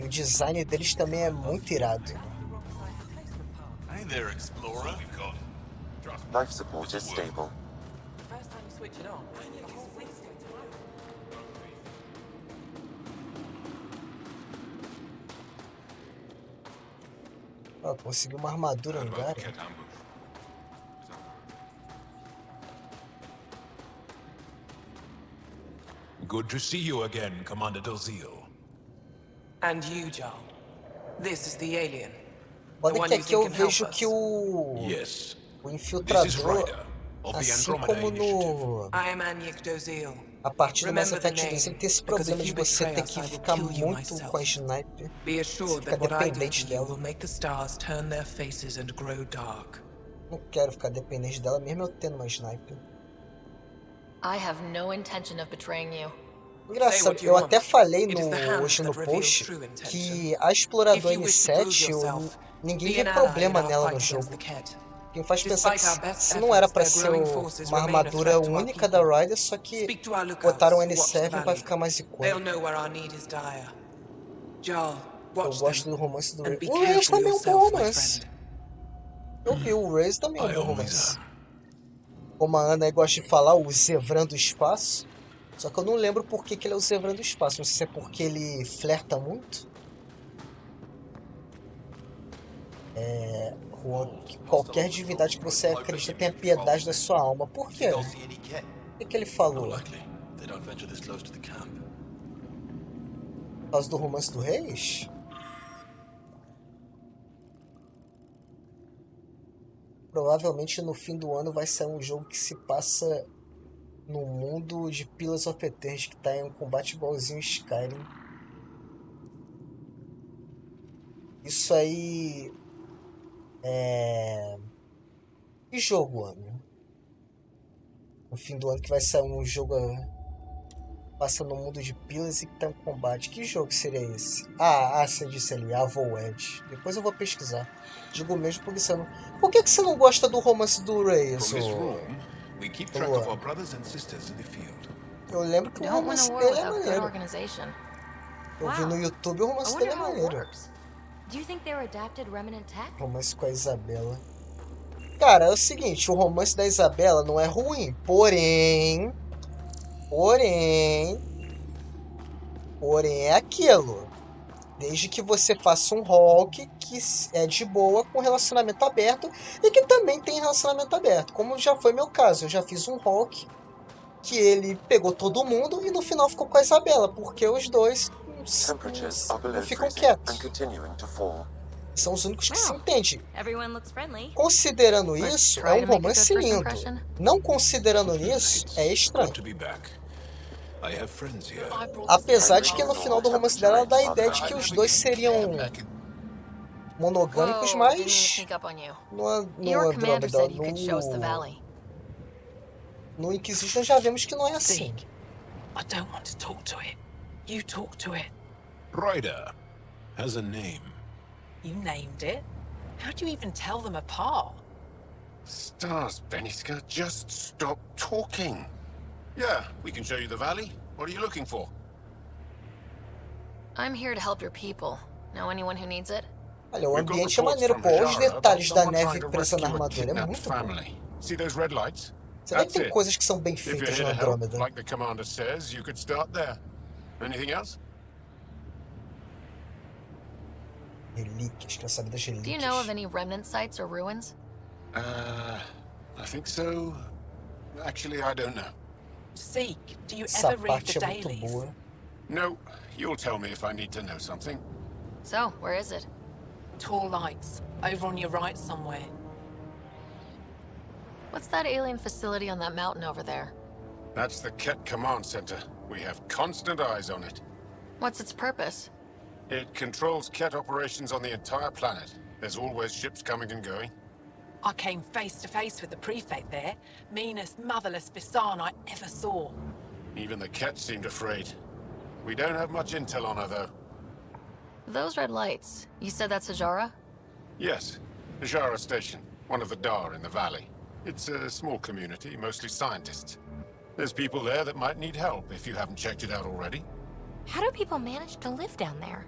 E o design deles também é muito irado. Hey there, explorer. Life support is stable. First time you switch it on, the whole thing's going to life. Ó, consegui uma armadura Angara. Good to see you again, Commander Dalziel. And you, Joel. This is the alien. Pode que aqui eu vejo que o infiltrador, assim como no a partir do Mass Effect 2, ele tem esse problema de você ter que ficar muito com a sniper, você fica dependente dela. Não quero ficar dependente dela, mesmo eu tendo uma sniper. I have no intention of betraying you. Engraçado, eu até falei hoje no post que a exploradora N7, ninguém vê problema nela no jogo. Quem faz pensar que se não era pra ser uma armadura única da Ryder, só que botaram o N7 pra ficar mais icônico. Eu gosto do romance do Reyes. O Reyes também é um bom romance. Eu vi, o Reyes também é um bom romance. Como a Ana aí gosta de falar, o Zevran do espaço. Só que eu não lembro por que ele é o Zevran do espaço. Não sei se é porque ele flerta muito. Qualquer divindade que você acredita tenha piedade da sua alma. Por quê? O que ele falou? Por causa do romance do Reis? Provavelmente no fim do ano vai sair um jogo que se passa no mundo de Pillars of Eternity, que tá em um combate igualzinho Skyrim. Isso aí Que jogo, Ana? No fim do ano que vai sair um jogo passa no mundo de Pillars e que tá em combate. Que jogo seria esse? Você disse ali, Avowed. Depois eu vou pesquisar. Digo mesmo porque você não... Por que você não gosta do romance do Reyes? Eu lembro que o romance dele é maneiro. Eu vi no YouTube o romance dele é maneiro. Romance com a Isabela. Cara, é o seguinte, o romance da Isabela não é ruim, porém é aquilo. Desde que você faça um Hulk que é de boa com relacionamento aberto e que também tem relacionamento aberto, como já foi meu caso. Eu já fiz um Hulk que ele pegou todo mundo e no final ficou com a Isabela, porque os dois não ficam quietos. São os únicos que se entendem. Considerando isso, é um romance lindo. Não considerando isso, é estranho. Apesar de que no final do romance dela, ela dá a ideia de que os dois seriam monogâmicos, mas no Andromeda, no Inquisition já vemos que não é assim. Ryder has a name. You named it? How do you even tell them apart? Stars, Beniska, just stop talking. Yeah, we can show you the valley. What are you looking for? I'm here to help your people. Know anyone who needs it? Olha, o ambiente é maneiro, pô. Os detalhes da neve presa na armadura é muito bom. See those red lights? Você vê que tem coisas que são bem feitas no Andromeda. Like the commander says, you could start there. Anything else? Relíquias, quero saber das relíquias. Do you know of any remnant sites or ruins? I think so. Actually, I don't know. Zeke, do you ever read the dailies? No, you'll tell me if I need to know something. So, where is it? Tall lights, over on your right somewhere. What's that alien facility on that mountain over there? That's the Ket Command Center. We have constant eyes on it. What's its purpose? It controls Ket operations on the entire planet. There's always ships coming and going. I came face to face with the prefect there. Meanest, motherless Ginsano I ever saw. Even the Ket seemed afraid. We don't have much intel on her, though. Those red lights, you said that's Hajara? Yes, Hajara Station, one of the Dar in the valley. It's a small community, mostly scientists. There's people there that might need help if you haven't checked it out already. How do people manage to live down there?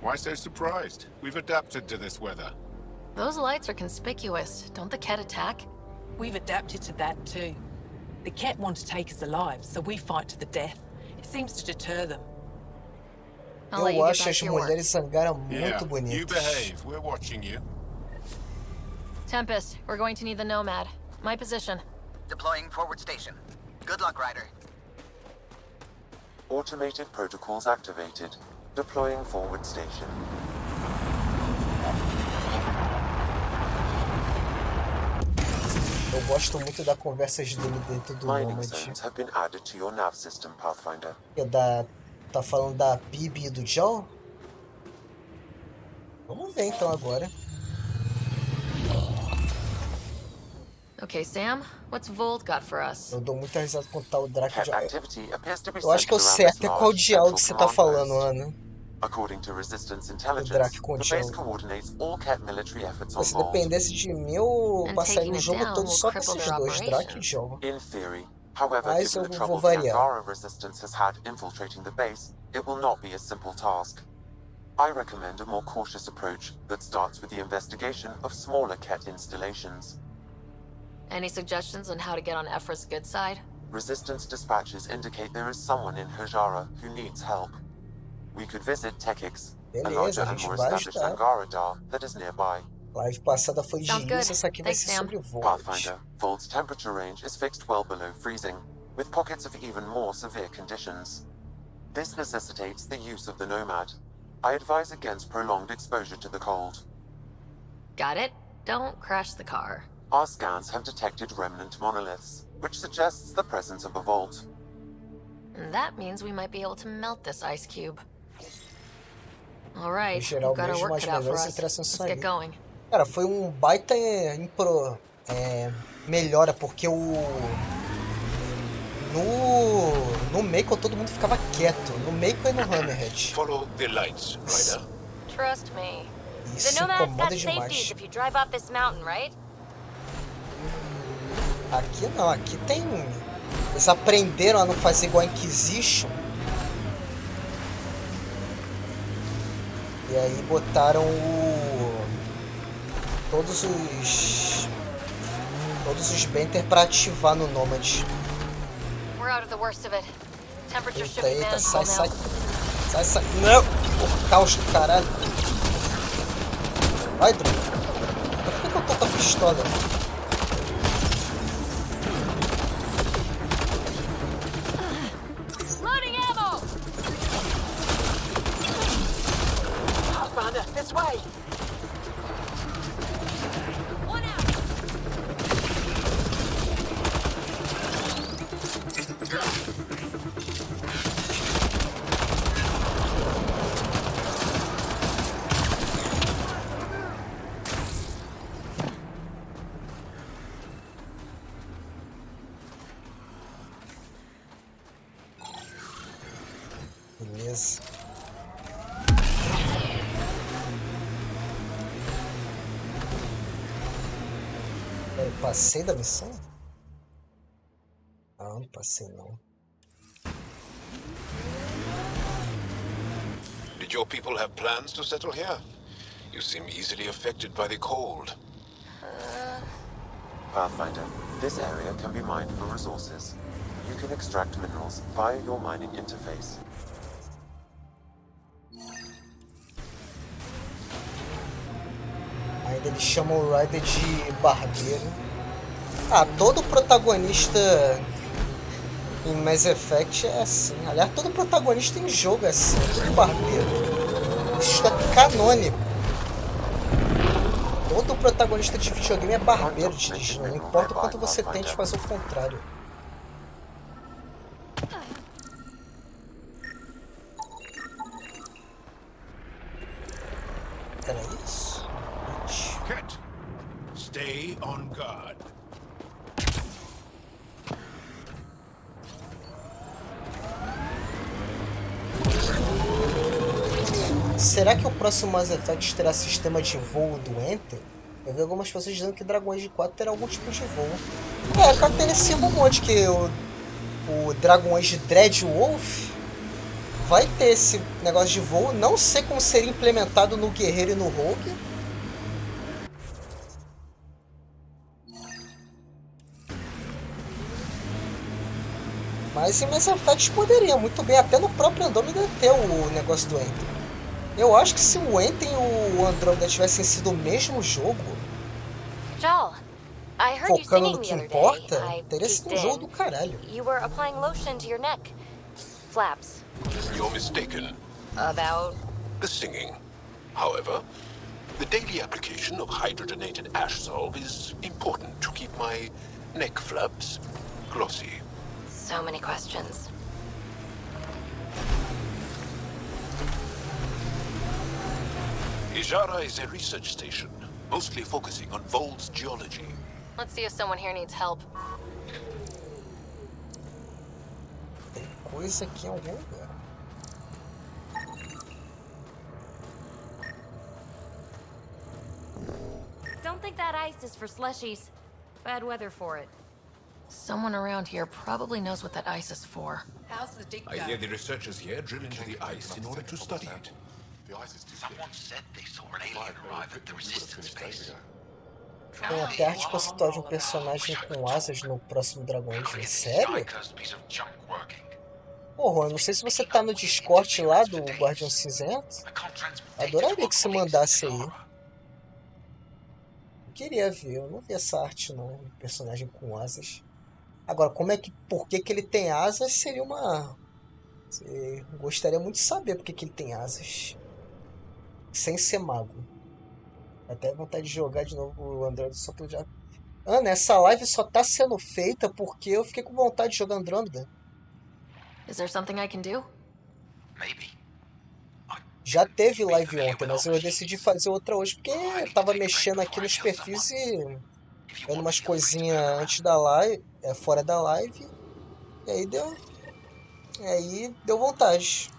Why so surprised? We've adapted to this weather. Those lights are conspicuous. Don't the Ket attack? We've adapted to that too. The Ket want to take us alive, so we fight to the death. It seems to deter them. Eu acho as mulheres Zangara muito You bonitas. behave. We're watching you. Tempest, we're going to need the Nomad. My position. Deploying forward station. Good luck, Ryder. Automated protocols activated. Deploying forward station. Eu gosto muito da conversa dele dentro do Mining Nomad. zones have been added to your nav system, Pathfinder. Tá falando da Bibi e do Joe? Vamos ver então agora. Okay, Sam, what's Vold got for us? Eu dou muita risada quando tá o Draco. Eu acho que eu sei até qual diálogo você tá falando, Ana. According to Resistance O intelligence, Draco the continua. base coordinates all Ket military efforts on Se Vault. dependesse de mim, eu And passaria taking o it jogo down todo will só com cripple esses their dois, Draco e operation. Joe. In theory, however, Mas eu given the vou trouble the variar. Angara resistance has had infiltrating the base, it will not be a simple task. I recommend a more cautious approach that starts with the investigation of smaller Ket installations. Any suggestions on how to get on Ephra's good side? Resistance dispatches indicate there is someone in Hajara who needs help. We could visit Tekix, a larger Beleza, a and gente more vai established ajudar. Angara Dar that is nearby. Live passada foi de Sounds good. Ilsa, essa aqui vai Thanks, ser Sam. sobre Volt. Pathfinder, Volt's temperature range is fixed well below freezing, with pockets of even more severe conditions. This necessitates the use of the Nomad. I advise against prolonged exposure to the cold. Got it? Don't crash the car. Our scans have detected remnant monoliths, which suggests the presence of a vault. And that means we might be able to melt this ice cube. Alright, Em we've geral got our mesmo, work as cut out for melhores us. interações Let's são get ali. going. Cara, foi baita melhora, porque no Mako todo mundo ficava quieto. No Mako e no Hammerhead. Follow the lights, Ryder. Trust me. Isso The Nomad's got incomoda safeties demais. if you drive off this mountain, right? Aqui não, aqui tem... Eles aprenderam a não fazer igual a Inquisition. E aí botaram todos os Benter pra ativar no Nomad. We're out of the worst of it. Temperature should Eita, be eita, sai, manageable sai. now. Sai. Não! Porra, caos do caralho. Vai, Drew. Por que eu tô com a pistola? Loading ammo! Pathfinder, this way! One out! Beleza. Eu passei da missão? Não passei não. Did your people have plans to settle here? You seem easily affected by the cold. Pathfinder, this area can be mined for resources. You can extract minerals via your mining interface. Ainda eles chamam o Ryder de barbeiro. Ah, todo protagonista em Mass Effect é assim. Aliás, todo protagonista em jogo é assim, tudo barbeiro. Isso é canônico. Todo protagonista de videogame é barbeiro dirigindo, não importa o quanto você tente fazer o contrário. Era isso? Ket, stay on guard. Será que o próximo Mass Effect terá sistema de voo do Enter? Eu vi algumas pessoas dizendo que Dragon Age 4 terá algum tipo de voo. É, caracteriza um monte que o Dragon Age Dreadwolf vai ter esse negócio de voo. Não sei como seria implementado no Guerreiro e no Rogue. Mas em Mass Effect poderia muito bem, até no próprio Andromeda, ter o negócio do Enter. Eu acho que se o Enter e o Andromeda tivessem sido o mesmo jogo, Joel, I heard you focando singing no the que other day. importa, I teria sido peeked um jogo in. do caralho. You were applying lotion to your neck. Flaps. You're mistaken. About? The singing. However, the daily application of hydrogenated ash salve is important to keep my neck flaps glossy. So many questions. Ijara is a research station, mostly focusing on Vol's geology. Let's see if someone here needs help. Tem coisa aqui em algum lugar. Don't think that ice is for slushies. Bad weather for it. Someone around here probably knows what that ice is for. How's the dig I going? hear the researchers here drill into the ice in order to study it. Someone said they saw an alien arrive at the resistance base. Tem até arte conceitual de um personagem com asas no próximo Dragão Age. Sério? Porra, eu não sei se você tá no Discord lá do Guardião Cinzento. Adoraria que você mandasse aí. Eu queria ver, eu não vi essa arte não, um personagem com asas. Agora, por que que ele tem asas seria uma... Gostaria muito de saber por que que ele tem asas. Sem ser mago. Até vontade de jogar de novo o Andromeda só pra eu já... Ana, essa live só tá sendo feita porque eu fiquei com vontade de jogar Andromeda. Is there something I can do? Já teve live ontem, mas eu decidi fazer outra hoje porque eu tava mexendo aqui nos perfis e vendo umas coisinhas antes da live, fora da live, e aí deu vontade.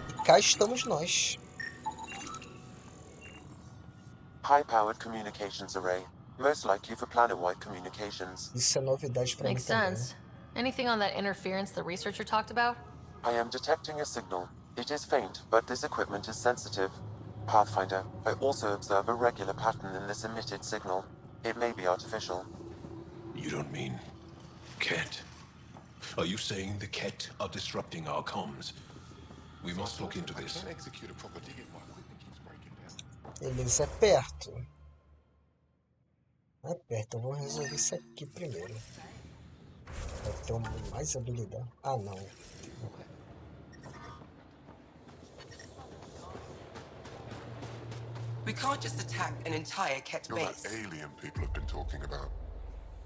E cá estamos nós. High-powered communications array, most likely for planet-wide communications. Isso é novidade pra mim Makes também. sense. Anything on that interference the researcher talked about? I am detecting a signal. It is faint, but this equipment is sensitive. Pathfinder, I also observe a regular pattern in this emitted signal. It may be artificial. You don't mean... Ket? Are you saying the Ket are disrupting our comms? We must look into this. Eles é perto. É perto, eu vou resolver isso aqui primeiro. Deve ter mais habilidade. Ah, não. We can't just attack an entire Ket You're base. that alien people have been talking about.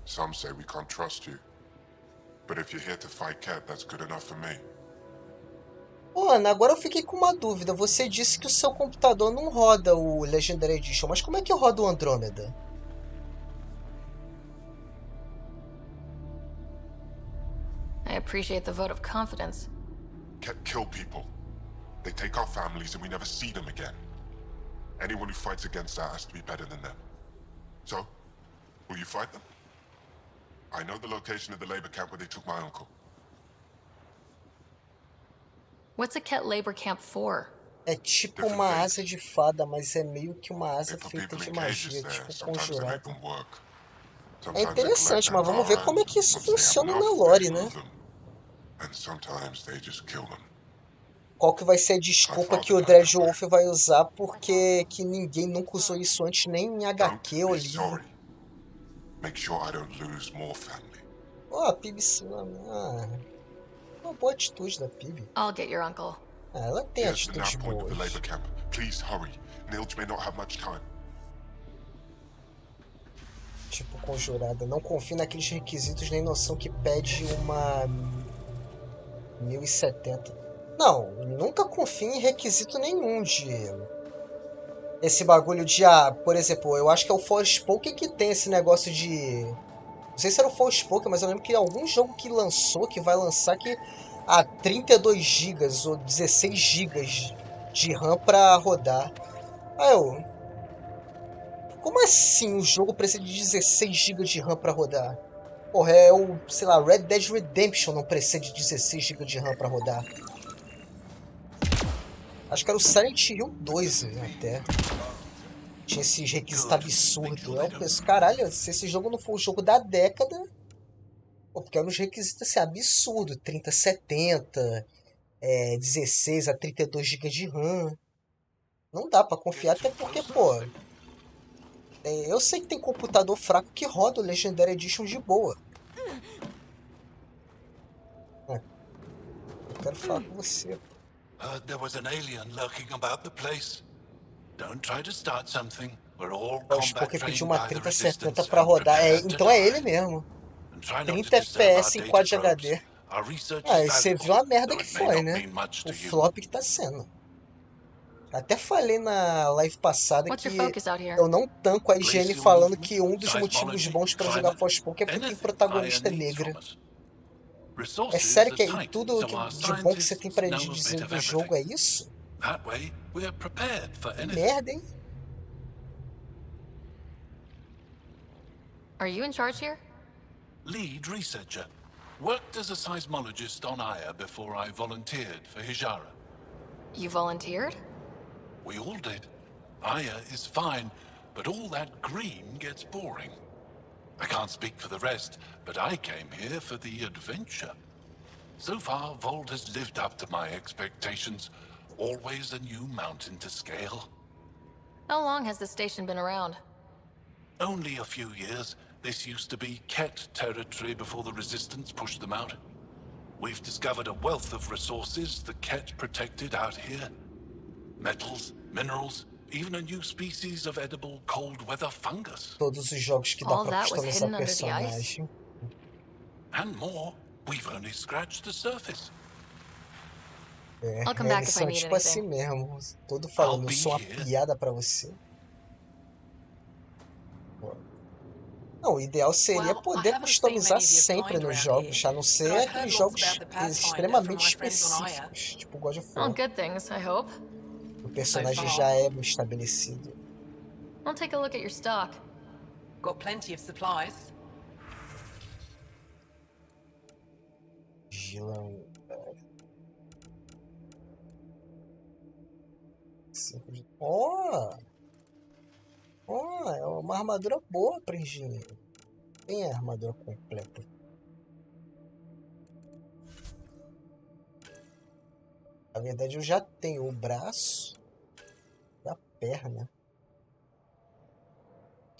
Some say we can't trust you. But if you're here to fight Ket, that's good enough for me. Ô, Ana, agora eu fiquei com uma dúvida. Você disse que o seu computador não roda o Legendary Edition, mas como é que roda o Andromeda? I appreciate the vote of confidence. Ket kill people. They take our families and we never see them again. Anyone who fights against that has to be better than them. So, will you fight them? I know the location of the labor camp where they took my uncle. What's a Ket labor camp for? É tipo uma asa de fada, mas é meio que uma asa feita de magia, tipo conjurada. É interessante, mas vamos ver como é que isso funciona na lore, né? Qual que vai ser a desculpa que o Dreadwolf vai usar porque que ninguém nunca usou isso antes, nem em HQ ou livro. Ó, a Pib... uma boa atitude da Pib. I'll get your uncle. Ela tem atitudes boas. Tipo conjurada. Não confie naqueles requisitos nem noção que pede uma 1070. Não, nunca confie em requisito nenhum de... Esse bagulho de... por exemplo, eu acho que é o Forspoken que tem esse negócio de... Não sei se era o Forspoken, mas eu lembro que algum jogo que lançou, que vai lançar que... 32 GB ou 16 GB de RAM pra rodar. Como assim o jogo precisa de 16 GB de RAM pra rodar? Porra, sei lá, Red Dead Redemption não precisa de 16 GB de RAM pra rodar. Acho que era o Silent Hill 2, né, até. Tinha esses requisitos absurdos. Eu penso, caralho, se esse jogo não for o jogo da década... Pô, porque eram uns requisitos assim, absurdos. 3070, 16 a 32 GB de RAM. Não dá pra confiar, até porque, pô... eu sei que tem computador fraco que roda o Legendary Edition de boa. Eu quero falar com você. Heard there was an alien lurking about the place. Don't try to start something. We're all combat Porque pediu trained uma by the 3070 resistance pra and rodar. prepared to Então é die. ele mesmo. And try not to 30 disturb our FPS em data Quad probes. HD. Our research Ah, is e você valuable, viu a merda though que it may foi, not né? mean much to O you. flop que tá sendo. Até falei na live passada What's your que focus out here? eu não tanco a IGN Glacial falando movement, que um dos motivos seismology, bons pra jogar climate, Forspoken é porque tem anything protagonista Aya needs negra. from us. É Resources sério are que tight, tudo so our de bom que você tem scientists pra know a dizer bit of do jogo everything. é isso? That way, we're prepared for Que anything. merda, hein? Are you in charge here? Lead researcher. Worked as a seismologist on Aya before I volunteered for Hijara. You volunteered? We all did. Aya is fine, but all that green gets boring. I can't speak for the rest, but I came here for the adventure. So far, Vold has lived up to my expectations. Always a new mountain to scale. How long has this station been around? Only a few years. This used to be Ket territory before the Resistance pushed them out. We've discovered a wealth of resources the Ket protected out here. Metals, minerals, even a new species of edible cold weather fungus. Todos os jogos que dá All pra that was customizar hidden under the ice? personagem. And more. We've only scratched the surface. I'll come back Eles if I são need tipo assim anything. mesmo. Todo falando, eu sou uma piada pra você. Não, o ideal seria poder customizar sempre nos jogos, a não ser aqueles jogos extremamente específicos, tipo God of All War. good things, I hope. O personagem já é estabelecido. I'll take a look at your stock. Got plenty of supplies. Gilão. Ó, é uma armadura boa pra engenheiro. Tem a armadura completa. Na verdade, eu já tenho o braço e a perna.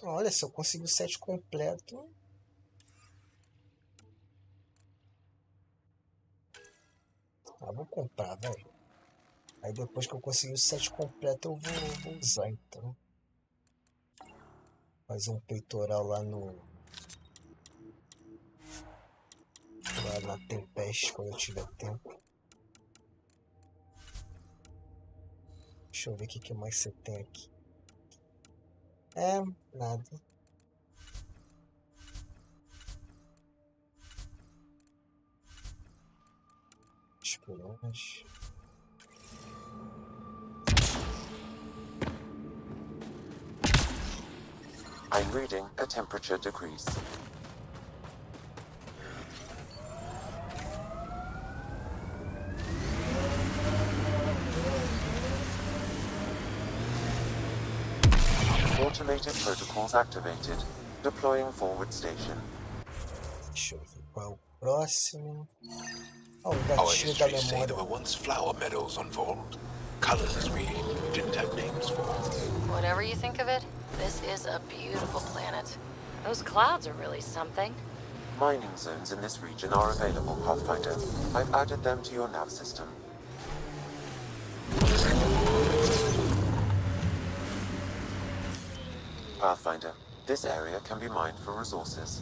Olha, se eu conseguir o set completo... Ah, vou comprar, velho. Aí depois que eu conseguir o set completo, eu vou usar, então. Fazer um peitoral lá na Tempeste, quando eu tiver tempo. Deixa eu ver o que mais você tem aqui. Nada. Espionagem. I'm reading a temperature decrease. Automated protocols activated. Deploying forward station. Deixa eu ver qual é o próximo. O Our gatilho da histories say memória. there were once flower meadows on Vold. Colors we didn't have names for. Whatever you think of it, this is a beautiful planet. Those clouds are really something. Mining zones in this region are available, Pathfinder. I've added them to your nav system. Pathfinder, this area can be mined for resources.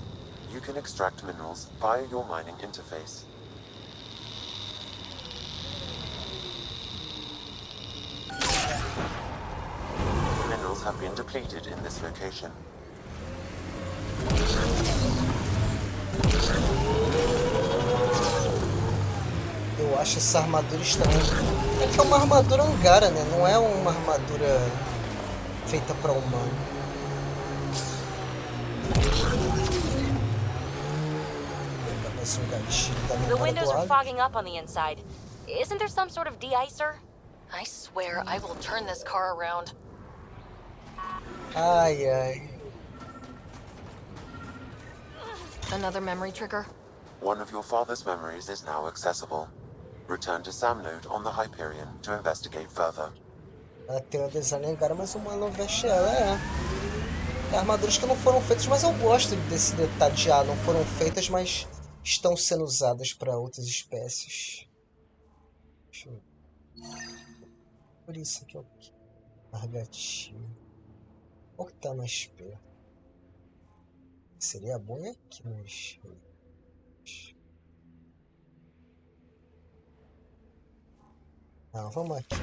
You can extract minerals via your mining interface. Minerals have been depleted in this location. Eu acho essa armadura estranha. É que é uma armadura angara, né? Não é uma armadura feita para humano. Mais um gatilho da The memória windows do are lado. fogging up on the inside. Isn't there some sort of de-icer? I swear I will turn this car around. Ai, ai. Another memory trigger? One of your father's memories is now accessible. Return to Sam Node on the Hyperion to investigate further. Ela tem uma design agora, mas o humano veste ela, é. É armaduras que não foram feitas, mas eu gosto desse detalhe de não foram feitas, mas estão sendo usadas para outras espécies. Deixa eu... Por isso aqui, ó. Largatinho. Qual que tá mais perto? Seria bom é aqui, mas... Não, vamos aqui.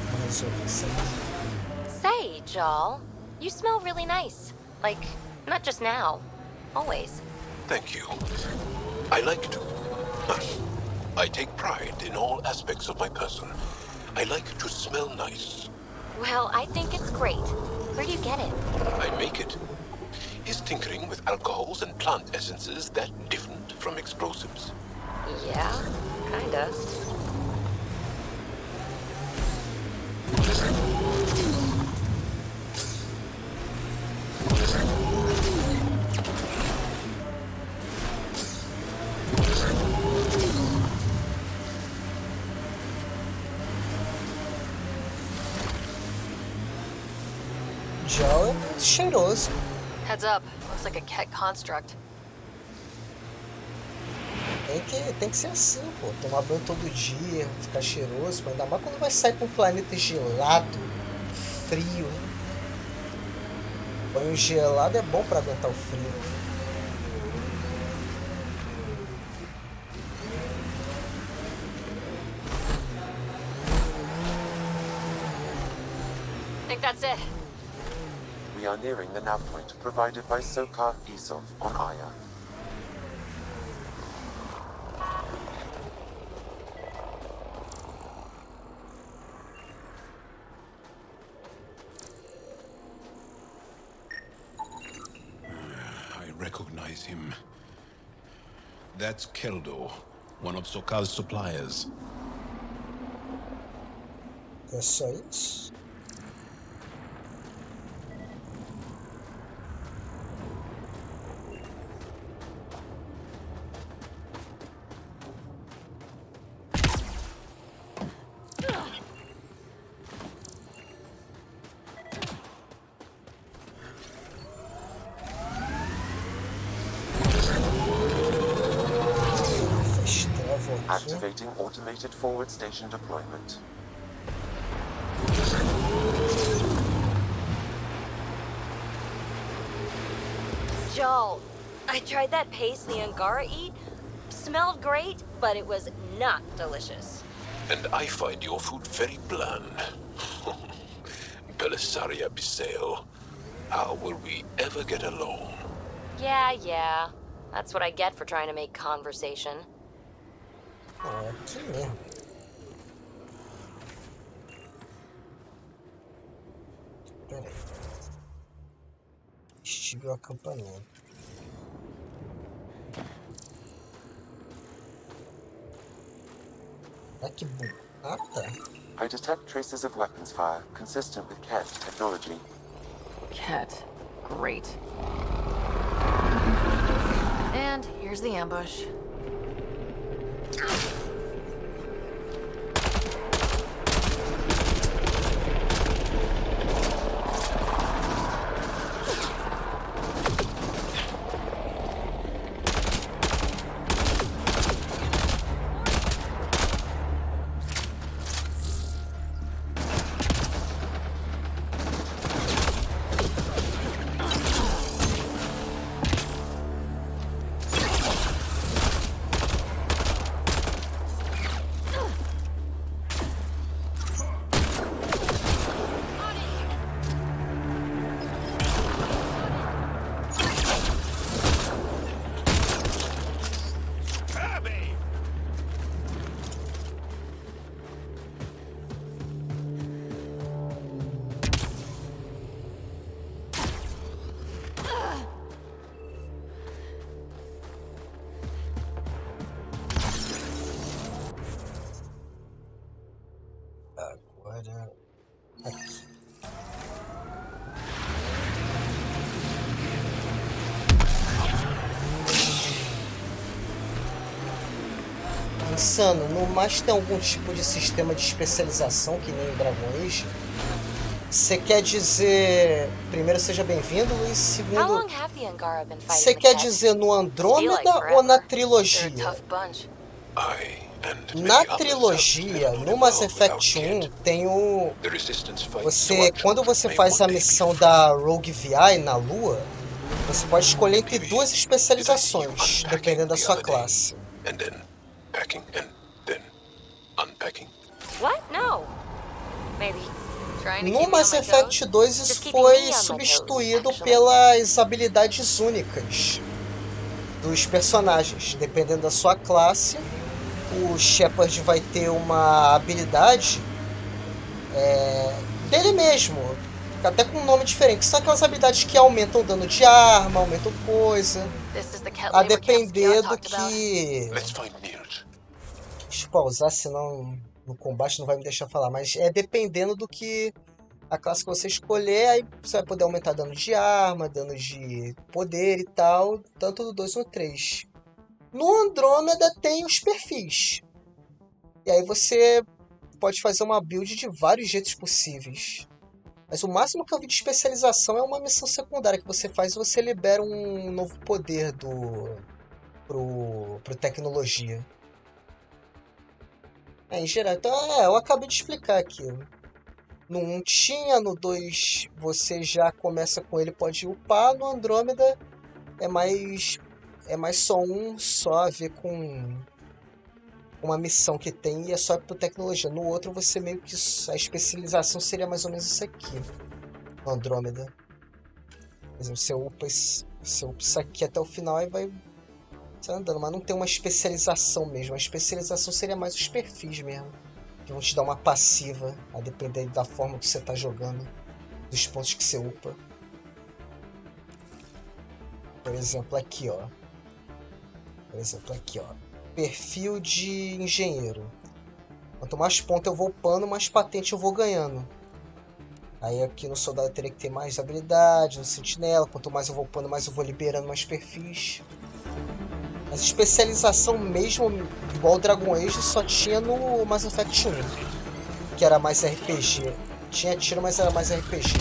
Vamos resolver isso aqui. Say, Jal, you smell really nice. Like, not just now, always. Thank you. I like to. I take pride in all aspects of my person. I like to smell nice. Well, I think it's great. Where do you get it? I make it. Is tinkering with alcohols and plant essences that different from explosives? Yeah, kinda. Gel é muito cheiroso. Heads up. Looks like a Ket construct. Tem que ser assim, pô. Tomar banho todo dia, ficar cheiroso, mas ainda mais quando vai sair para um planeta gelado, frio. Banho gelado é bom para aguentar o frio. Think that's it. We are nearing the nav point provided by Sokar Isov on Aya. I recognize him. That's Keldo, one of Sokal's suppliers. É só isso? Activating automated forward station deployment. Joel, I tried that paste the Angara eat. Smelled great, but it was not delicious. And I find your food very bland. Belisaria Bisale, how will we ever get along? Yeah. That's what I get for trying to make conversation. Aqui mesmo. Pera aí. Estive o acampamento. Ah, que bom. Ah, tá. I detect traces of weapons fire consistent with Ket technology. Ket. Great. And here's the ambush. Ginsano, no mais tem algum tipo de sistema de especialização que nem em Dragon Age? Você quer dizer... Primeiro, seja bem-vindo, e segundo... Você quer dizer no Andromeda ou na trilogia? Na trilogia, no Mass Effect 1, tem o... Quando você faz a missão da Rogue VI na Lua, você pode escolher entre duas especializações, dependendo da sua classe. What? No. Maybe. No Mass Effect 2 isso foi substituído pelas habilidades únicas dos personagens. Dependendo da sua classe, o Shepard vai ter uma habilidade dele mesmo, até com um nome diferente. São aquelas habilidades que aumentam o dano de arma, aumentam coisa, a depender do que... Deixa eu pausar, senão no combate não vai me deixar falar, mas é dependendo do que a classe que você escolher, aí você vai poder aumentar dano de arma, dano de poder e tal, tanto no 2 no 3. No Andromeda tem os perfis, e aí você pode fazer uma build de vários jeitos possíveis. Mas o máximo que eu vi de especialização é uma missão secundária que você faz e você libera um novo poder pro tecnologia. Em geral, então eu acabei de explicar aqui. No 1 tinha, no 2 você já começa com ele, pode upar. No Andromeda é mais só a ver com uma missão que tem e é só por tecnologia. No outro você meio que a especialização seria mais ou menos isso aqui. No Andromeda, por exemplo, você upa isso aqui até o final e vai andando, mas não tem uma especialização mesmo. A especialização seria mais os perfis mesmo, que vão te dar uma passiva, a depender da forma que você está jogando, dos pontos que você upa. Por exemplo, aqui, ó. Perfil de engenheiro. Quanto mais ponto eu vou upando, mais patente eu vou ganhando. Aí aqui no soldado eu teria que ter mais habilidade, no sentinela. Quanto mais eu vou upando, mais eu vou liberando mais perfis. Mas especialização mesmo, igual o Dragon Age, só tinha no Mass Effect 1, que era mais RPG. Tinha tiro, mas era mais RPG.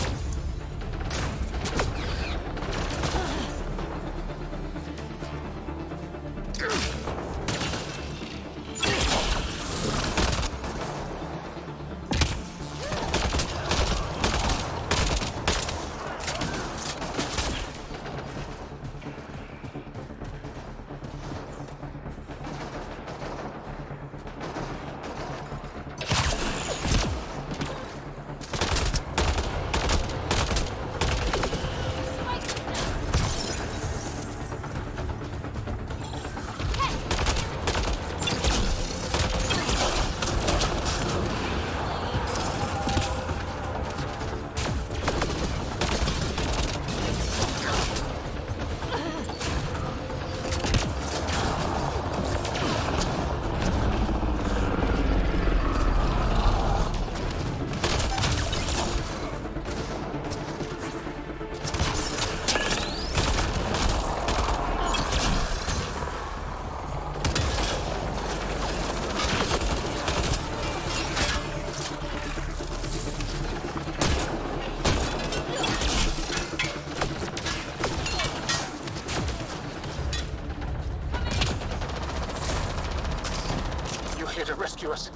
rescue us.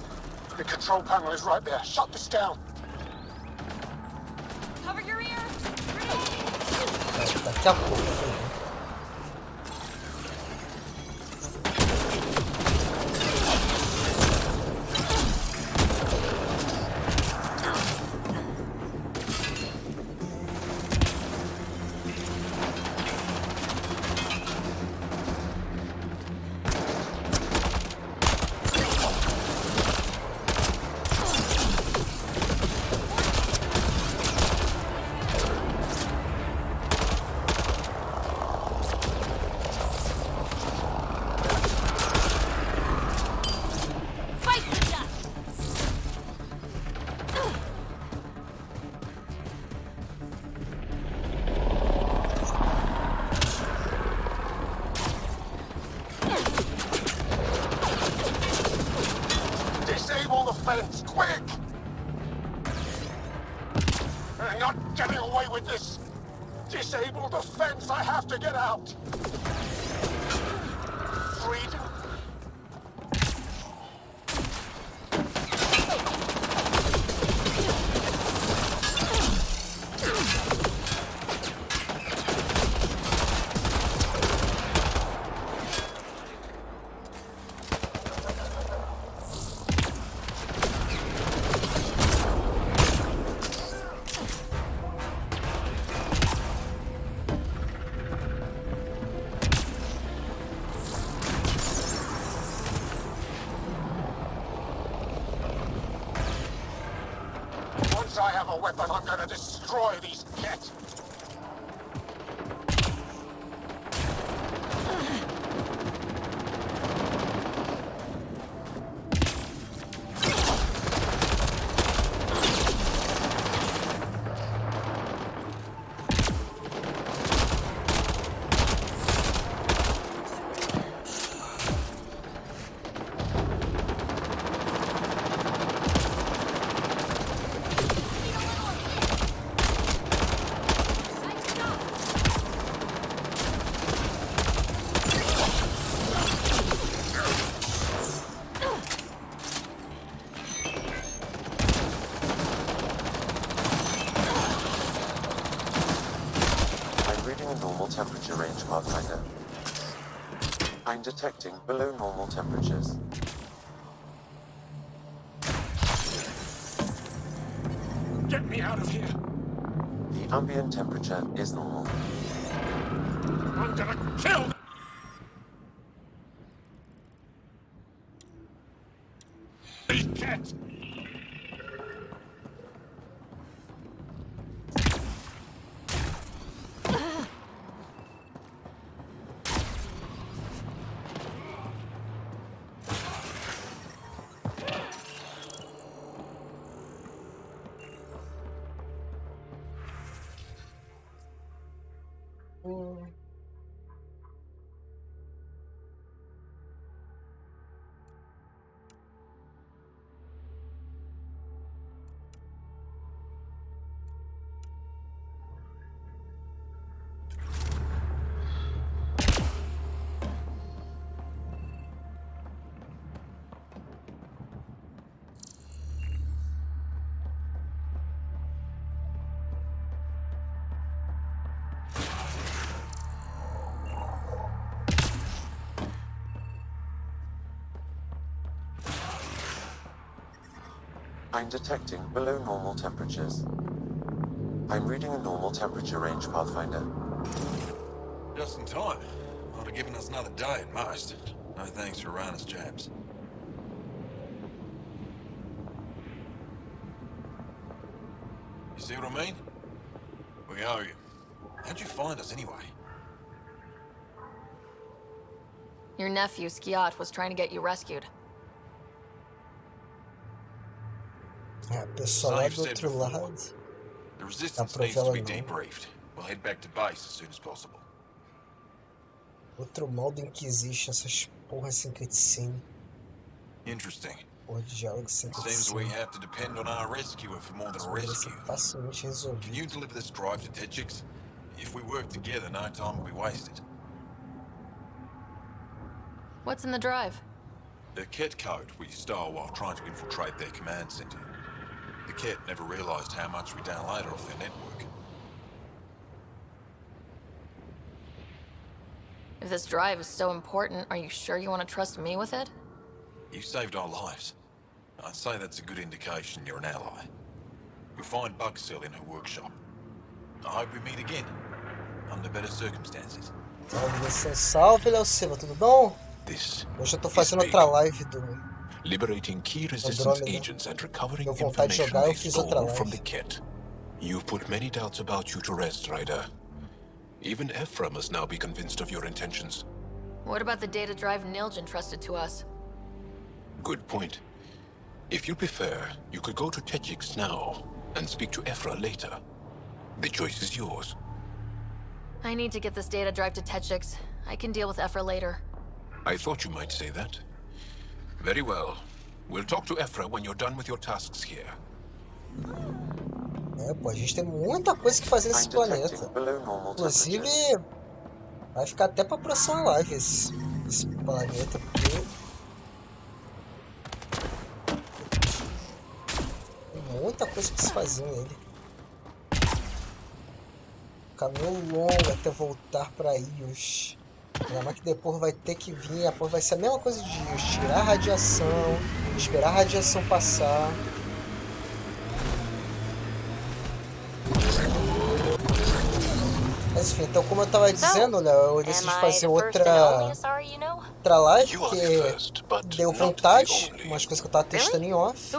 The control panel is right there. Shut this down. Cover your ears. Daqui a pouco. fence, quick! I'm not getting away with this! Disable the fence, I have to get out! Freedom. Once I have a weapon, I'm gonna destroy these Ket. Temperature range, Pathfinder. I'm detecting below normal temperatures. Get me out of here! The ambient temperature is normal. I'm gonna kill them! These Ket! I'm detecting below normal temperatures. I'm reading a normal temperature range, Pathfinder. Just in time. Would have given us another day at most. No thanks for running us jabs. You see what I mean? We owe you. How'd you find us anyway? Your nephew, Skiat, was trying to get you rescued. Pessoal lá Save do said outro before, lado. the resistance pra needs to ela be não. debriefed. We'll head back to base as soon as possible. Outro modo Inquisition, essas porras sem cutscene. Interesting. Porra de diálogo sem Seems we cutscene. have to depend on our rescuer for more than a Poderia ser rescue. facilmente resolvido. Can you deliver this drive to Techix? If we work together, no time will be wasted. What's in the drive? The Ket code we stole while trying to infiltrate their command center. The Ket never realized how much we downloaded off their network. If this drive is so important, are you sure you want to trust me with it? You saved our lives. I'd say that's a good indication you're an ally. We'll find Buckcell in her workshop. I hope we meet again, under better circumstances. Salve, Léo Silva, tudo bom? This Hoje eu tô fazendo outra live do liberating key resistance Andromeda. agents and recovering Deu vontade de information jogar, they eu fiz outra stole from the live. Ket. You've put many doubts about you to rest, Ryder. Even Ephra must now be convinced of your intentions. What about the data drive Nilj entrusted to us? Good point. If you prefer, you could go to Techix now and speak to Ephra later. The choice is yours. I need to get this data drive to Techix. I can deal with Ephra later. I thought you might say that. Very well. We'll talk to Ephra when you're done with your tasks here. Pô, a gente tem muita coisa que fazer nesse planeta. Inclusive, vai ficar até pra próxima live esse planeta, porque tem muita coisa pra se fazer nele. Caminho longo até voltar pra Ios. Ainda mais que depois vai ter que vir, depois vai ser a mesma coisa de Ios, tirar a radiação, esperar a radiação passar. Mas enfim, então como eu tava dizendo, Léo, eu decidi fazer outra live, porque deu vontade, umas coisas que eu tava testando em off.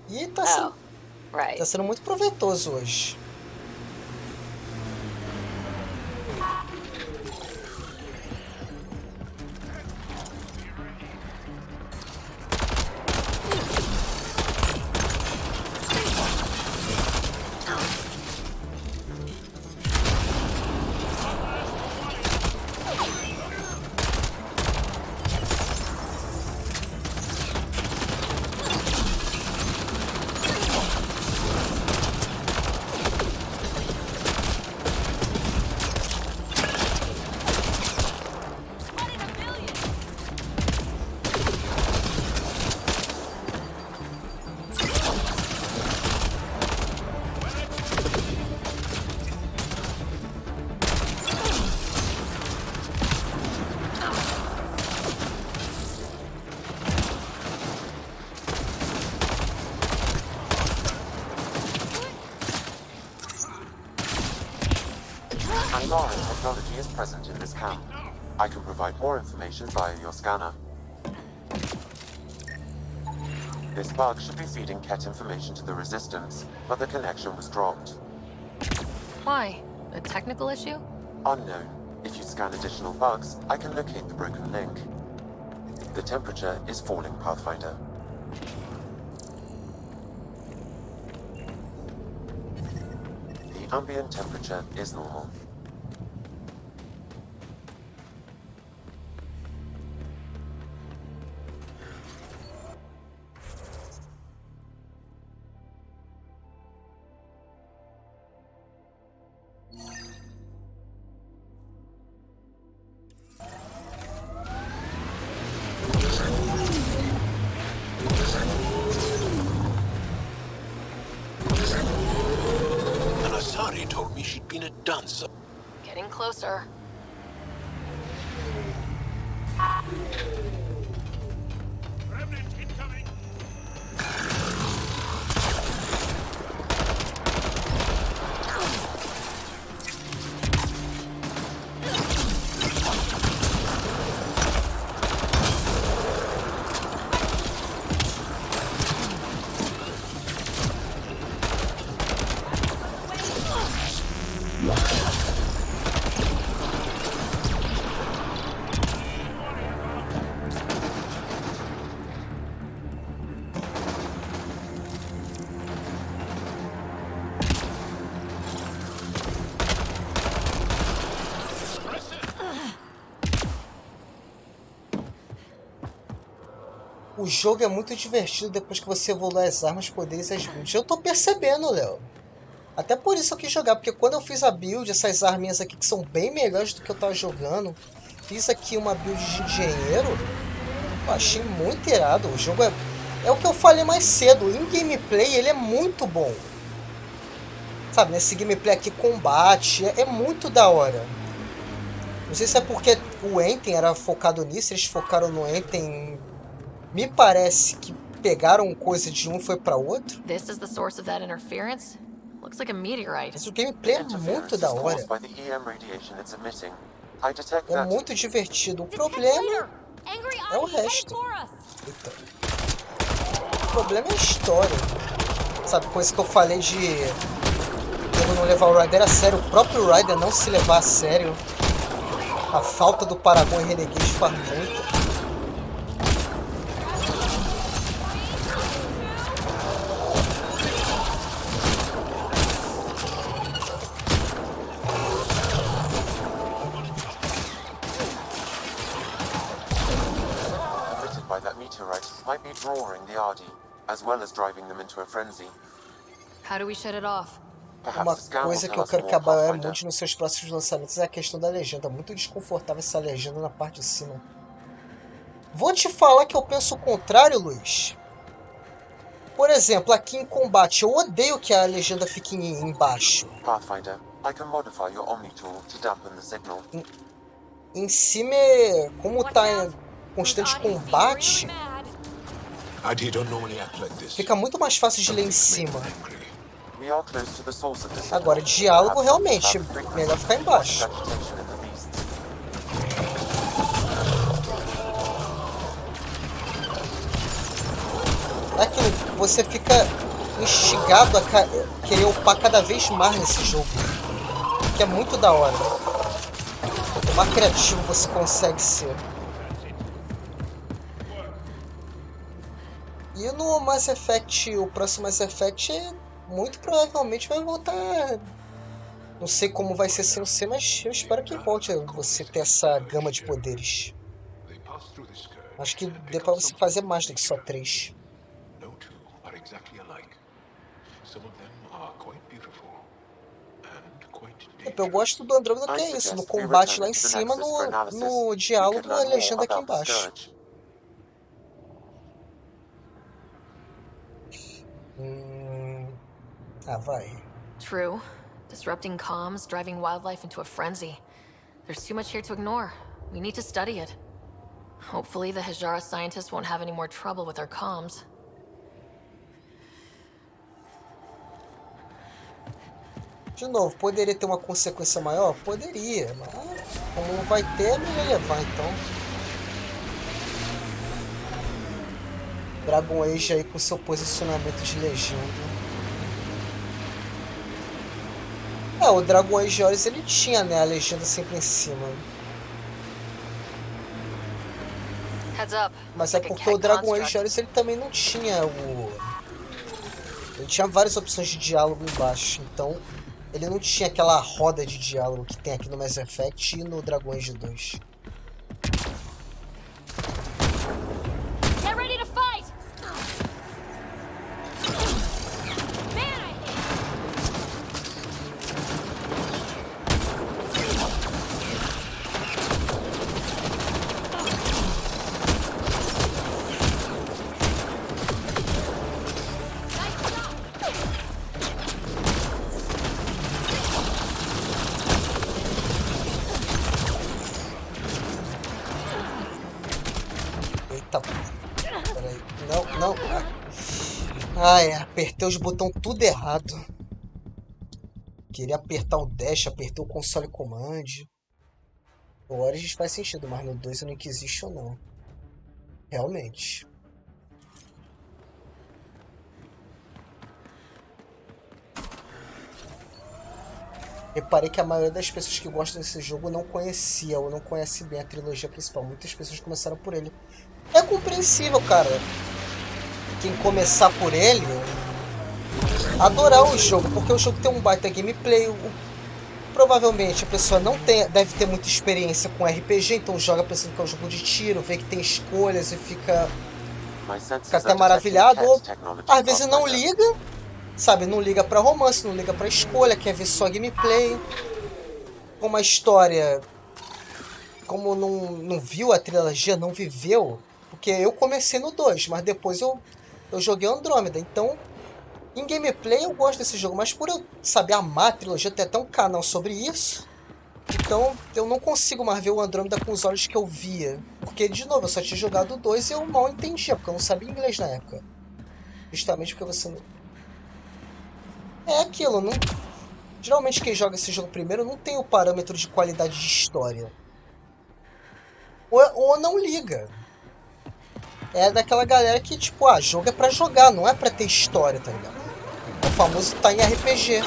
E tá sendo muito proveitoso hoje. Andromeda technology is present in this camp. I can provide more information via your scanner. This bug should be feeding Ket information to the Resistance, but the connection was dropped. Why? A technical issue? Unknown. If you scan additional bugs, I can locate the broken link. The temperature is falling, Pathfinder. The ambient temperature is normal. Told me she'd been a dancer. Getting closer. O jogo é muito divertido depois que você evolui as armas, poderes e as builds. Eu tô percebendo, Léo. Até por isso eu quis jogar, porque quando eu fiz a build, essas arminhas aqui que são bem melhores do que eu tava jogando, fiz aqui uma build de engenheiro, eu achei muito irado. O jogo é o que eu falei mais cedo, em gameplay ele é muito bom. Sabe, nesse gameplay aqui, combate, é muito da hora. Não sei se é porque o Enten era focado nisso, eles focaram no Enten. Me parece que pegaram coisa de um e foi para outro. This is the source of that interference? Looks like a meteorite. Mas o gameplay é muito da hora. É muito divertido. O problema é o resto. Eita. O problema é a história. Sabe, coisa que eu falei de eu não levar o Ryder a sério. O próprio Ryder não se levar a sério. A falta do Paragon e Renegade faz muito. by that meteorite might be drawing the Ardi, as well as driving them into a frenzy. How do we shut it off? Uma coisa que eu quero que a BioWare mude nos seus próximos lançamentos é a questão da legenda. Muito desconfortável essa legenda na parte de cima. Vou te falar que eu penso o contrário, Luiz. Por exemplo, aqui em combate, eu odeio que a legenda fique embaixo. Pathfinder, I can modify your Omni tool to dampen the signal. Em cima, como tá em constante combate, fica muito mais fácil de ler em cima. Agora, diálogo realmente melhor ficar embaixo. É aquilo, você fica instigado a querer upar cada vez mais nesse jogo, que é muito da hora. Quanto mais criativo você consegue ser. E no Mass Effect, o próximo Mass Effect, muito provavelmente vai voltar. Não sei como vai ser sem você, mas eu espero que volte a você ter essa gama de poderes. Acho que dê pra você fazer mais do que só 3. Eu gosto do Andromeda que é isso, no combate lá em cima, no diálogo, a legenda aqui embaixo. Vai. True. Disrupting comms, driving wildlife into a frenzy. There's too much here to ignore. We need to study it. Hopefully the Hajara scientists won't have any more trouble with our comms. De novo, poderia ter uma consequência maior? Poderia, mas como não vai ter, é melhor levar então. Dragon Age aí com seu posicionamento de legenda. O Dragon Age Origins ele tinha, né, a legenda sempre em cima. Mas é porque o Dragon Age Origins ele também não tinha o... Ele tinha várias opções de diálogo embaixo, então ele não tinha aquela roda de diálogo que tem aqui no Mass Effect e no Dragon Age 2. Apertei os botões tudo errado. Queria apertar o dash, apertei o console command. O Origins faz sentido, mas no 2 eu não quis isso ou não. Realmente. Reparei que a maioria das pessoas que gostam desse jogo não conhecia ou não conhece bem a trilogia principal. Muitas pessoas começaram por ele. É compreensível, cara. Quem começar por ele, adorar o jogo, porque o jogo tem um baita gameplay. Provavelmente a pessoa não deve ter muita experiência com RPG, então joga pensando que é um jogo de tiro, vê que tem escolhas e fica até maravilhado. Ou às vezes não liga, sabe? Não liga pra romance, não liga pra escolha, quer ver só gameplay. Como a história, como não viu a trilogia, não viveu, porque eu comecei no 2, mas depois eu joguei Andromeda, então em gameplay eu gosto desse jogo, mas por eu saber amar a trilogia, tem até um canal sobre isso, então eu não consigo mais ver o Andromeda com os olhos que eu via, porque de novo eu só tinha jogado o 2 e eu mal entendia, porque eu não sabia inglês na época, justamente porque você não... É aquilo, não... Geralmente quem joga esse jogo primeiro não tem o parâmetro de qualidade de história, ou não liga. É daquela galera que, tipo, jogo é pra jogar, não é pra ter história, tá ligado? É o famoso tá em RPG.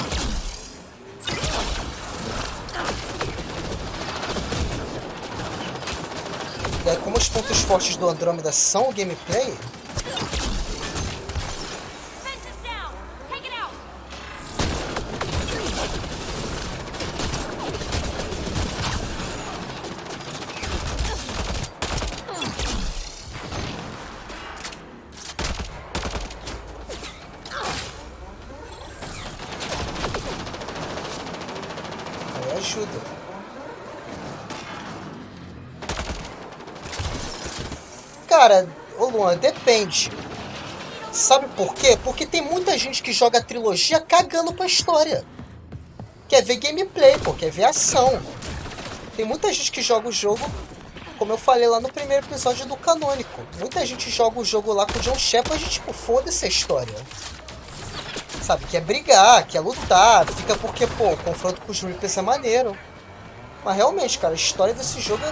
E aí, como os pontos fortes do Andromeda são o gameplay... tudo. Cara, ô Luan, depende. Sabe por quê? Porque tem muita gente que joga a trilogia cagando pra história. Quer ver gameplay, pô, quer ver ação. Tem muita gente que joga o jogo, como eu falei lá no primeiro episódio do Canônico. Muita gente joga o jogo lá com o John Shepard e, tipo, foda-se a história. Sabe, quer brigar, quer lutar, fica porque, pô, o confronto com os Reapers é maneiro. Mas realmente, cara, a história desse jogo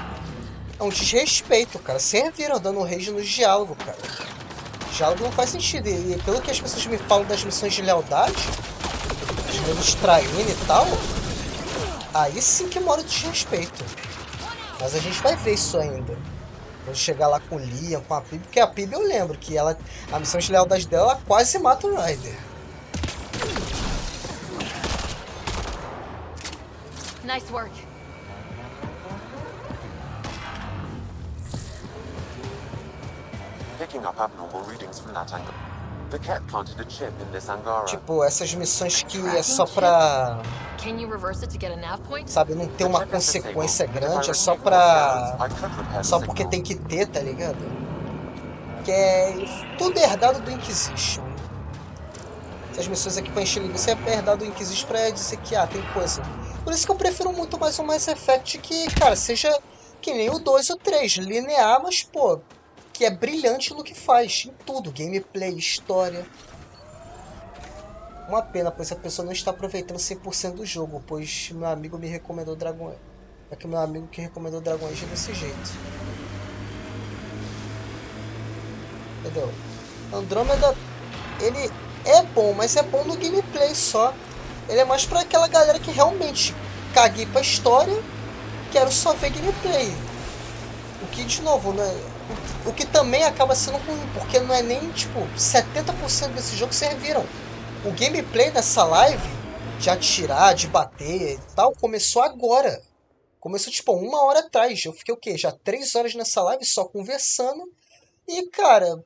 é um desrespeito, cara. Serviram dando rage no diálogo, cara. O diálogo não faz sentido. E pelo que as pessoas me falam das missões de lealdade, os meus traindo e tal, aí sim que mora o desrespeito. Mas a gente vai ver isso ainda. Quando chegar lá com o Liam, com a Pib, porque a Pib eu lembro que ela, a missão de lealdade dela, ela quase mata o Ryder. Nice work. Picking up abnormal readings from that angle. The Ket planted a chip in this Angara. Tipo, essas missões que é só pra... Can you reverse it to get a nav point? Sabe, não ter uma consequência grande, é só pra... Só porque tem que ter, tá ligado? Que é tudo herdado do Inquisition. Essas missões aqui pra encher linguiça é herdado do Inquisition pra dizer que, tem coisa. Por isso que eu prefiro muito mais o Mass Effect que, cara, seja que nem o 2 e o 3. Linear, mas, pô, que é brilhante no que faz. Em tudo. Gameplay, história. Uma pena, pois a pessoa não está aproveitando 100% do jogo, pois meu amigo me recomendou Dragon... É que meu amigo que recomendou Dragon Age é desse jeito. Entendeu? Andromeda, ele é bom, mas é bom no gameplay só. Ele é mais pra aquela galera que realmente caguei pra história, quero só ver gameplay. O que, de novo, né? O que também acaba sendo ruim, porque não é nem, tipo, 70% desse jogo serviram. O gameplay dessa live, de atirar, de bater e tal, começou agora. Começou, tipo, 1 hora atrás. Eu fiquei, o quê? Já 3 horas nessa live só conversando. E, cara,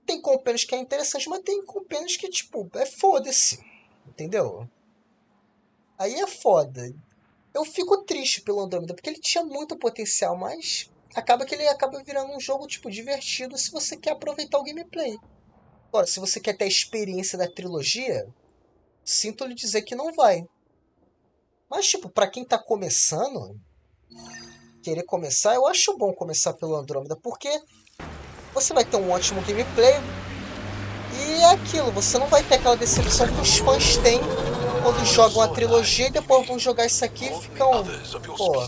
tem companheiros que é interessante, mas tem companheiros que, tipo, é foda-se. Entendeu? Aí é foda. Eu fico triste pelo Andromeda, porque ele tinha muito potencial, mas acaba que ele acaba virando um jogo, tipo, divertido se você quer aproveitar o gameplay. Agora, se você quer ter a experiência da trilogia, sinto lhe dizer que não vai. Mas, tipo, pra quem tá começando, querer começar, eu acho bom começar pelo Andromeda, porque você vai ter um ótimo gameplay e é aquilo, você não vai ter aquela decepção que os fãs têm quando jogam a trilogia e depois vão jogar isso aqui e ficam, pô...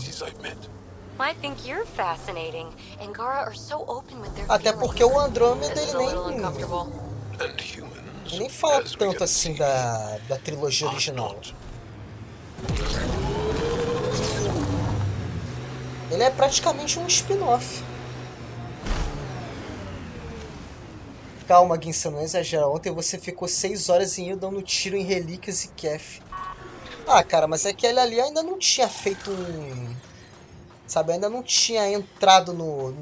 I think you're fascinating. Angara are so open with their Até porque o Andromeda, ele feelings. nem fala tanto assim da trilogia original. Ele é praticamente um spin-off. Calma, Ginsano, não exagera. Ontem você ficou 6 horas em dando tiro em relíquias e Kef. Cara, mas aquele ali ainda não tinha feito um... Sabe, ainda não tinha entrado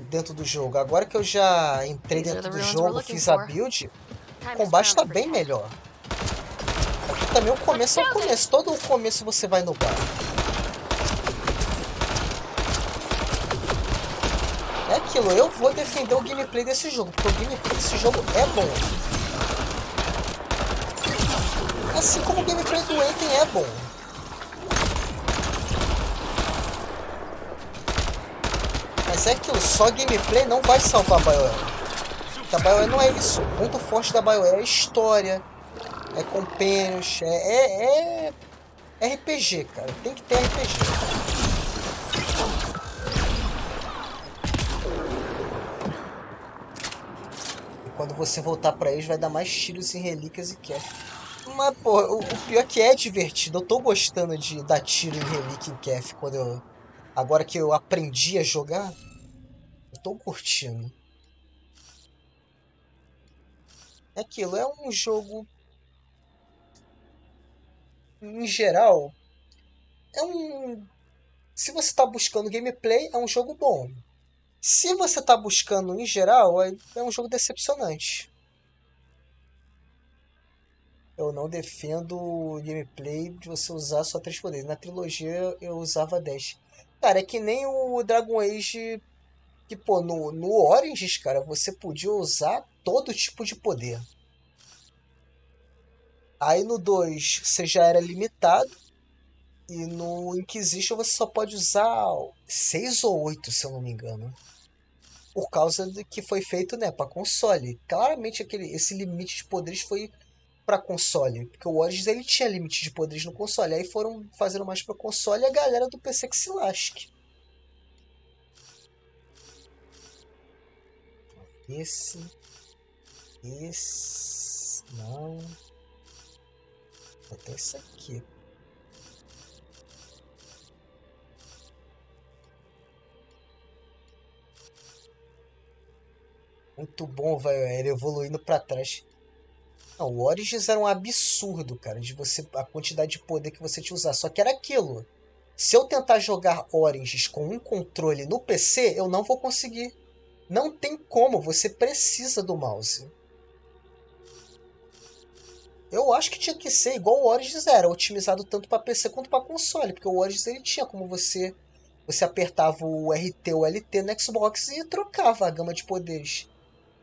dentro do jogo. Agora que eu já entrei dentro do jogo, fiz a build, o combate tá bem melhor. Aqui também o começo é o começo. Todo o começo você vai no bar. É aquilo, eu vou defender o gameplay desse jogo, porque o gameplay desse jogo é bom. Assim como o gameplay do Ajeitei é bom. Mas é aquilo, só gameplay não vai salvar a BioWare. Porque a BioWare não é isso. O ponto forte da BioWare é história, é companions, é RPG, cara. Tem que ter RPG. E quando você voltar pra eles, vai dar mais tiros em relíquias e Kef. Mas, pô, o pior é que é divertido. Eu tô gostando de dar tiro em relíquia e Kef agora que eu aprendi a jogar. Eu tô curtindo. É aquilo, é um jogo... Em geral, se você está buscando gameplay, é um jogo bom. Se você está buscando em geral, é um jogo decepcionante. Eu não defendo o gameplay de você usar só 3 poderes. Na trilogia eu usava 10. Cara, é que nem o Dragon Age. Que, pô, no Origins, cara, você podia usar todo tipo de poder. Aí no 2 você já era limitado. E no Inquisition você só pode usar 6 ou 8, se eu não me engano. Por causa de que foi feito, né, para console. Claramente esse limite de poderes foi para console, porque o Origins ele tinha limite de poderes no console. Aí foram fazendo mais para console e a galera do PC que se lasque. Esse não. Até esse aqui. Muito bom, velho. Ele evoluindo pra trás. Não, o Origins era um absurdo, cara, de você a quantidade de poder que você tinha usar. Só que era aquilo. Se eu tentar jogar Origins com um controle no PC, eu não vou conseguir. Não tem como, você precisa do mouse. Eu acho que tinha que ser igual o Origins era, otimizado tanto para PC quanto para console, porque o Origins ele tinha como você apertava o RT ou o LT no Xbox e trocava a gama de poderes.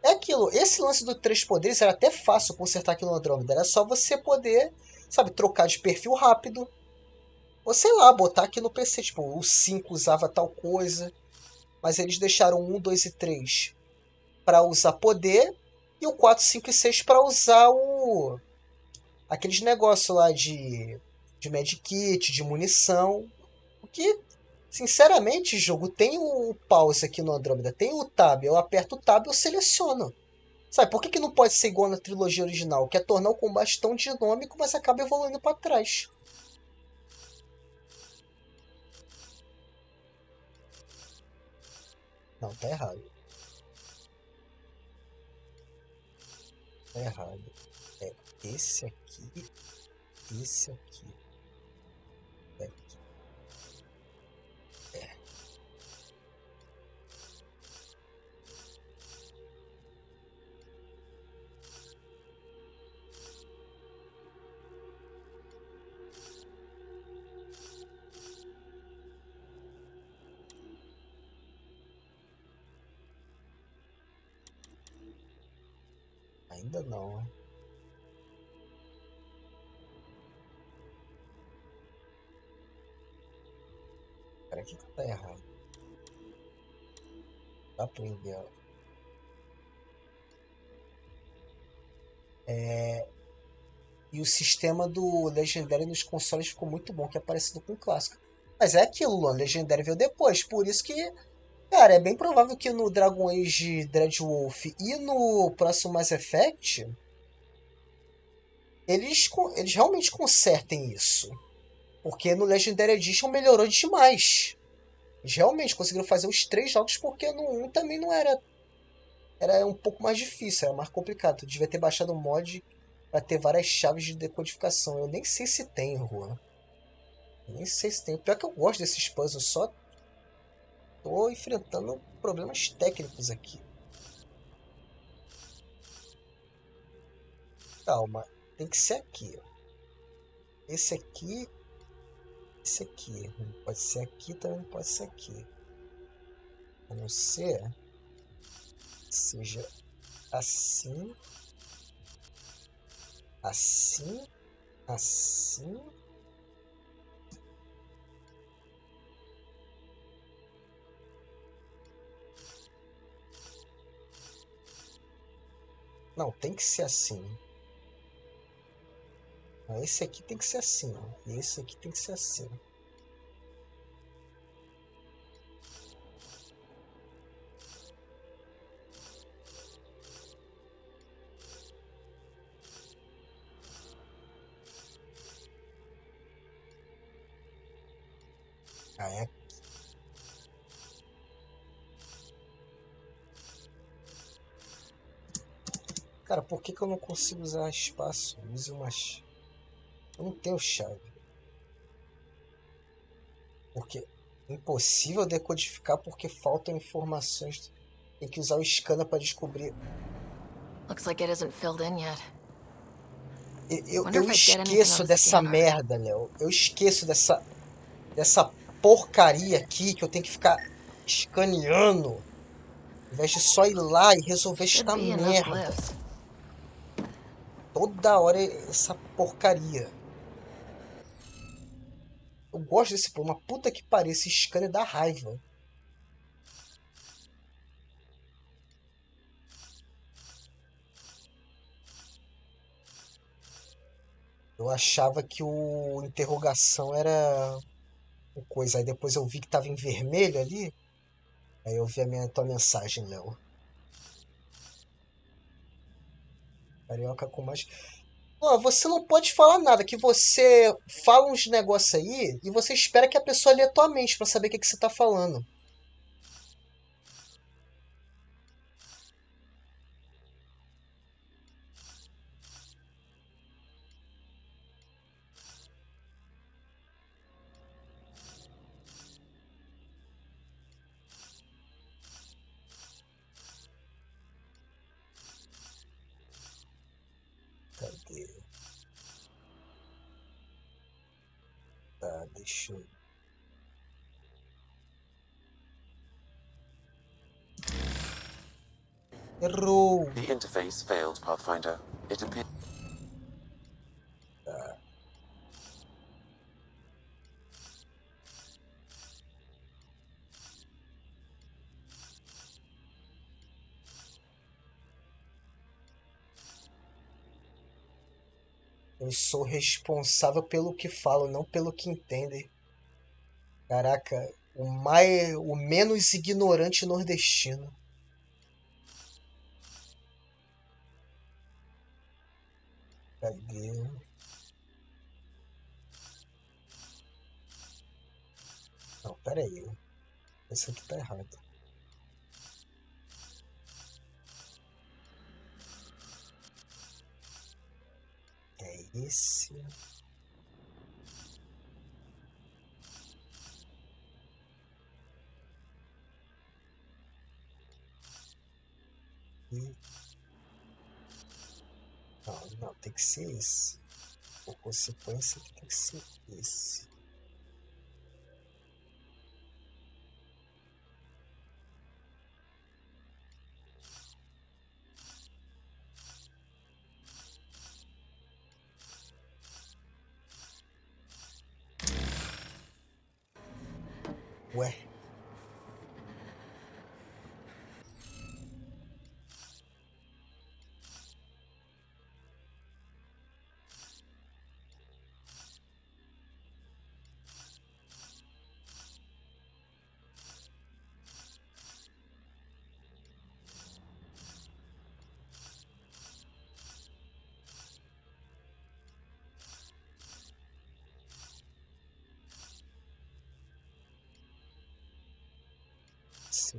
É aquilo, esse lance do 3 poderes era até fácil consertar aquilo no Andromeda, era só você poder, sabe, trocar de perfil rápido. Ou sei lá, botar aqui no PC, tipo, o 5 usava tal coisa, mas eles deixaram o 1, 2 e 3 para usar poder e o 4, 5 e 6 para usar aqueles negócios lá de medkit, de munição. O que, sinceramente, jogo tem o pause aqui no Andromeda, tem o tab, eu aperto o tab e eu seleciono. Sabe, por que não pode ser igual na trilogia original, que é tornar o combate tão dinâmico, mas acaba evoluindo para trás? Não, tá errado. Tá errado. É esse aqui, esse aqui. É aqui. É. Ainda não, né? Pera, que tá errado? Dá pra enviar. E o sistema do Legendary nos consoles ficou muito bom, que é parecido com o clássico. Mas é aquilo, Luan, Legendary veio depois. Por isso que, cara, é bem provável que no Dragon Age Dreadwolf e no próximo Mass Effect eles realmente consertem isso. Porque no Legendary Edition melhorou demais. Eles realmente conseguiram fazer os 3 jogos, porque no 1 também não era. Era um pouco mais difícil, era mais complicado. Tu devia ter baixado um mod para ter várias chaves de decodificação. Eu nem sei se tem, Juan. Eu nem sei se tem. Pior que eu gosto desses puzzles, só tô enfrentando problemas técnicos aqui. Calma, tem que ser aqui. Ó. Esse aqui. Esse aqui. Não pode ser aqui, também não pode ser aqui. A não ser que seja assim. Assim. Assim. Não, tem que ser assim. Esse aqui tem que ser assim. E esse aqui tem que ser assim. Ah, é. Cara, por que eu não consigo usar espaço? Use uma. Eu não tenho chave. Porque impossível decodificar porque faltam informações. Tem que usar o scanner para descobrir. Looks like it isn't filled in yet. Wonder Eu if I'd get anything on esqueço the dessa scanner. merda, Léo. Eu esqueço dessa porcaria aqui que eu tenho que ficar escaneando, ao invés de só ir lá e resolver Should esta be enough merda. glyphs. Toda hora essa porcaria. Eu gosto desse pô, uma puta que pariu, esse scanner dá raiva. Eu achava que o interrogação era o coisa, aí depois eu vi que tava em vermelho ali, aí eu vi tua mensagem, Léo. Carioca com mais. Ó, você não pode falar nada, que você fala uns negócios aí e você espera que a pessoa lê a tua mente pra saber o que, que você tá falando. Cadê? Tá, deixa eu. Errou! The interface failed, Pathfinder. It appears. Tá. Eu sou responsável pelo que falo, não pelo que entendem. Caraca, o menos ignorante nordestino. Cadê? Não, pera aí. Esse aqui tá errado. É esse. E... Não, tem que ser esse. Por consequência, tem que ser esse. Ué.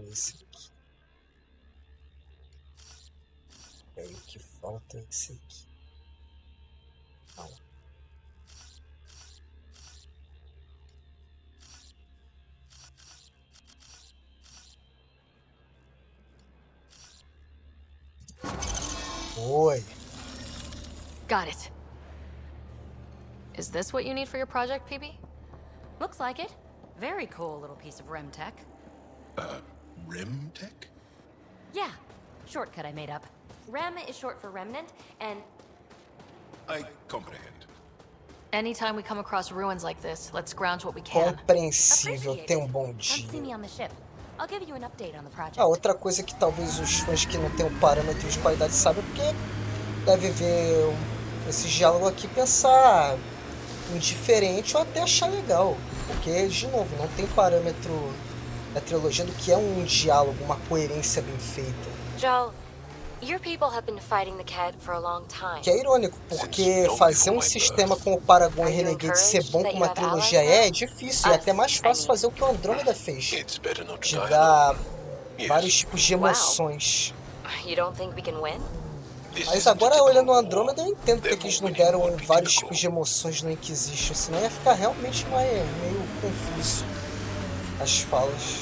Esse aqui. Aí o que falta é esse aqui. Não. Oi. Got it. Is this what you need for your project, PB? Looks like it. Very cool little piece of REM tech. REM tech? Yeah, shortcut I made up. REM is short for remnant, and... I comprehend. Anytime we come across ruins like this, let's scrounge what we can. Compreensível, tenha bom Come see dia. me on the ship. I'll give you an update on the project. Outra coisa que talvez os fãs que não tem o parâmetro de qualidade sabem, porque deve ver esse diálogo aqui e pensar indiferente ou até achar legal. Porque, de novo, não tem parâmetro da trilogia do que é um diálogo, uma coerência bem feita. Joel, your people have been fighting the Cat for a long time. Que é irônico, porque fazer um sistema como o Paragon e Renegade ser bom como a trilogia é difícil, e é até mais fácil fazer o que o Andromeda fez. De dar vários tipos de emoções. You don't think we can win? Mas agora, olhando o Andromeda, eu entendo porque eles não deram vários tipos de emoções no Inquisition, senão ia ficar realmente meio confuso as falas.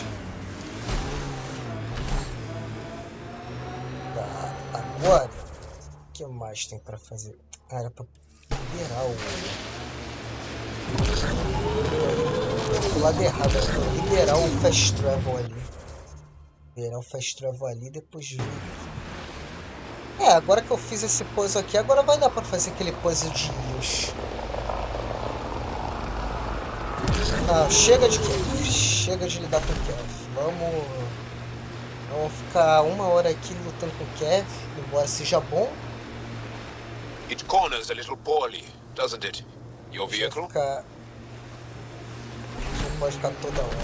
Tá, agora, o que mais tem pra fazer? Era pra liberar o... Do lado errado, eu vou liberar o Fast Travel ali. Liberar o Fast Travel ali, depois ver. Agora que eu fiz esse pose aqui, agora vai dar pra fazer aquele pose de Ios. Não, chega de Kev. Chega de lidar com Kev. Vamos ficar 1 hora aqui lutando com Kev, embora seja bom. It corners a little poorly, doesn't it? Your vehicle? Não pode ficar toda hora.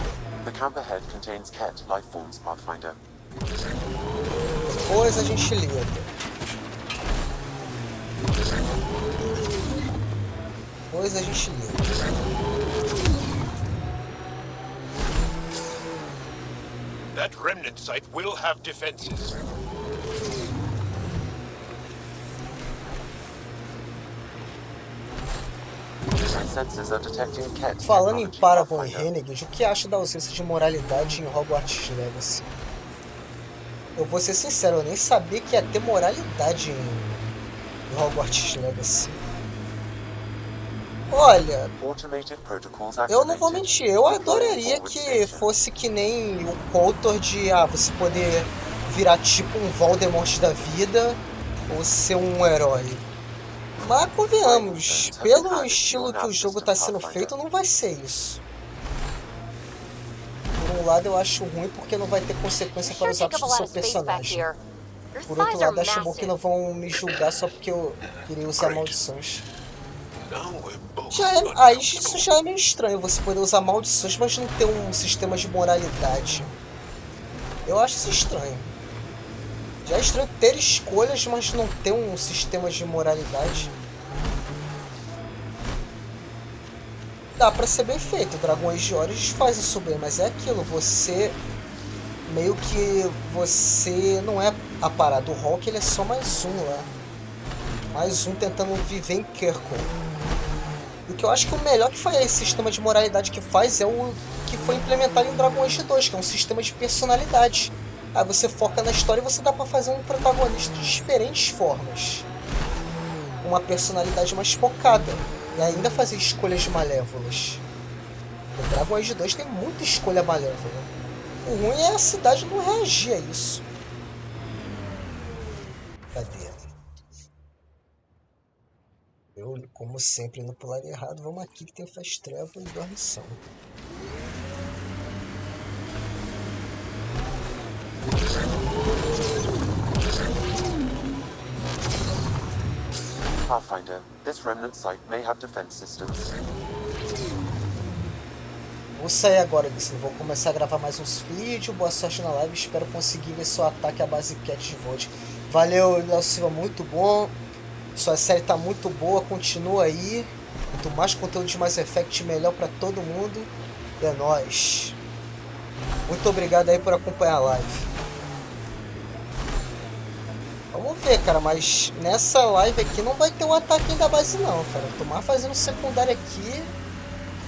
The camp ahead contains Ket life forms, Pathfinder. Depois a gente lida. Depois a gente lida. That remnant site will have defenses. My sensors are detecting Ket Falando em technology, Paragon e Pathfinder. Renegade, o que acha da ausência de moralidade em Hogwarts Legacy? Eu vou ser sincero, eu nem sabia que ia ter moralidade em Hogwarts Legacy. Olha, eu não vou mentir, eu adoraria que fosse que nem o Kotor de você poder virar tipo um Voldemort da vida ou ser um herói. Mas convenhamos, pelo estilo que o jogo está sendo feito, não vai ser isso. Por um lado eu acho ruim porque não vai ter consequência para os atos do seu personagem. Por outro lado acho bom que não vão me julgar só porque eu queria usar maldições. Isso já é meio estranho, você poder usar maldições, mas não ter um sistema de moralidade. Eu acho isso estranho. Já é estranho ter escolhas, mas não ter um sistema de moralidade. Dá pra ser bem feito, Dragon Age Origins faz isso bem, mas é aquilo, você... Meio que você não é a parada. O Hulk ele é só mais um lá. Mais um tentando viver em Kirkon. O que eu acho que o melhor que foi esse sistema de moralidade que faz é o que foi implementado em Dragon Age 2, que é um sistema de personalidade. Aí você foca na história e você dá pra fazer um protagonista de diferentes formas. Uma personalidade mais focada. E ainda fazer escolhas malévolas. O Dragon Age 2 tem muita escolha malévola. O ruim é a cidade não reagir a isso. Cadê? Eu, como sempre, indo pro lado errado. Vamos aqui que tem Fast Travel e dormição. Pathfinder, this remnant site may have defense systems. Vou sair agora disso. Vou começar a gravar mais uns vídeos. Boa sorte na live. Espero conseguir ver seu ataque à base Cat de Volt. Valeu, Léo Silva. Muito bom. Sua série tá muito boa. Continua aí. Quanto mais conteúdo de Mass Effect, melhor pra todo mundo. E é nóis. Muito obrigado aí por acompanhar a live. Vamos ver, cara. Mas nessa live aqui não vai ter um ataque da base não, cara. Tomar fazendo secundário aqui...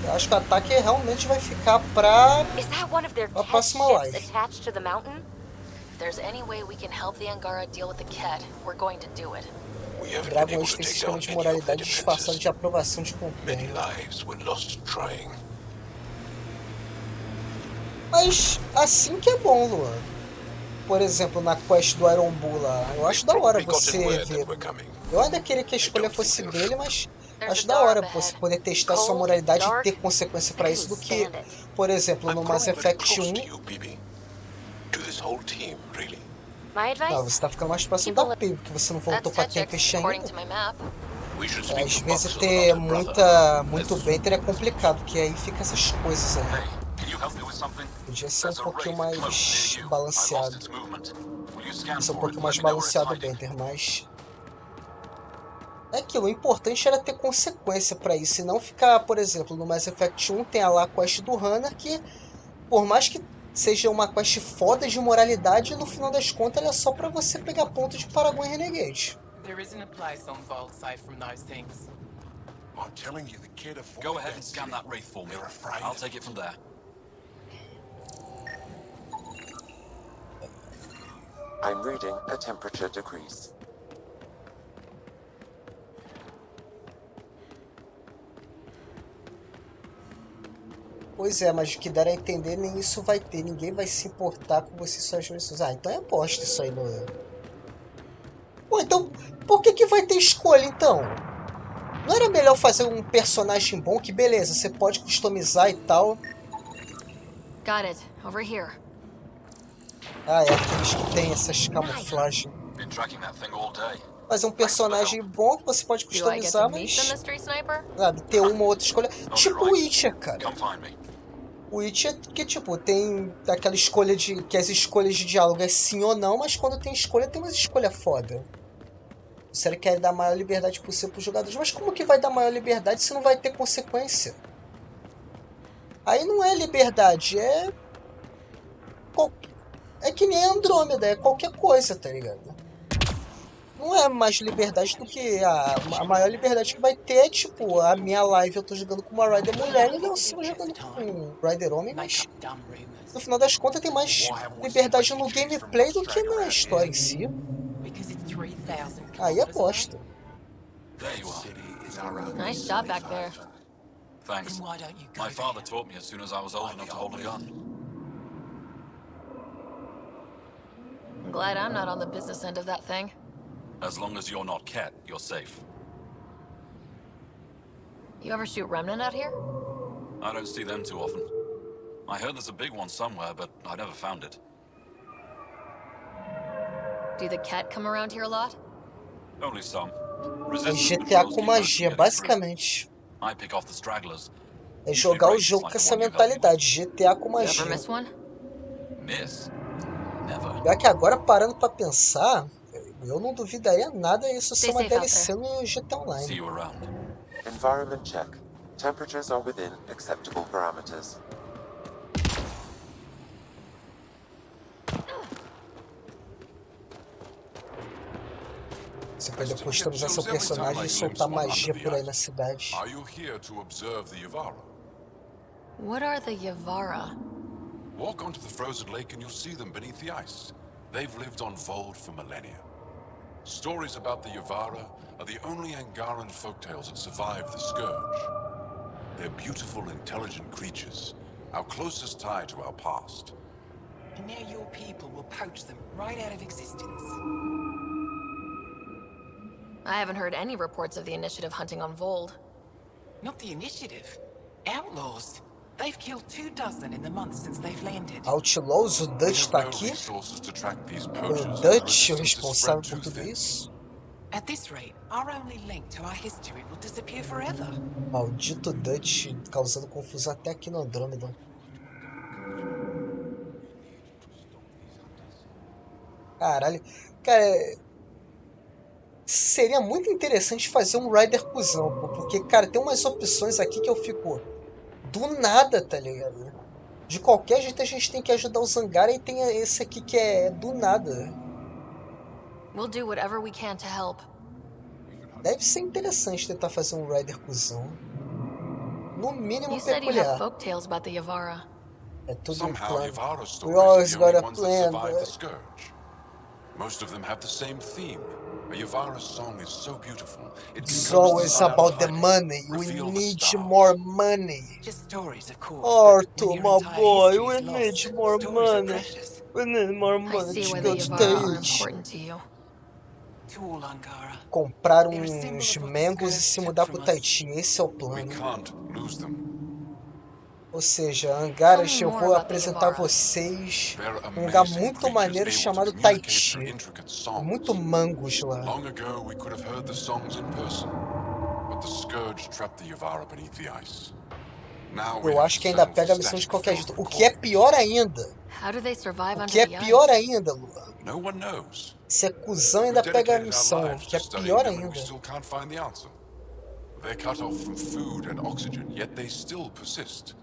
Eu acho que o ataque realmente vai ficar pra a próxima live. If there's any way we can help the Angara deal with the Cat, we're going to do it. O Dragon Age tem sistema de moralidade disfarçado de aprovação de companhia. Mas assim que é bom, Luan. Por exemplo, na quest do Iron Bull lá, eu acho da hora você ver. Eu ainda queria que a escolha fosse dele, mas acho da hora você poder testar sua moralidade e ter consequência pra isso do que, por exemplo, no Mass Effect 1. Não, você tá ficando mais próximo da P, porque você não voltou pra Tempest ainda. Às vezes ter muito bem teria complicado, porque aí fica essas coisas aí. Podia ser um pouquinho mais balanceado. Ser um pouquinho mais balanceado o Bender, mas... É aquilo, o importante era ter consequência pra isso, e não ficar, por exemplo, no Mass Effect 1 tem lá a quest do Hunter, que por mais que seja uma quest foda de moralidade, no final das contas ela é só pra você pegar ponto de Paragon e Renegade. There isn't a place on Vault safe from those things. I'm telling you, the kid Go ahead and scan that wraith for me. I'll take it from there. I'm reading a temperature decrease. Pois é, mas o que deram a entender, nem isso vai ter. Ninguém vai se importar com você e suas missões. Ah, então é bosta isso aí no... Pô, então, por que vai ter escolha, então? Não era melhor fazer um personagem bom que, beleza, você pode customizar e tal. Got it. Over here. Ah, é aqueles que tem essas camuflagens. Been tracking that thing all day. Fazer um personagem bom que você pode Do I get to customizar, meet the mas... mystery sniper? Sabe, ter uma ou outra escolha. Tipo o Witcher, cara. Come find me. O Witcher que, tipo, tem aquela escolha de... Que as escolhas de diálogo é sim ou não, mas quando tem escolha, tem uma escolha foda. O série quer dar a maior liberdade possível pros jogadores. Mas como que vai dar maior liberdade se não vai ter consequência? Aí não é liberdade, é... É que nem Andromeda, é qualquer coisa, tá ligado? Não é mais liberdade do que... A maior liberdade que vai ter é, tipo, a minha live eu tô jogando com uma Rider mulher e eu sigo jogando com um Rider homem, mas... No final das contas tem mais liberdade no gameplay do que na história em si. Aí é bosta. Nice job back there. Thanks. My father taught me as soon as I was old enough to hold a gun. I'm glad I'm not on the business end of that thing. As long as you're not Cat, you're safe. You ever shoot Remnant out here? I don't see them too often. I heard there's a big one somewhere, but I never found it. Do the Cat come around here a lot? Only some. É GTA com magia, basicamente. I pick off the stragglers. É jogar o jogo com essa mentalidade, GTA com You ever magia. miss one? Miss? Never. Já que agora, parando pra pensar, eu não duvidaria nada isso ser uma DLC no GTA Online. See you around. Environment check. Temperatures are within acceptable parameters. Você pode customizar seu personagem e soltar magia por aí na cidade. Are you here to observe the Yavara? What are the Yavara? Walk onto the frozen lake and you'll see them beneath the ice. They've lived on Vold for millennia. Stories about the Yavara are the only Angaran folktales that survive the Scourge. They're beautiful, intelligent creatures, our closest tie to our past. And now your people will poach them right out of existence. I haven't heard any reports of the Initiative hunting on Vold. Not the Initiative. Outlaws. They've killed 24 in the months since they've landed. Outlaws, o Dutch tá aqui? O Dutch, o responsável por tudo isso? At this rate, our only link to our history will disappear forever. Maldito Dutch, causando confusão até aqui no Andromeda. Caralho. Cara, seria muito interessante fazer um Rider cuzão, pô, porque, cara, tem umas opções aqui que eu fico do nada, tá ligado? De qualquer jeito a gente tem que ajudar o Zangara e tem esse aqui que é do nada. We'll do whatever we can to help. Deve ser interessante tentar fazer um Rider cuzão. No mínimo You said you have peculiar. folk tales about the Yavara. É tudo um Somehow, plano. Yavara We stories always are the got only a ones that plan, survive but... the Scourge. Most of them have the same theme. A Yavara song is so beautiful. It It's becomes always the about the hiding, money. We reveal the need stars. more money. Just stories, of course. Arthur, my boy, we need more money. We need more I money see to why go the to Yavara are Tahiti. important to you. To all Angara. Comprar uns mangos e se mudar pro Tahiti. Esse é o plano. Can't lose them. Ou seja, Angaras, eu vou apresentar a vocês um lugar muito maneiro chamado Tahiti. Muito mangos lá. Long ago, we could have heard the songs in person, but the Scourge trapped the Yavara beneath the ice. Now we Eu acho que ainda pega a missão de qualquer jeito. O que é pior ainda. How do they survive O under que é the pior ice? ainda, Lula. No one knows. Se é cuzão, ainda We've pega a dedicated our missão. O lives que é to studying pior them, and ainda. we still can't find the answer. They're cut off from food and oxygen, yet they still persist.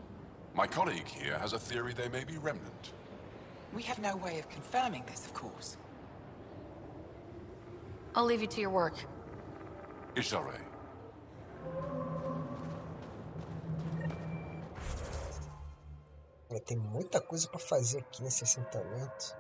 My colleague here has a theory they may be remnant. We have no way of confirming this, of course. I'll leave you to your work. Ishare. Tem muita coisa pra fazer aqui nesse assentamento.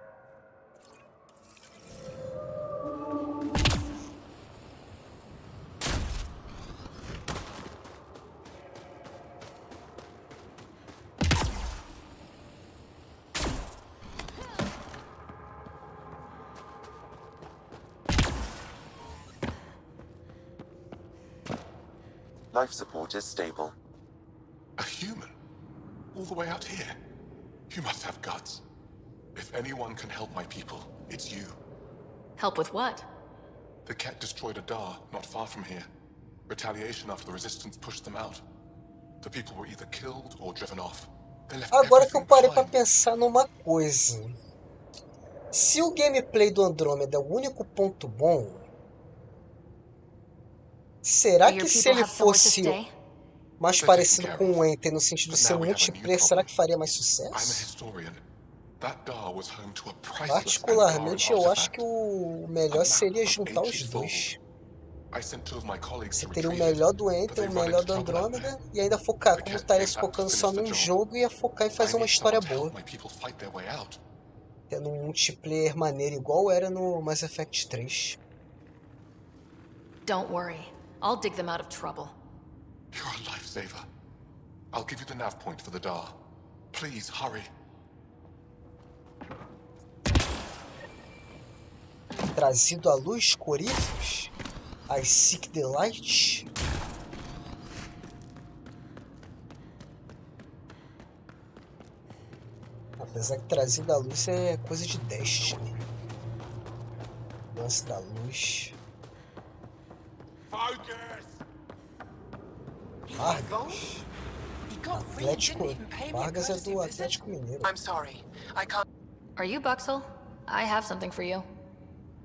Life support is stable. A human? All the way out here? You must have guts. If anyone can help my people, it's you. Help with what? The Ket destroyed a Dar not far from here. Retaliation after the Resistance pushed them out. The people were either killed or driven off. They left Agora que eu everything parei pra behind. pensar numa coisa. Se o gameplay do Andromeda é o único ponto bom, será que se ele fosse mais parecido com o Enter no sentido de ser multiplayer, será que faria mais sucesso? Particularmente, eu acho que o melhor seria juntar os dois. Você teria o melhor do Enter, o melhor do Andromeda, e ainda focar, como estaria se focando só num jogo, ia focar em fazer uma história boa. Tendo um multiplayer maneiro, igual era no Mass Effect 3. Don't worry. I'll dig them out of trouble. You're a lifesaver. I'll give you the nav point for the Dar. Please, hurry. Trazido à luz, coríferos? I seek the light? Apesar que trazido à luz é coisa de Destiny. Lance da luz. Vargas. Atlético. Vargas é do Atlético Mineiro. I'm sorry. I can't. Are you Buxel? I have something for you.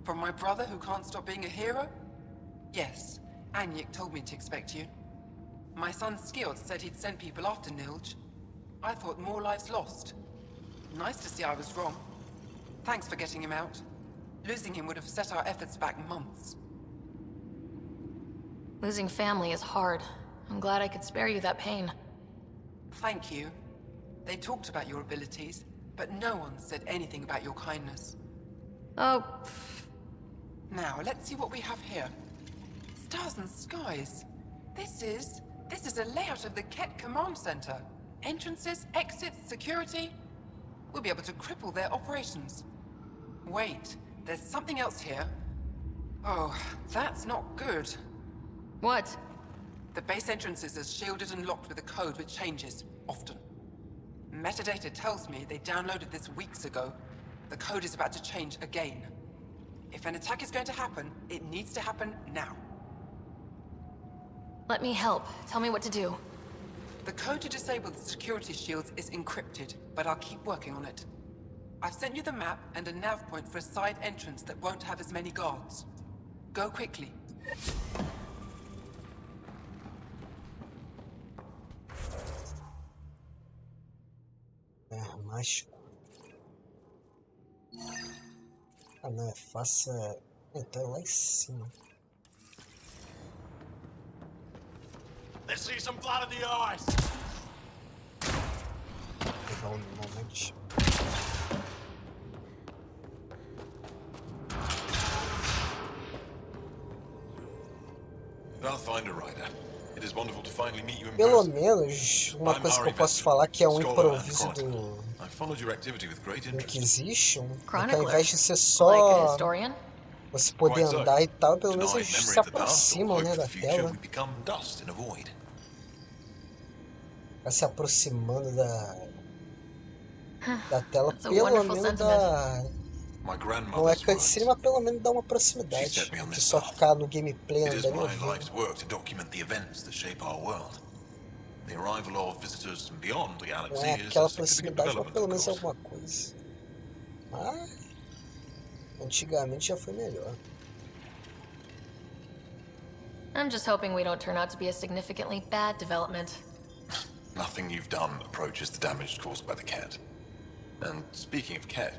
From my brother who can't stop being a hero? Yes. Anyik told me to expect you. My son Skjord said he'd send people after Nilj. I thought more lives lost. Nice to see I was wrong. Thanks for getting him out. Losing him would have set our efforts back months. Losing family is hard. I'm glad I could spare you that pain. Thank you. They talked about your abilities, but no one said anything about your kindness. Oh. Now, let's see what we have here. Stars and skies. This is a layout of the Ket Command Center. Entrances, exits, security. We'll be able to cripple their operations. Wait, there's something else here. Oh, that's not good. What? The base entrances are shielded and locked with a code which changes, often. Metadata tells me they downloaded this weeks ago. The code is about to change again. If an attack is going to happen, it needs to happen now. Let me help. Tell me what to do. The code to disable the security shields is encrypted, but I'll keep working on it. I've sent you the map and a nav point for a side entrance that won't have as many guards. Go quickly. Mas... Ah, não, é faça... Então é lá em cima. Let's see some blood in the eyes. Vou pegar um momento. Pathfinder Rider. It is wonderful to finally meet you in Pelo person. menos, uma coisa que eu posso falar que é um improviso do Inquisition, é que ao invés de ser só você poder andar e tal, pelo menos eles se aproximam, né, da tela. Vai se aproximando da tela, pelo menos dá... Não é cutscene, mas pelo menos dá uma proximidade. De só ficar no gameplay andando e ouvindo. Não é aquela proximidade, mas pelo menos é alguma coisa. Mas antigamente já foi melhor. I'm just hoping we don't turn out to be a significantly bad development. Nothing you've done approaches the damage caused by the Ket. And speaking of Ket,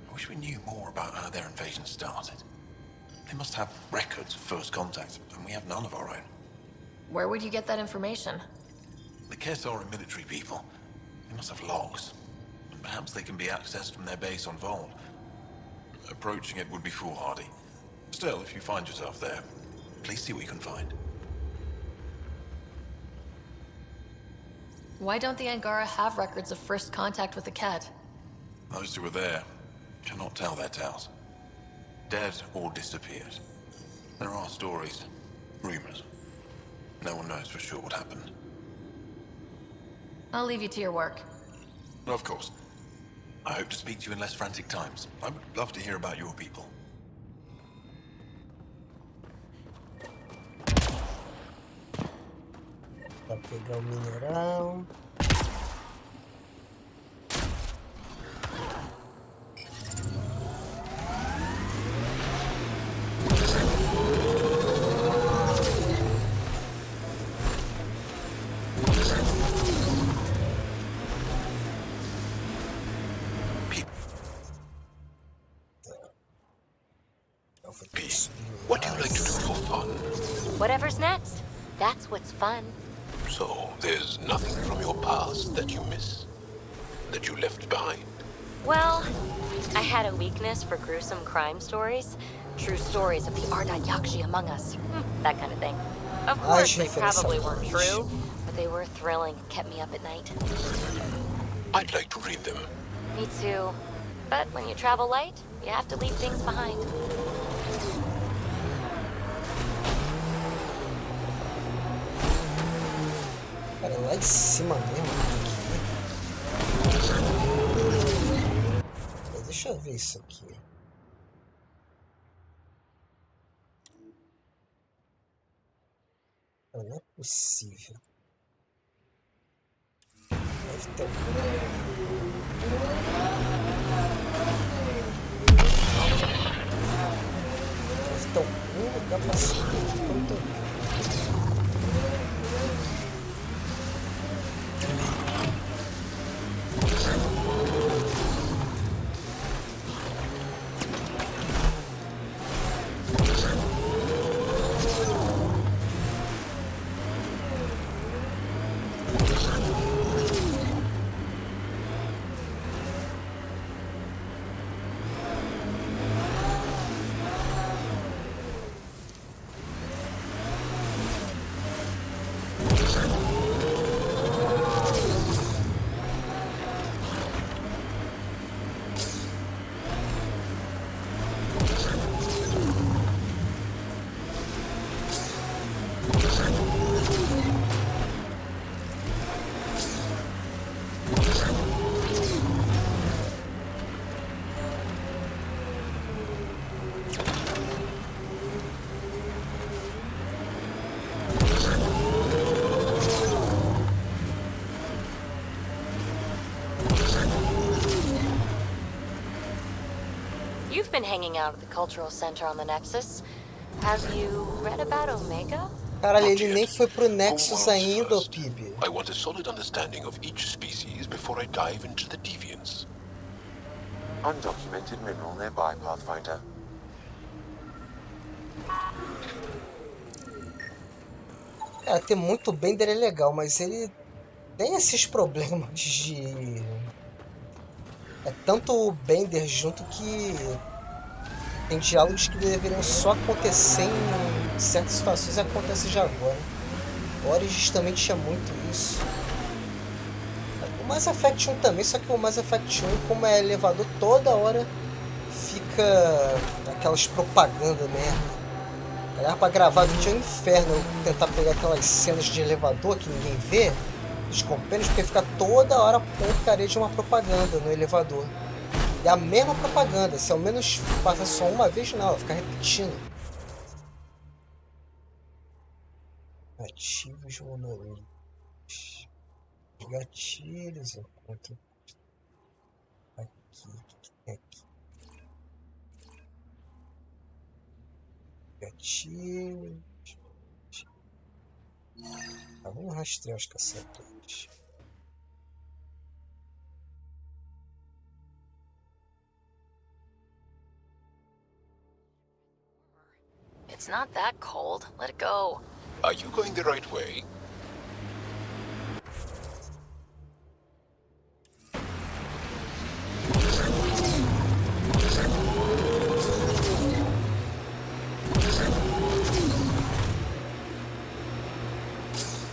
I wish we knew more about how their invasion started. They must have records of first contact, and we have none of our own. Where would you get that information? The Ket are a military people. They must have logs. Perhaps they can be accessed from their base on Vol. Approaching it would be foolhardy. Still, if you find yourself there, please see what you can find. Why don't the Angara have records of first contact with the Ket? Those who were there cannot tell their tales. Dead or disappeared. There are stories, rumors. No one knows for sure what happened. I'll leave you to your work. Of course. I hope to speak to you in less frantic times. I would love to hear about your people. Pra pegar o mineral. What do you like to do for fun? Whatever's next. That's what's fun. So, there's nothing from your past that you miss? That you left behind? Well, I had a weakness for gruesome crime stories. True stories of the Ardite Yakshi among us. That kind of thing. Of course, they probably weren't true, but they were thrilling and kept me up at night. I'd like to read them. Me too. But when you travel light, you have to leave things behind. Cara, lá em cima mesmo. Aqui. Deixa eu ver isso aqui. Não é possível. Deve ter algum lugar pra subir aqui que eu não tô vendo. You've been hanging out at the Cultural Center on the Nexus. Have you read about Omega? Caralho, ele nem foi pro Nexus ainda, ô Pib. I want a solid understanding of each species before I dive into the deviants. Undocumented mineral nearby, Pathfinder. Cara, ter muito Bender é legal, mas ele tem esses problemas de... É tanto Bender junto que tem diálogos que deveriam só acontecer em certas situações e acontece já agora. O Origins também tinha muito isso. O Mass Effect 1 também, só que o Mass Effect 1, como é elevador, toda hora fica aquelas propagandas merda. Aliás, pra gravar vídeo é um inferno eu tentar pegar aquelas cenas de elevador que ninguém vê, dos compêndios, porque fica toda hora porcaria de uma propaganda no elevador. E a mesma propaganda, se ao menos passa só uma vez, não, ela fica repetindo. Ativos monolíticos. Gatilhos, encontro. Aqui, o que tem aqui? Gatilhos. Tá, vamos rastrear os caçadores. It's not that cold. Let it go. Are you going the right way?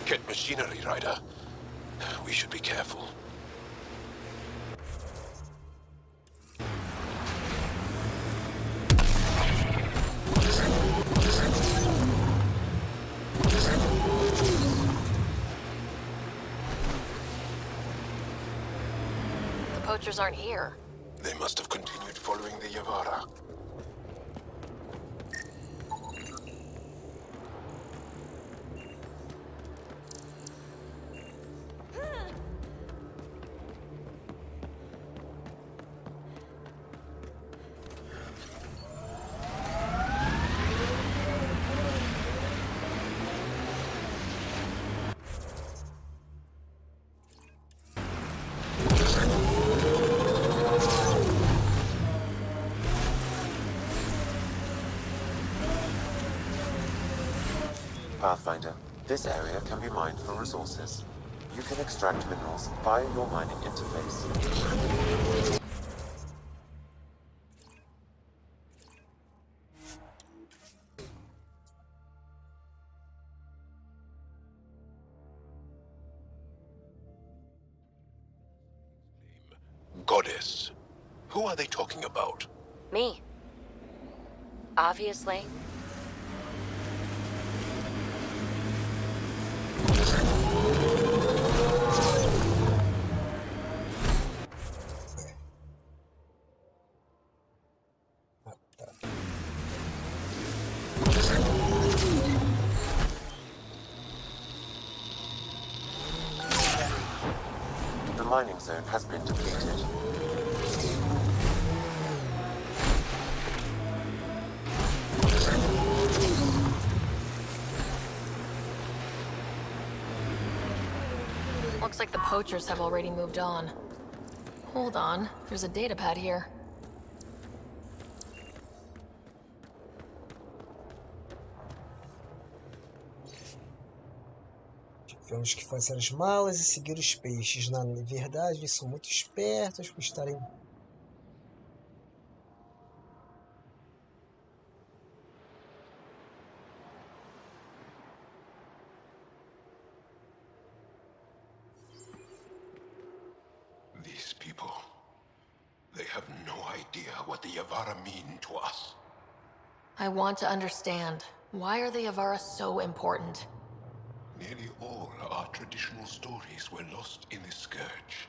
Get machinery, Ryder. We should be careful. poachers aren't here. They must have continued following the Yavara. Pathfinder, this area can be mined for resources. You can extract minerals via your mining interface. Goddess. Who are they talking about? Me. Obviously. The mining zone has been depleted. Looks like the poachers have already moved on. Hold on, there's a datapad here. Tivemos que fazer as malas e seguir os peixes. Na verdade, eles são muito espertos por estarem... These people, they have no idea what the Yavara mean to us. I want to understand. Why are the Yavara so important? Nearly all our traditional stories were lost in the Scourge,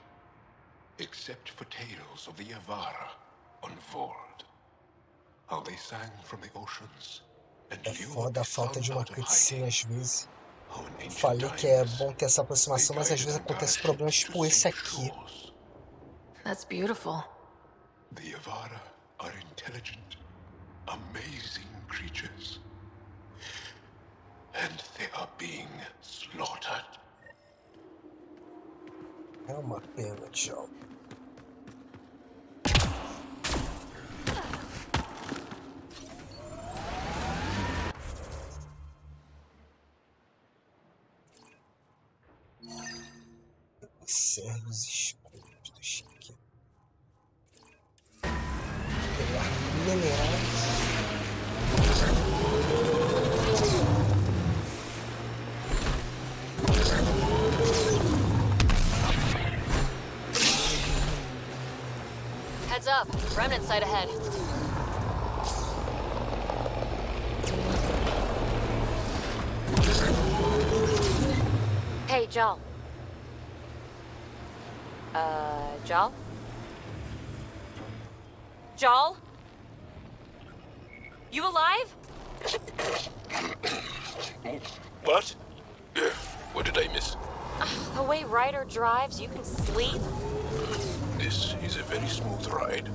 except for tales of the Yavara on Vord. How they sang from the oceans and É lured foda the a falta sun de uma out of cutscene hiding. às vezes. How in ancient Falei que é times, bom ter essa aproximação, mas às vezes acontecem problemas tipo esse aqui. That's beautiful. The Yavara are intelligent, amazing creatures. And they are being slaughtered. É uma pena, Joe. Servos escuros aqui. Pegar minerais. Heads up, remnant site ahead. Hey, Jal. Jal? Jal? You alive? What? What did I miss? The way Ryder drives, you can sleep? This is a very smooth ride.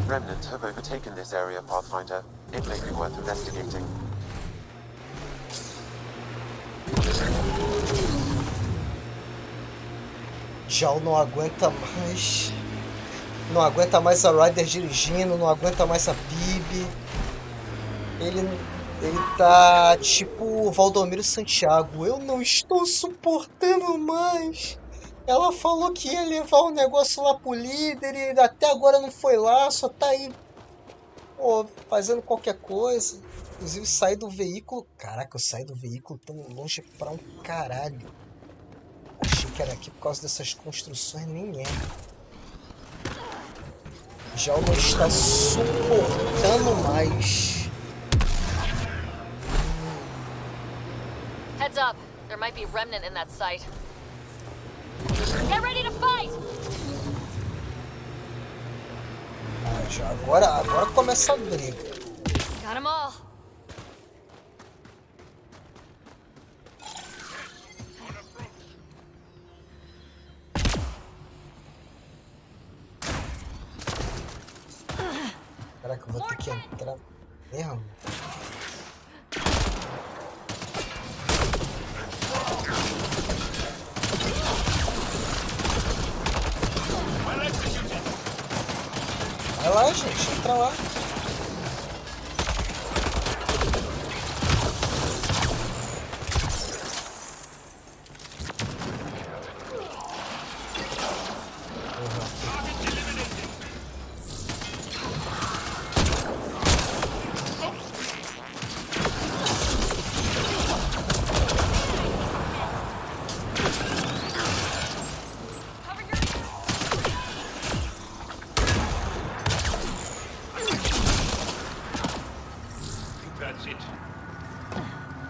Remnants have overtaken this area, Pathfinder. It may be worth investigating. Jal não aguenta mais. Não aguenta mais a Ryder dirigindo, não aguenta mais a Bibi. Ele tá tipo o Valdomiro Santiago. Eu não estou suportando mais. Ela falou que ia levar o negócio lá pro líder e até agora não foi lá, só tá aí, pô, fazendo qualquer coisa. Inclusive saí do veículo. Caraca, eu saí do veículo tão longe pra um caralho. Achei que era aqui por causa dessas construções, nem é. Já não está suportando mais. Heads up. There might be remnant in that site. Get ready to fight! Ah, já agora começa a briga. Got 'em all. Caraca, eu vou ter que entrar mesmo. Vai lá, gente, entra lá.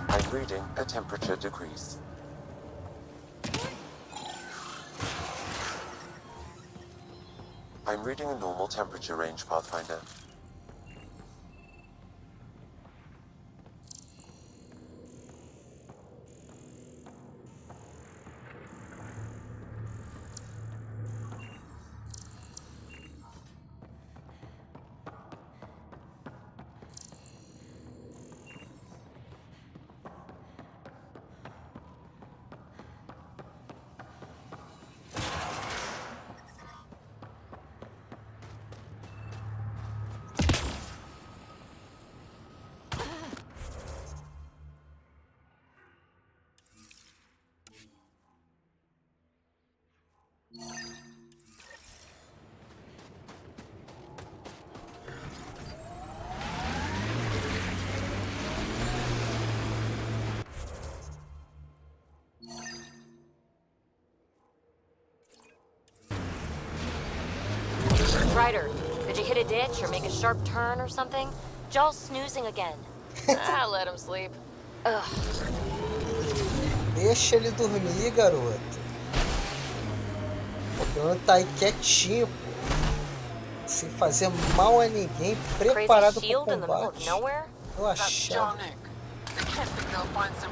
I'm reading a temperature decrease. I'm reading a normal temperature range, Pathfinder. Ryder, did you hit a ditch or make a sharp turn or something? Jaw's snoozing again. Let him sleep. Ugh. Deixa ele dormir, garoto. O Bruno tá aí quietinho, pô. Sem fazer mal a ninguém, preparado pro combate. Relaxado.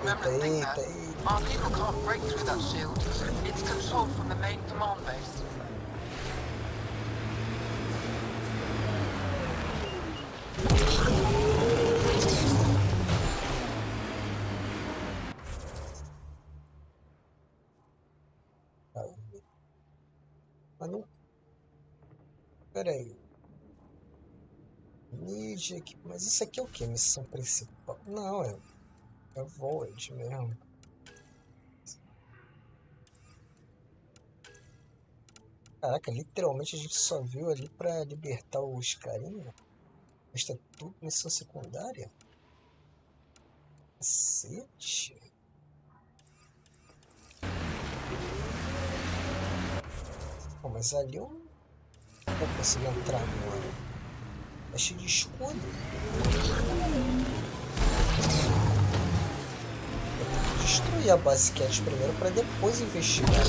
Eita, eita. Our people can't break through that shield. It's controlled from the main command base. Mas não... Pera aí. Mídia aqui. Mas isso aqui é o que? Missão principal? Não, é Void mesmo. Caraca, literalmente a gente só viu ali pra libertar os carinha. Mas tá tudo missão secundária? Cacete. Pô, mas ali eu não vou conseguir entrar agora. Tá cheio de escudo. Vou ter que destruir a base cat primeiro para depois investigar.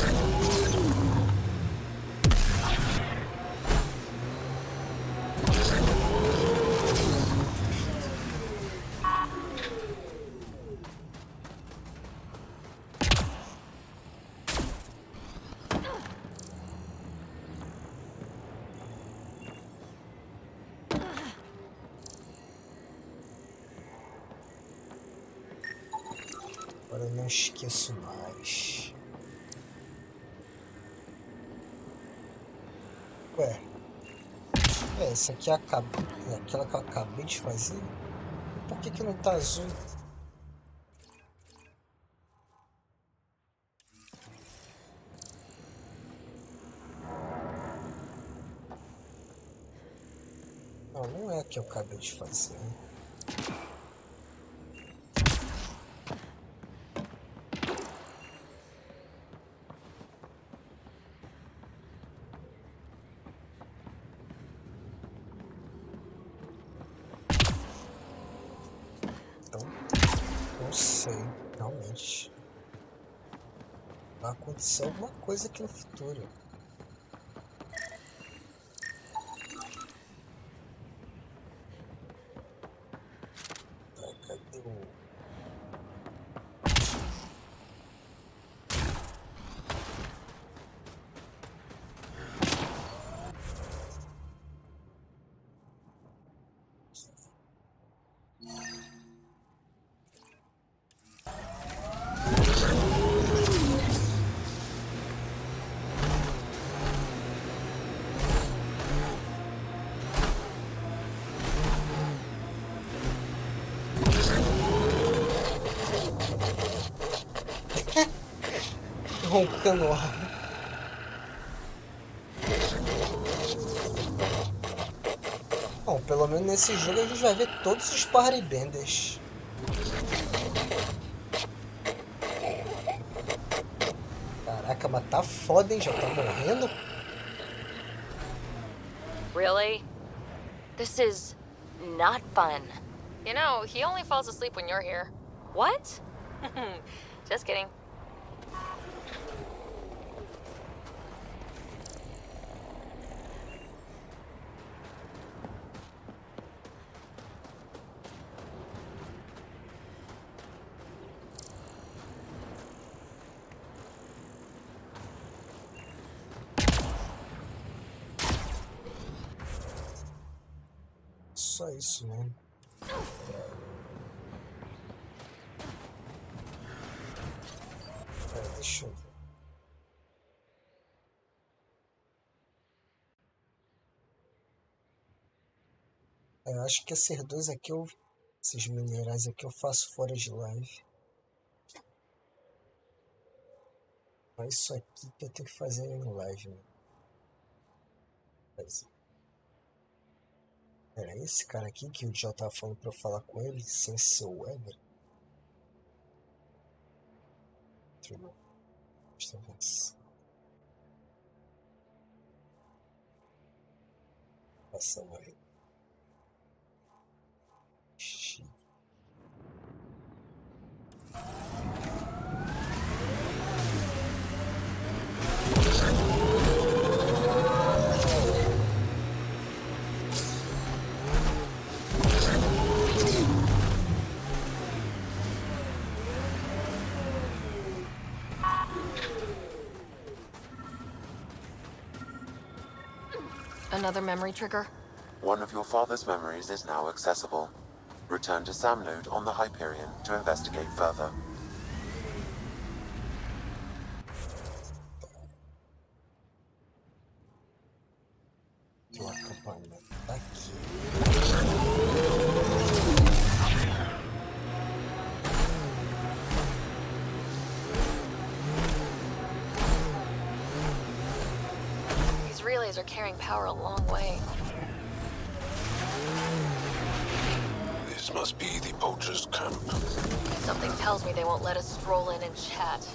Agora eu não esqueço mais. Ué, essa aqui é aquela que eu acabei de fazer? Por que não tá azul? Não, não é o que eu acabei de fazer. Então, não sei, realmente. Vai acontecer alguma coisa aqui no futuro. Cadê o... roncando lá. Bom, pelo menos nesse jogo a gente vai ver todos os Party Benders. Caraca, mas tá foda, hein? Já tá morrendo? Really? This is not fun. You know, he only falls asleep when you're here. What? Just kidding. Só isso, né? Deixa eu ver. Eu acho que esses dois aqui, esses minerais aqui eu faço fora de live. Mas isso aqui que eu tenho que fazer em live, né? Era esse cara aqui que o Joe tava falando pra eu falar com ele, sem ser o Weber? Deixa eu ver. Passando aí. Another memory trigger? One of your father's memories is now accessible. Return to Sam Node on the Hyperion to investigate further. O acampamento tá aqui. These relays are carrying power a long way. This must be the poacher's camp. Something tells me they won't let us stroll in and chat.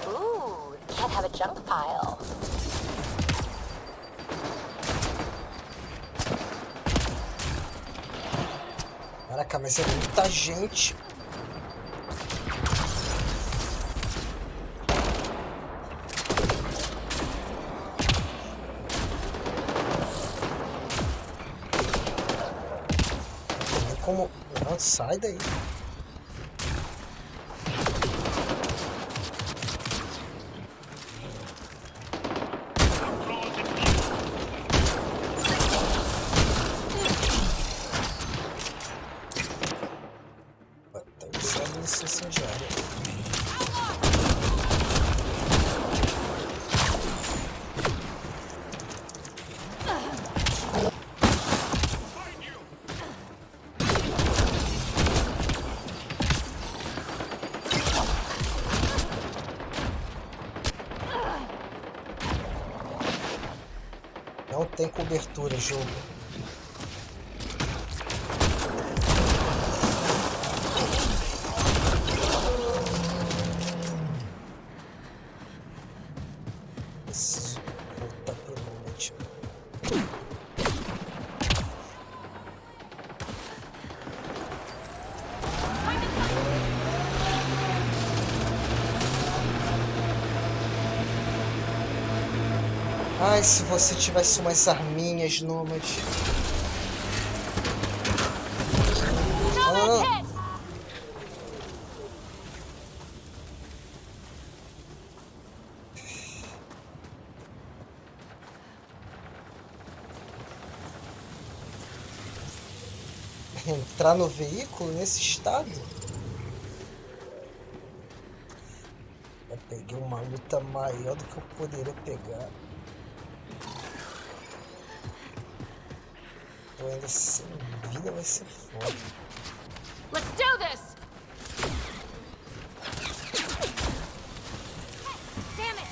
Ooh, can't have a junk pile. Caraca, mas é muita gente. Não tem como... Não, sai daí. Não tem cobertura, jogo. Preciso voltar pro norte. Ai, se você tivesse umas arminhas, Nômade. Ah. Entrar no veículo nesse estado? Eu peguei uma luta maior do que eu poderia pegar. Tô ainda sem vida, vai ser foda. Let's do this! Damn it!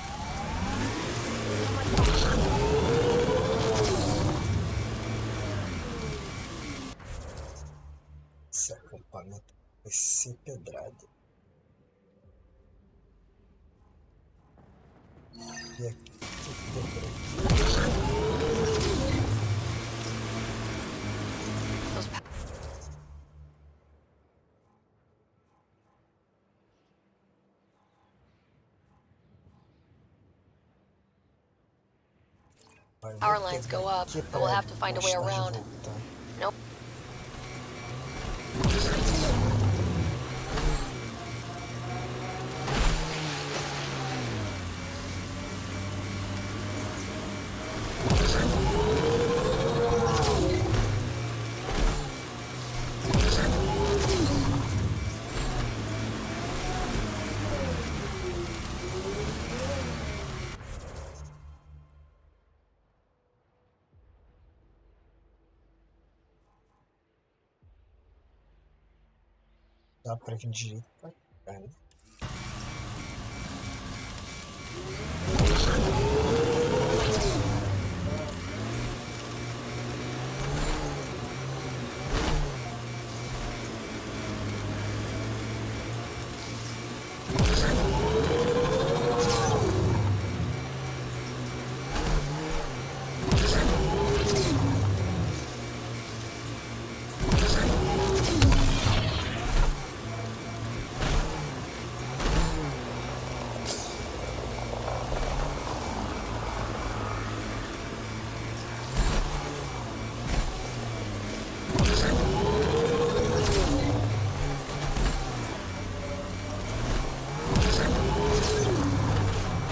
Esse acampamento vai ser pedrada. E aqui, tudo por aqui. Power lines go up, but we'll have to find a way around. Nope. Dá pra vir direito pra cá, né?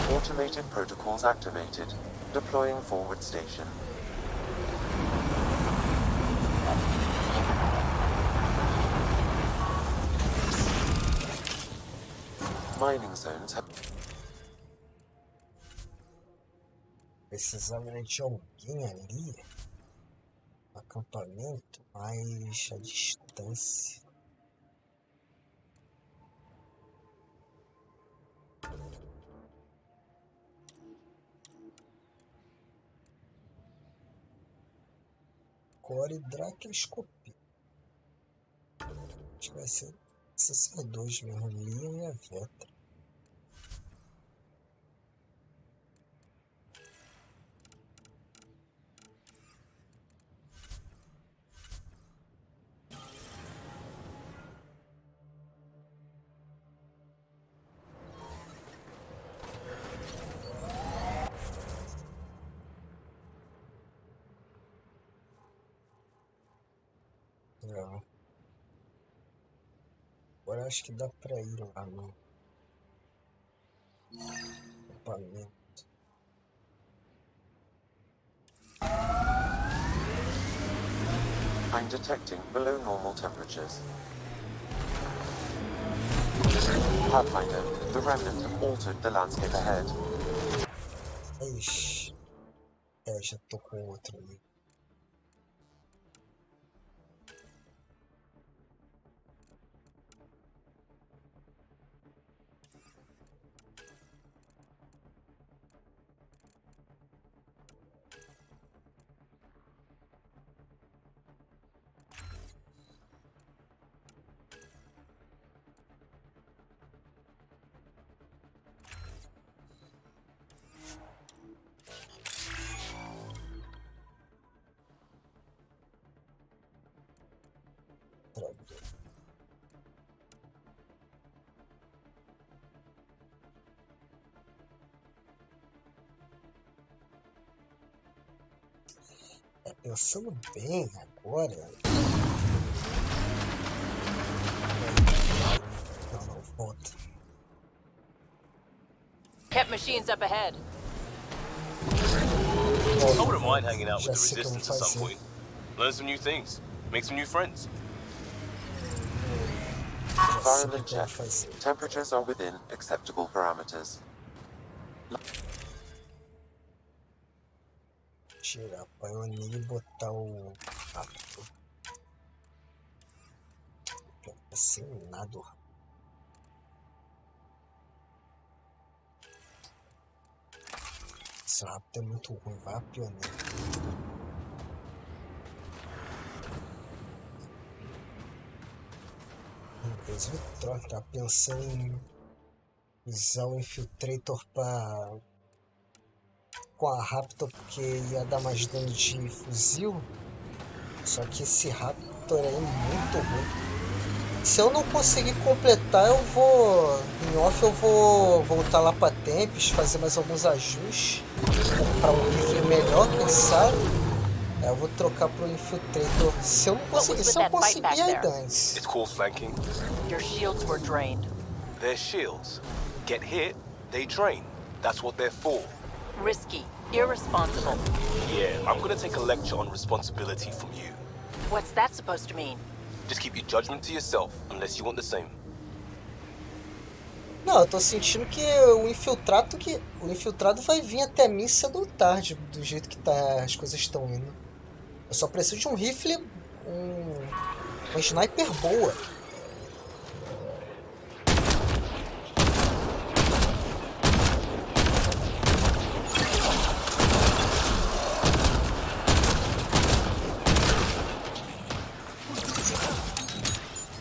Automated protocols activated. Deploying forward station. Mining zones have... Precisava de alguém ali. Acampamento, mas a distância. Core Dracoscopia. Acho que vai ser esses dois mesmo, Leon e a Vetra. Não. Agora acho que dá pra ir lá no acampamento. I'm detecting below normal temperatures. Pathfinder, the remnant have altered the landscape ahead. Ixi. É, já tô com outro ali. Pensando bem agora. Não, volta. Kept machines up ahead. I wouldn't mind hanging out with Já the sei o que eu vou Resistance at some fazer. point. Learn some new things. Make some new friends. Environment check. Temperatures are within acceptable parameters. Tirar a baionilha e botar o rápido. Sem nada. Esse rápido é muito ruim, vai a pioneira. Inclusive, tá pensando em usar o Infiltrator com a Raptor, porque ia dar mais dano de fuzil. Só que esse Raptor aí é muito ruim. Se eu não conseguir completar, eu vou... Em off eu vou voltar lá pra Tempest, fazer mais alguns ajustes. Comprar um rifle melhor, quem sabe. Aí eu vou trocar pro Infiltrator. Se eu não conseguir, se eu conseguir, aí dane-se. It's called flanking. Your shields were drained. They're shields. Get hit, they drain. That's what they're for. Risky. Irresponsible. Yeah, I'm gonna take a lecture on responsibility from you. What's that supposed to mean? Just keep your judgment to yourself, unless you want the same. Não, eu tô sentindo que o infiltrado vai vir até mim cedo ou tarde, do jeito que as coisas estão indo. Eu só preciso de um rifle, uma sniper boa.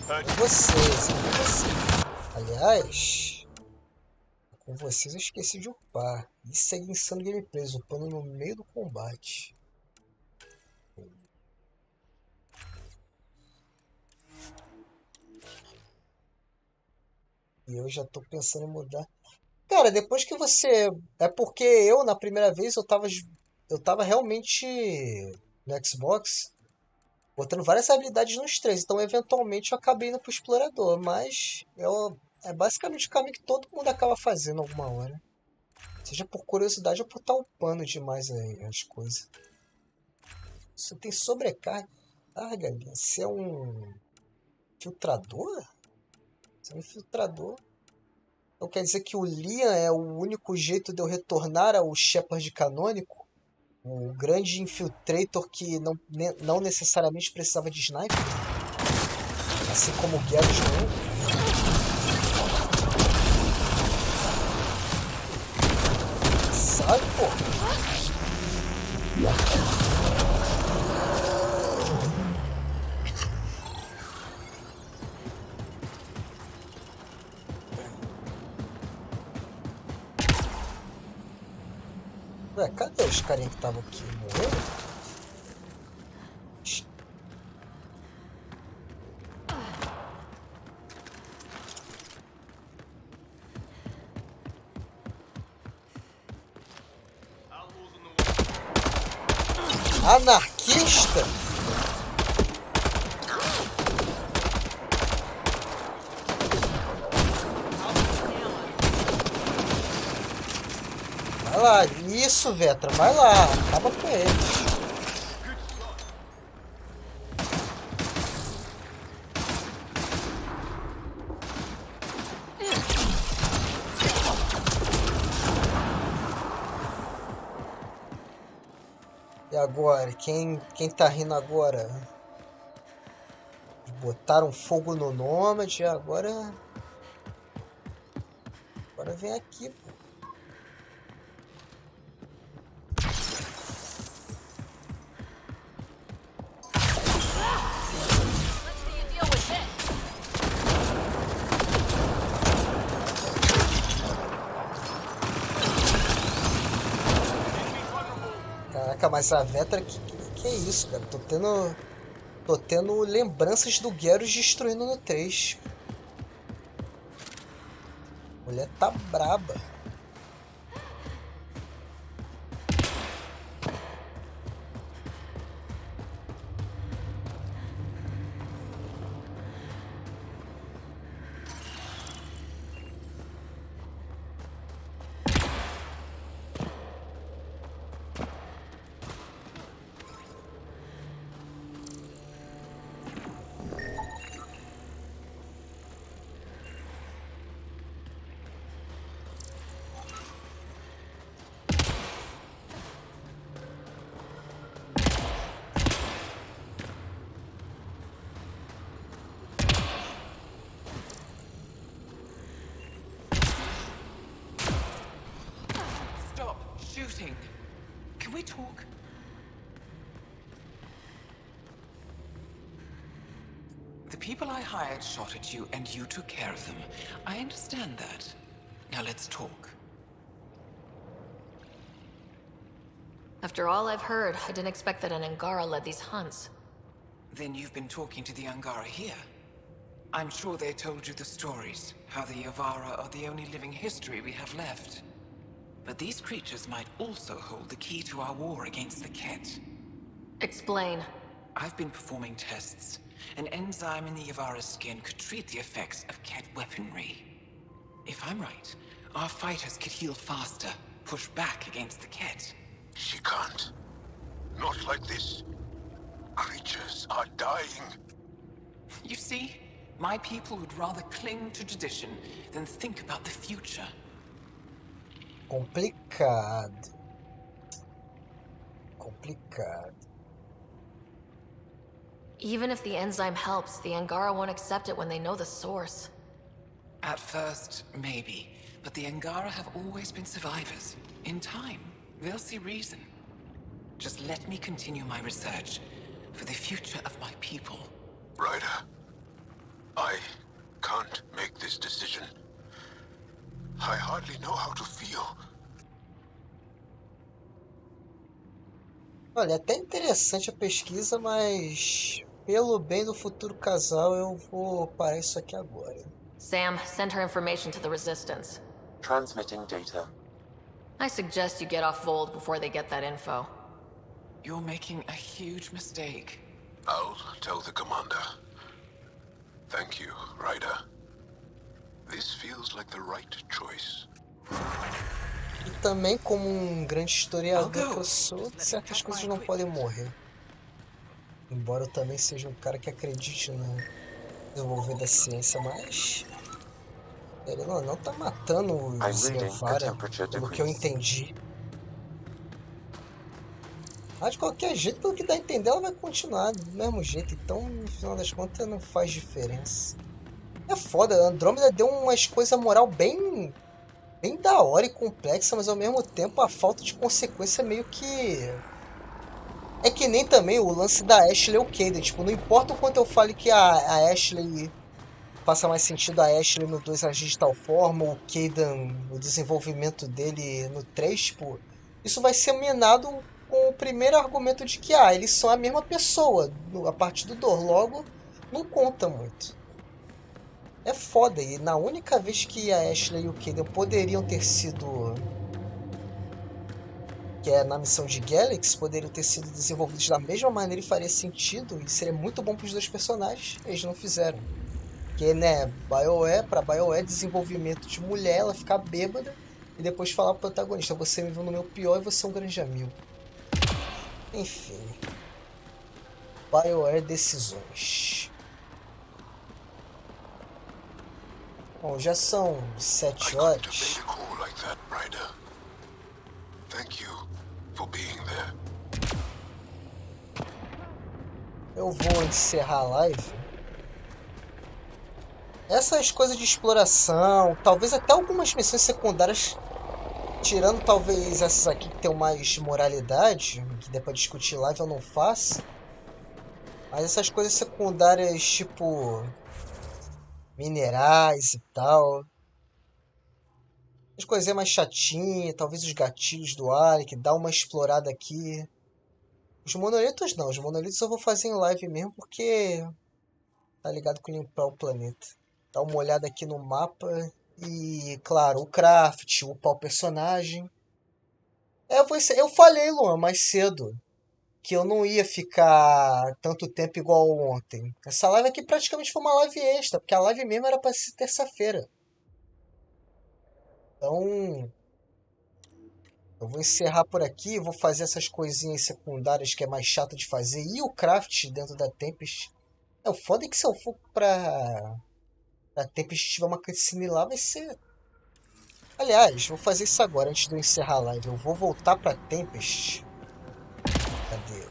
Com vocês. Aliás, com vocês eu esqueci de upar. Isso é insano gameplays, upando no meio do combate. E eu já tô pensando em mudar. Cara, depois que você... É porque eu, na primeira vez, eu tava realmente no Xbox botando várias habilidades nos três. Então, eventualmente, eu acabei indo pro explorador. Mas é basicamente o caminho que todo mundo acaba fazendo alguma hora. Seja por curiosidade ou por estar upando demais as coisas. Você tem sobrecarga. Galinha, você é um filtrador? Você é um infiltrador. Então quer dizer que o Liam é o único jeito de eu retornar ao Shepard canônico? O grande infiltrator que não necessariamente precisava de sniper? Assim como o Garrus não. Sabe, pô? Ué, cadê os carinha que estavam aqui? Morreram? Anarquista? Vai lá, isso, Vetra, vai lá, acaba com eles. E agora, quem tá rindo agora? Botaram fogo no Nômade, agora vem aqui, pô. Caraca, mas a Vetra, que é isso, cara? Tô tendo lembranças do Garrus destruindo no 3. A mulher tá braba. shooting. Can we talk? The people I hired shot at you, and you took care of them. I understand that. Now let's talk. After all I've heard, I didn't expect that an Angara led these hunts. Then you've been talking to the Angara here. I'm sure they told you the stories, how the Yavara are the only living history we have left. But these creatures might also hold the key to our war against the Ket. Explain. I've been performing tests. An enzyme in the Yavara's skin could treat the effects of Ket weaponry. If I'm right, our fighters could heal faster, push back against the Ket. She can't. Not like this. Creatures are dying. You see, my people would rather cling to tradition than think about the future. Complicado. Even if the enzyme helps, the Angara won't accept it when they know the source. At first, maybe. But the Angara have always been survivors. In time, they'll see reason. Just let me continue my research for the future of my people. Ryder, I can't make this decision. I hardly know how to feel. Olha, é até interessante a pesquisa, mas pelo bem do futuro casal, eu vou parar isso aqui agora. Sam, send her information to the Resistance. Transmitting data. I suggest you get off Vold before they get that info. You're making a huge mistake. I'll tell the commander. Thank you, Ryder. This feels like the right choice. E também, como um grande historiador que eu sou, certas coisas não podem morrer. Embora eu também seja um cara que acredite no desenvolver da ciência, mas ele não tá matando os Yavara, pelo que eu entendi. Mas de qualquer jeito, pelo que dá a entender, ela vai continuar do mesmo jeito. Então, no final das contas, não faz diferença. É foda, a Andromeda deu umas coisas moral bem da hora e complexa, mas ao mesmo tempo a falta de consequência meio que... É que nem também o lance da Ashley ou Kayden. Tipo, não importa o quanto eu fale que a Ashley... Faça mais sentido a Ashley no 2 agir de tal forma, o Kayden, o desenvolvimento dele no 3, tipo... Isso vai ser minado com o primeiro argumento de que, eles são a mesma pessoa, a partir do 2. Logo, não conta muito. É foda, e na única vez que a Ashley e o Kayden poderiam ter sido... Que é na missão de Galaxy, poderiam ter sido desenvolvidos da mesma maneira e faria sentido, e seria muito bom para os dois personagens, eles não fizeram. Porque, né, pra BioWare, desenvolvimento de mulher, ela ficar bêbada, e depois falar pro protagonista, você me viu no meu pior e você é um grande amigo. Enfim. BioWare decisões. Bom, já são 7 horas. Eu vou encerrar a live. Essas coisas de exploração, talvez até algumas missões secundárias, tirando talvez essas aqui que tem mais moralidade, que dê pra discutir live, eu não faço. Mas essas coisas secundárias, tipo... minerais e tal. As coisinhas mais chatinhas, talvez os gatilhos do Alec, dá uma explorada aqui. Os monolitos não, os monolitos eu vou fazer em live mesmo, porque... Tá ligado com limpar o planeta. Dá uma olhada aqui no mapa e, claro, o craft, upar o personagem. Eu falei, Luan, mais cedo, que eu não ia ficar tanto tempo igual ontem. Essa live aqui praticamente foi uma live extra, porque a live mesmo era para ser terça-feira. Então, eu vou encerrar por aqui, vou fazer essas coisinhas secundárias que é mais chato de fazer, e o craft dentro da Tempest. O foda é que se eu for pra Tempest tiver uma cutscene lá, vai ser... Aliás, vou fazer isso agora, antes de eu encerrar a live. Eu vou voltar pra Tempest. Cadê?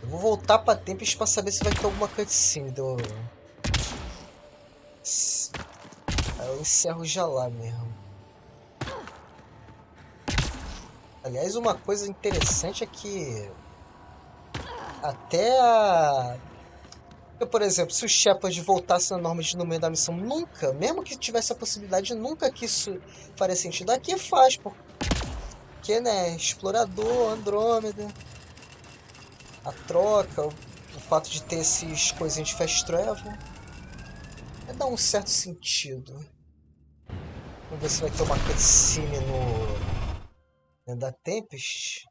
Eu vou voltar pra Tempest pra saber se vai ter alguma cutscene do... Aí eu encerro já lá mesmo. Aliás, uma coisa interessante é que até a... Porque, por exemplo, se o Shepard voltasse na norma de no meio da missão, nunca, mesmo que tivesse a possibilidade, nunca que isso faria sentido. Aqui faz, porque, né, explorador, Andrômeda, a troca, o fato de ter esses coisinhas de fast travel, vai dar um certo sentido. Vamos ver se vai ter uma cutscene da Tempest.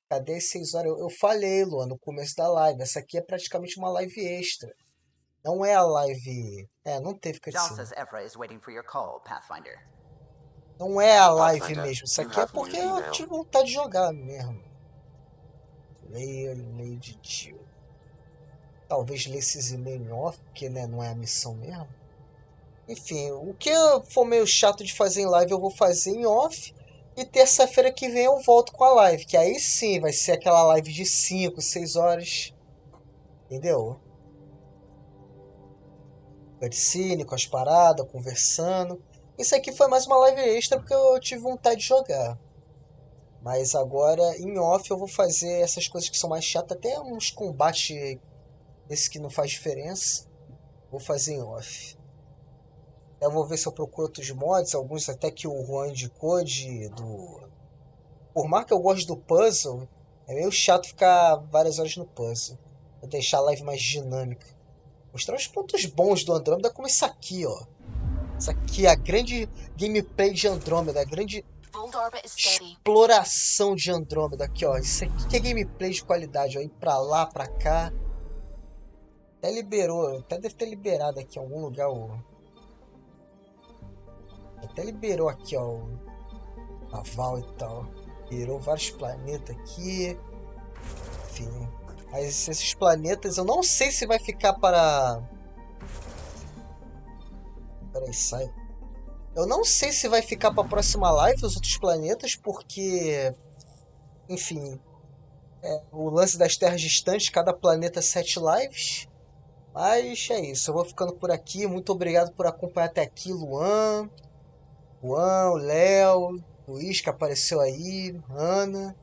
Cadê as 6 horas? Eu falei, Luan, no começo da live. Essa aqui é praticamente uma live extra. Não é a live... não teve cutscene. Não é a live mesmo. Isso aqui é porque eu tive vontade de jogar mesmo. Leio de tio. Talvez ler esses e-mails off, porque né, não é a missão mesmo. Enfim, o que for meio chato de fazer em live eu vou fazer em off. E terça-feira que vem eu volto com a live. Que aí sim vai ser aquela live de 5, 6 horas. Entendeu? Cutscene, com as paradas, conversando. Isso aqui foi mais uma live extra porque eu tive vontade de jogar. Mas agora, em off, eu vou fazer essas coisas que são mais chatas. Até uns combates desse que não faz diferença. Vou fazer em off. Eu vou ver se eu procuro outros mods. Alguns até que o Juan indicou do... Por mais que eu goste do puzzle, é meio chato ficar várias horas no puzzle. Vou deixar a live mais dinâmica. Mostrar os pontos bons do Andromeda, como isso aqui, ó. Isso aqui é a grande gameplay de Andromeda, a grande exploração de Andromeda aqui, ó. Isso aqui que é gameplay de qualidade, ó. Ir pra lá, pra cá. Até liberou, até deve ter liberado aqui em algum lugar o... Até liberou aqui, ó, o naval e tal. Liberou vários planetas aqui. Enfim. Mas esses planetas, eu não sei se vai ficar para... Peraí, sai. Eu não sei se vai ficar para a próxima live os outros planetas, porque... Enfim... o lance das terras distantes, cada planeta 7 lives. Mas é isso, eu vou ficando por aqui. Muito obrigado por acompanhar até aqui, Luan, o Léo, Luiz que apareceu aí, Ana.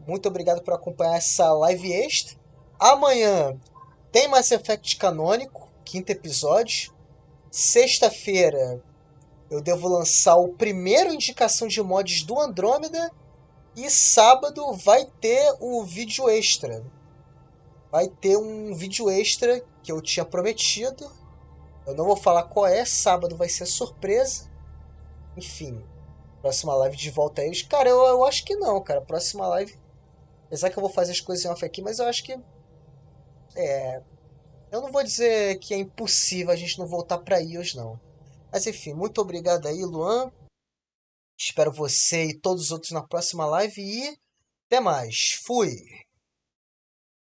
Muito obrigado por acompanhar essa live extra. Amanhã tem Mass Effect canônico, 5º episódio. Sexta-feira eu devo lançar o primeiro indicação de mods do Andromeda. E sábado vai ter o vídeo extra. Vai ter um vídeo extra que eu tinha prometido. Eu não vou falar qual é. Sábado vai ser surpresa. Enfim, próxima live de volta a eles. Cara, eu acho que não, cara. Próxima live... Apesar que eu vou fazer as coisas em off aqui, mas eu acho que... Eu não vou dizer que é impossível a gente não voltar pra IOS, não. Mas enfim, muito obrigado aí, Luan. Espero você e todos os outros na próxima live e até mais. Fui!